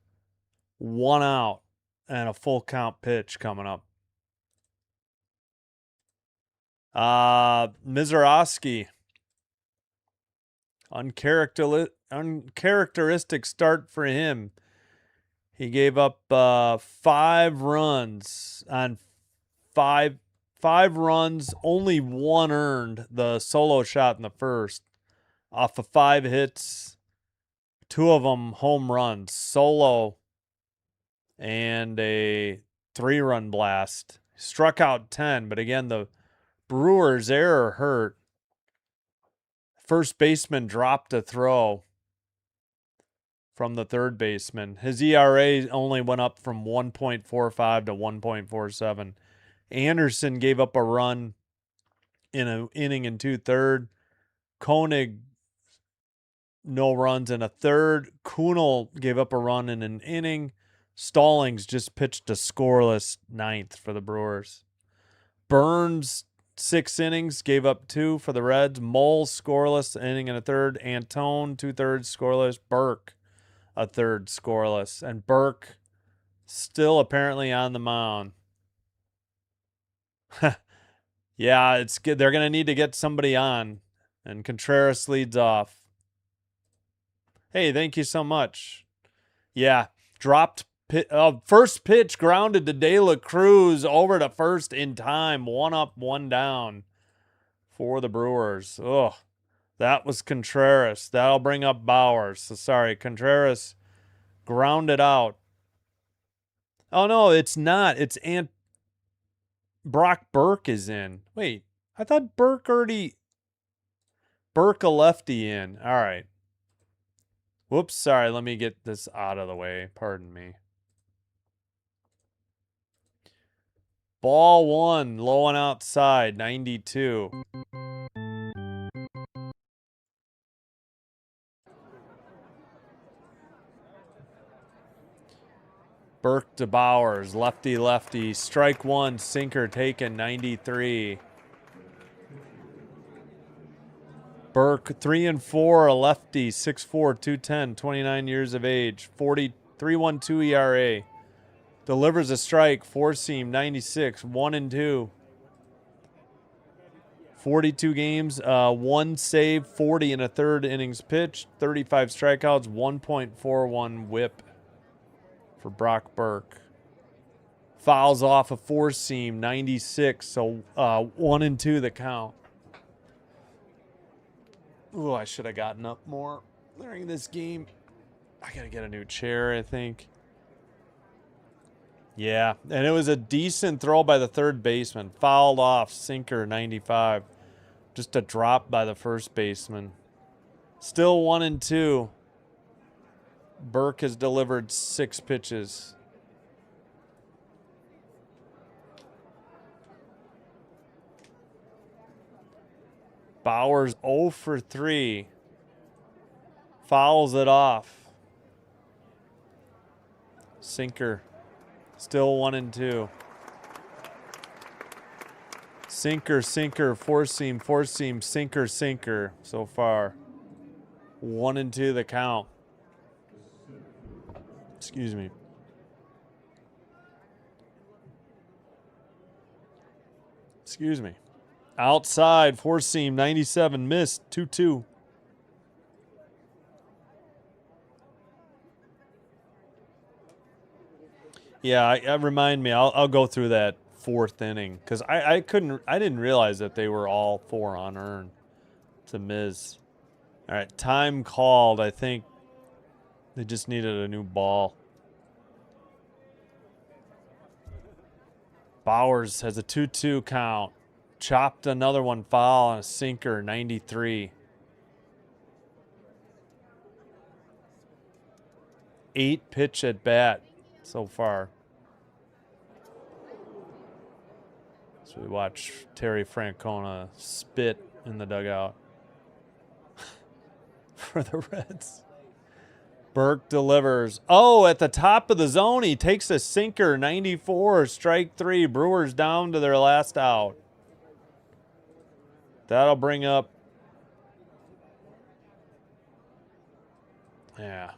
1 out and a full count pitch coming up. Mizorowski. Uncharacteristic start for him. He gave up 5 runs on 5 runs, only 1 earned. The solo shot in the first. Off of 5 hits, 2 of them home runs. Solo and a 3-run blast. Struck out 10, but again, the Brewers' error hurt. First baseman dropped a throw from the third baseman. His ERA only went up from 1.45 to 1.47. Anderson gave up a run in an inning and 2/3. Koenig, no runs in a third. Kunal gave up a run in an inning. Stallings just pitched a scoreless 9th for the Brewers. Burns, 6 innings, gave up 2 for the Reds. Mole, scoreless, inning and a third. Antone, 2/3 scoreless. Burke, a third scoreless. And Burke still apparently on the mound. Yeah, it's good. They're going to need to get somebody on. And Contreras leads off. Hey, thank you so much. Yeah, dropped first pitch grounded to De La Cruz over to first in time. 1 up, 1 down for the Brewers. Ugh, that was Contreras. That'll bring up Bowers. So sorry, Contreras grounded out. Oh, no, it's not. It's Brock Burke is in. Wait, I thought Burke already... Burke a lefty in. All right. Whoops, sorry. Let me get this out of the way. Pardon me. Ball 1, low and outside, 92. Burke to Bowers, lefty. Strike 1, sinker taken, 93. Burke, 3-4, a lefty, 6'4", 210, 29 years of age, 3.12 ERA. Delivers a strike, 4-seam, 96, 1-2. 42 games, 1 save, 40 and a third innings pitched, 35 strikeouts, 1.41 whip for Brock Burke. Fouls off a 4-seam, 96, so 1-2 the count. Ooh, I should have gotten up more during this game. I got to get a new chair, I think. Yeah, and it was a decent throw by the third baseman. Fouled off, sinker, 95. Just a drop by the first baseman. Still 1-2. Burke has delivered 6 pitches. Bowers 0 for 3. Fouls it off. Sinker. Still 1-2. Sinker, 4-seam, sinker so far. 1-2 the count. Excuse me. Outside, 4-seam, 97, missed, 2-2. Yeah, remind me. I'll go through that 4th inning because I didn't realize that they were all 4 unearned. It's a miss. All right, time called. I think they just needed a new ball. Bowers has a 2-2 count. Chopped another one foul and a sinker, 93. 8 pitch at bat so far. So we watch Terry Francona spit in the dugout for the Reds. Burke delivers. Oh, at the top of the zone, he takes a sinker. 94, strike 3. Brewers down to their last out. That'll bring up. Yeah.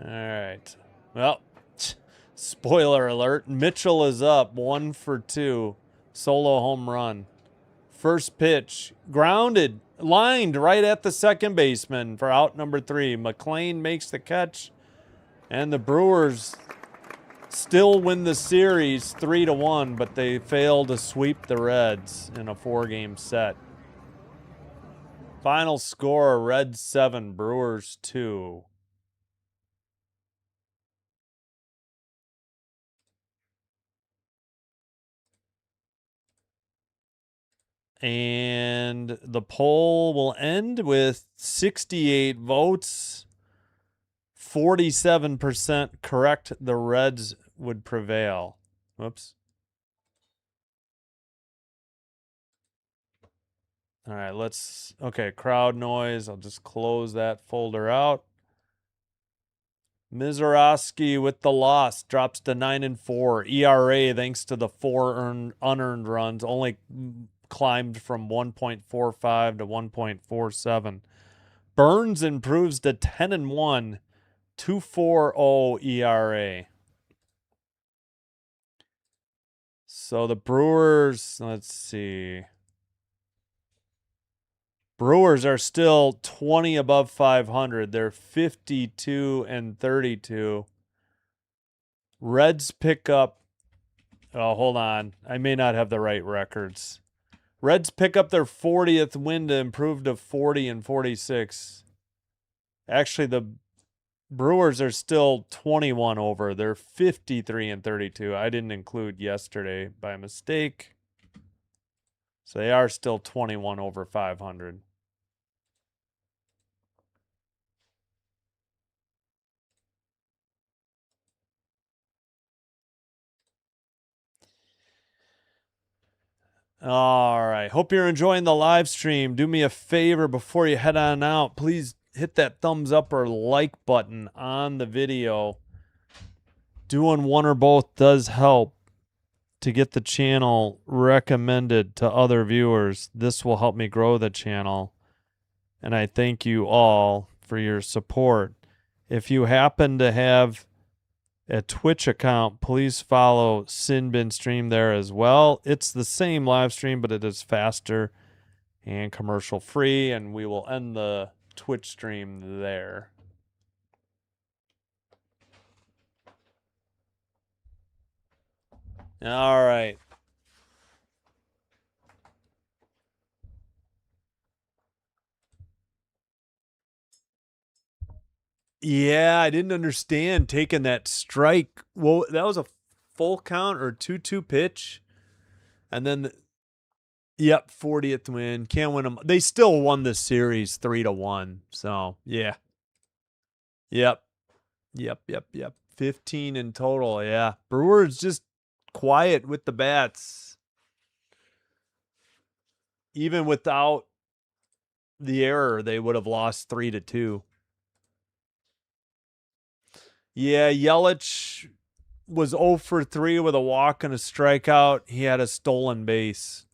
All right. Well, spoiler alert. Mitchell is up 1 for 2. Solo home run. First pitch. Grounded. Lined right at the second baseman for out number 3. McLean makes the catch. And the Brewers still win the series 3-1, but they fail to sweep the Reds in a 4-game set. Final score, Reds 7, Brewers 2. And the poll will end with 68 votes. 47% correct. The Reds would prevail. Whoops. All right, okay, crowd noise. I'll just close that folder out. Mizorowski with the loss drops to 9-4. ERA, thanks to the 4 unearned runs, only climbed from 1.45 to 1.47. Burns improves to 10-1, 2.40 ERA. So the Brewers, let's see. Brewers are still 20 above 500. They're 52-32. Reds pick up. Oh, hold on. I may not have the right records. Reds pick up their 40th win to improve to 40-46. Actually, the Brewers are still 21 over. They're 53-32. I didn't include yesterday by mistake. So they are still 21 over 500. All right. Hope you're enjoying the live stream. Do me a favor before you head on out. Please hit that thumbs up or like button on the video. Doing one or both does help to get the channel recommended to other viewers. This will help me grow the channel. And I thank you all for your support. If you happen to have a Twitch account, please follow Sinbin Stream there as well. It's the same live stream, but it is faster and commercial free, and we will end the Twitch stream there. All right. Yeah, I didn't understand taking that strike. Well, that was a full count or 2-2 pitch. And then, yep, 40th win. Can't win them. They still won the series 3-1. So, yeah. Yep. 15 in total, yeah. Brewers just quiet with the bats. Even without the error, they would have lost 3-2. Yeah, Yelich was 0 for 3 with a walk and a strikeout. He had a stolen base.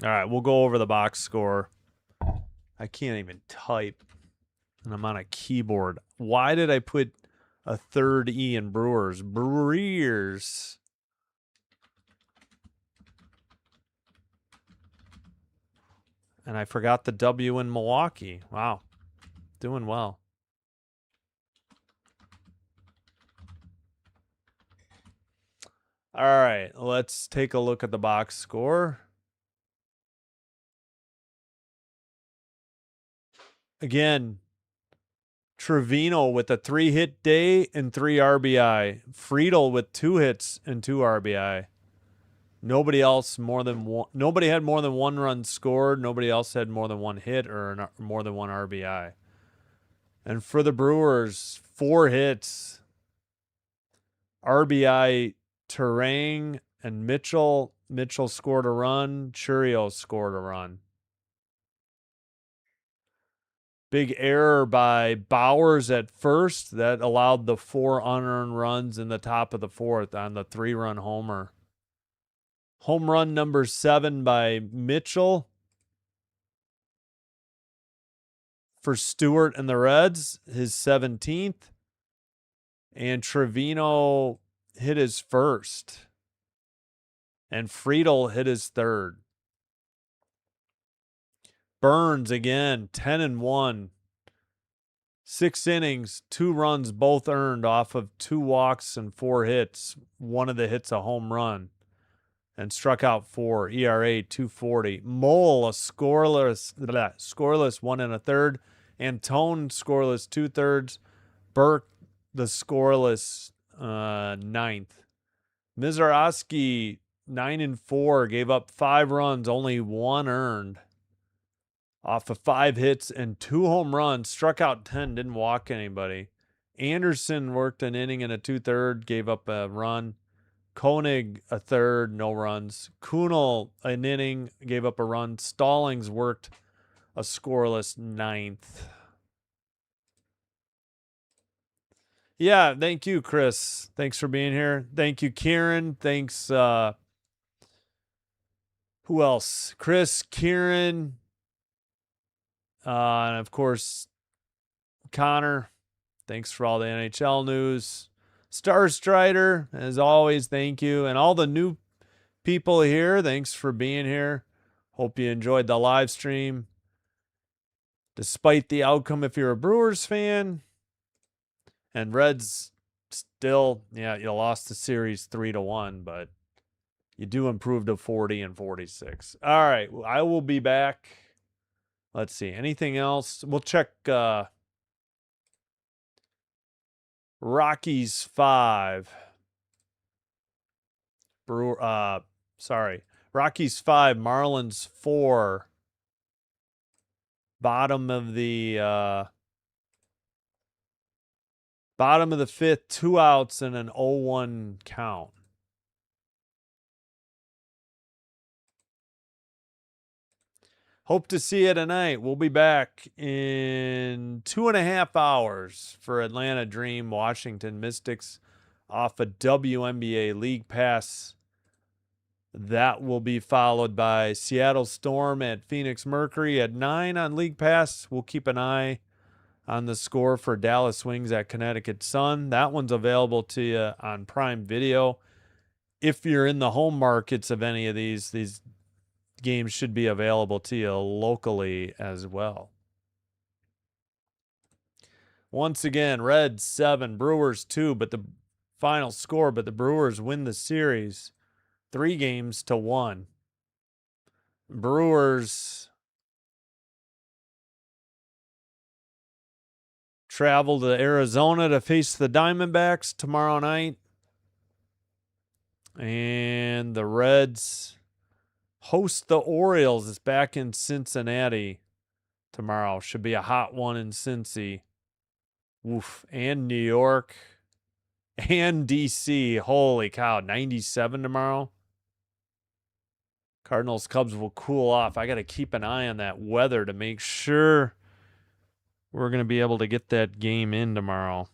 All right, we'll go over the box score. I can't even type, and I'm on a keyboard. Why did I put a third E in Brewers? Brewers. And I forgot the W in Milwaukee. Wow. Doing well. All right, let's take a look at the box score. Again, Trevino with a 3-hit day and 3 RBI. Friedel with 2 hits and 2 RBI. Nobody else more than one. Nobody had more than 1 run scored. Nobody else had more than 1 hit or more than 1 RBI. And for the Brewers, 4 hits. RBI Terang and Mitchell. Mitchell scored a run. Churio scored a run. Big error by Bowers at first. That allowed the 4 unearned runs in the top of the 4th on the 3-run homer. Home run number 7 by Mitchell for Stewart and the Reds, his 17th. And Trevino hit his first. And Friedel hit his third. Burns again, 10-1. 6 innings, 2 runs, both earned off of 2 walks and 4 hits. One of the hits a home run. And struck out 4, ERA 2.40. Mole, a scoreless 1 1/3. Antone, scoreless 2/3. Burke, the scoreless 9th. Mizarowski, 9-4, gave up 5 runs, only 1 earned. Off of 5 hits and 2 home runs, struck out 10, didn't walk anybody. Anderson worked an inning and a 2/3, gave up a run. Koenig, a third, no runs. Kunal, an inning, gave up a run. Stallings worked a scoreless 9th. Yeah, thank you, Chris. Thanks for being here. Thank you, Kieran. Thanks, who else? Chris, Kieran, and of course, Connor. Thanks for all the NHL news. Star Strider, as always, thank you. And all the new people here, thanks for being here. Hope you enjoyed the live stream. Despite the outcome, if you're a Brewers fan, and Reds still, yeah, you lost the series 3-1, but you do improve to 40 and 46. All right, I will be back. Let's see, anything else? We'll check Rockies 5. Rockies 5, Marlins 4. Bottom of the 5th, 2 outs and an 0-1 count. Hope to see you tonight. We'll be back in 2.5 hours for Atlanta Dream, Washington Mystics off a WNBA League Pass. That will be followed by Seattle Storm at Phoenix Mercury at 9 on League Pass. We'll keep an eye on the score for Dallas Wings at Connecticut Sun. That one's available to you on Prime Video. If you're in the home markets of any of these games should be available to you locally as well. Once again, Reds 7, Brewers 2, but the final score, but the Brewers win the series 3-1. Brewers travel to Arizona to face the Diamondbacks tomorrow night. And the Reds host the Orioles. It's back in Cincinnati tomorrow. Should be a hot one in Cincy. Woof. And New York. And DC. Holy cow. 97 tomorrow. Cardinals Cubs will cool off. I got to keep an eye on that weather to make sure we're going to be able to get that game in tomorrow.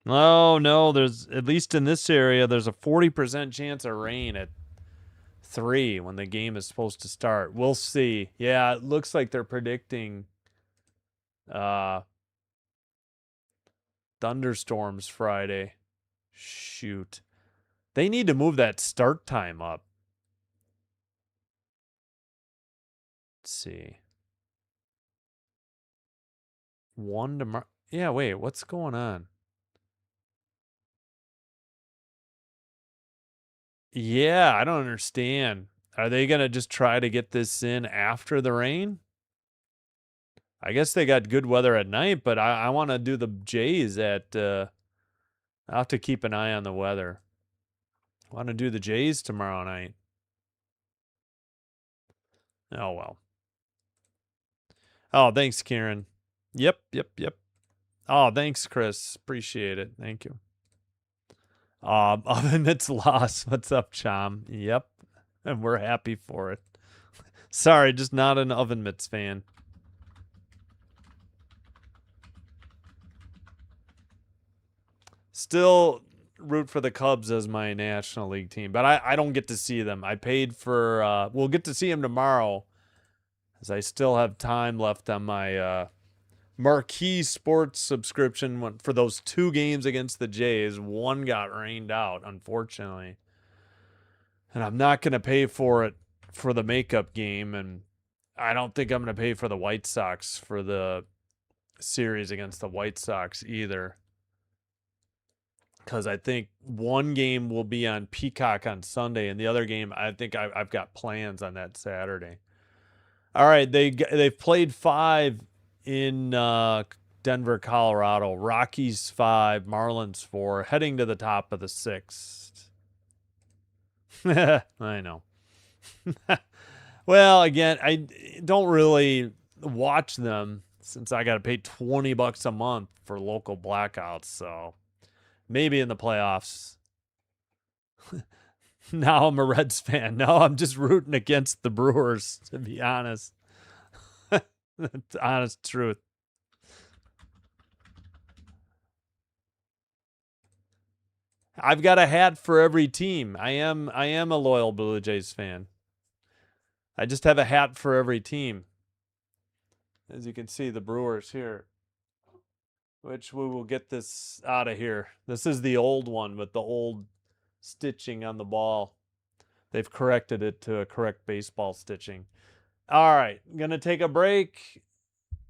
Oh, no, there's, at least in this area, there's a 40% chance of rain at 3 when the game is supposed to start. We'll see. Yeah, it looks like they're predicting thunderstorms Friday. Shoot. They need to move that start time up. Let's see. 1 tomorrow. Yeah, wait, what's going on? Yeah, I don't understand. Are they going to just try to get this in after the rain? I guess they got good weather at night, but I want to do the Jays at, I'll have to keep an eye on the weather. I want to do the Jays tomorrow night. Oh, well. Oh, thanks, Kieran. Yep. Oh, thanks, Chris. Appreciate it. Thank you. Oven Mitts lost. What's up, Chom? Yep. And we're happy for it. Sorry, just not an Oven Mitts fan. Still root for the Cubs as my National League team, but I don't get to see them. I paid for, we'll get to see them tomorrow, as I still have time left on my Marquee Sports subscription for those 2 games against the Jays. One got rained out, unfortunately. And I'm not going to pay for it for the makeup game, and I don't think I'm going to pay for the White Sox for the series against the White Sox either. Because I think one game will be on Peacock on Sunday, and the other game, I think I've got plans on that Saturday. All right, they've played 5 in Denver, Colorado. Rockies 5, Marlins 4, heading to the top of the 6th. I know. Well, again, I don't really watch them since I got to pay $20 a month for local blackouts, so maybe in the playoffs. Now I'm a Reds fan. No, I'm just rooting against the Brewers, to be honest. That's the honest truth. I've got a hat for every team. I am a loyal Blue Jays fan. I just have a hat for every team. As you can see, the Brewers here, which we will get this out of here. This is the old one with the old stitching on the ball. They've corrected it to a correct baseball stitching. All right, going to take a break.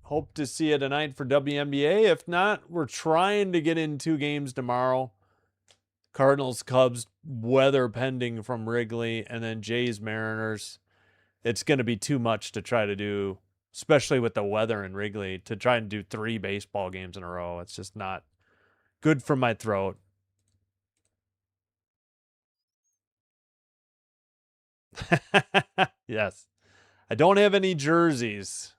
Hope to see you tonight for WNBA. If not, we're trying to get in 2 games tomorrow. Cardinals, Cubs, weather pending from Wrigley, and then Jays, Mariners. It's going to be too much to try to do, especially with the weather in Wrigley, to try and do 3 baseball games in a row. It's just not good for my throat. Yes. I don't have any jerseys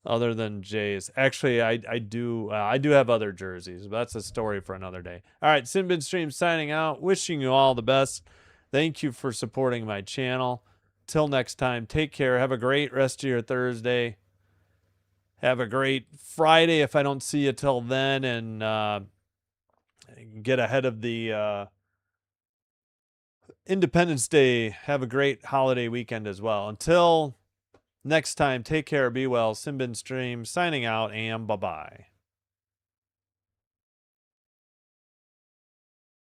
other than Jays. Actually, I do have other jerseys, but that's a story for another day. All right, Sinbin Stream signing out. Wishing you all the best. Thank you for supporting my channel. Till next time, take care. Have a great rest of your Thursday. Have a great Friday if I don't see you till then, and get ahead of the Independence Day. Have a great holiday weekend as well. Until next time, take care, be well. Sinbin Stream signing out, and bye-bye.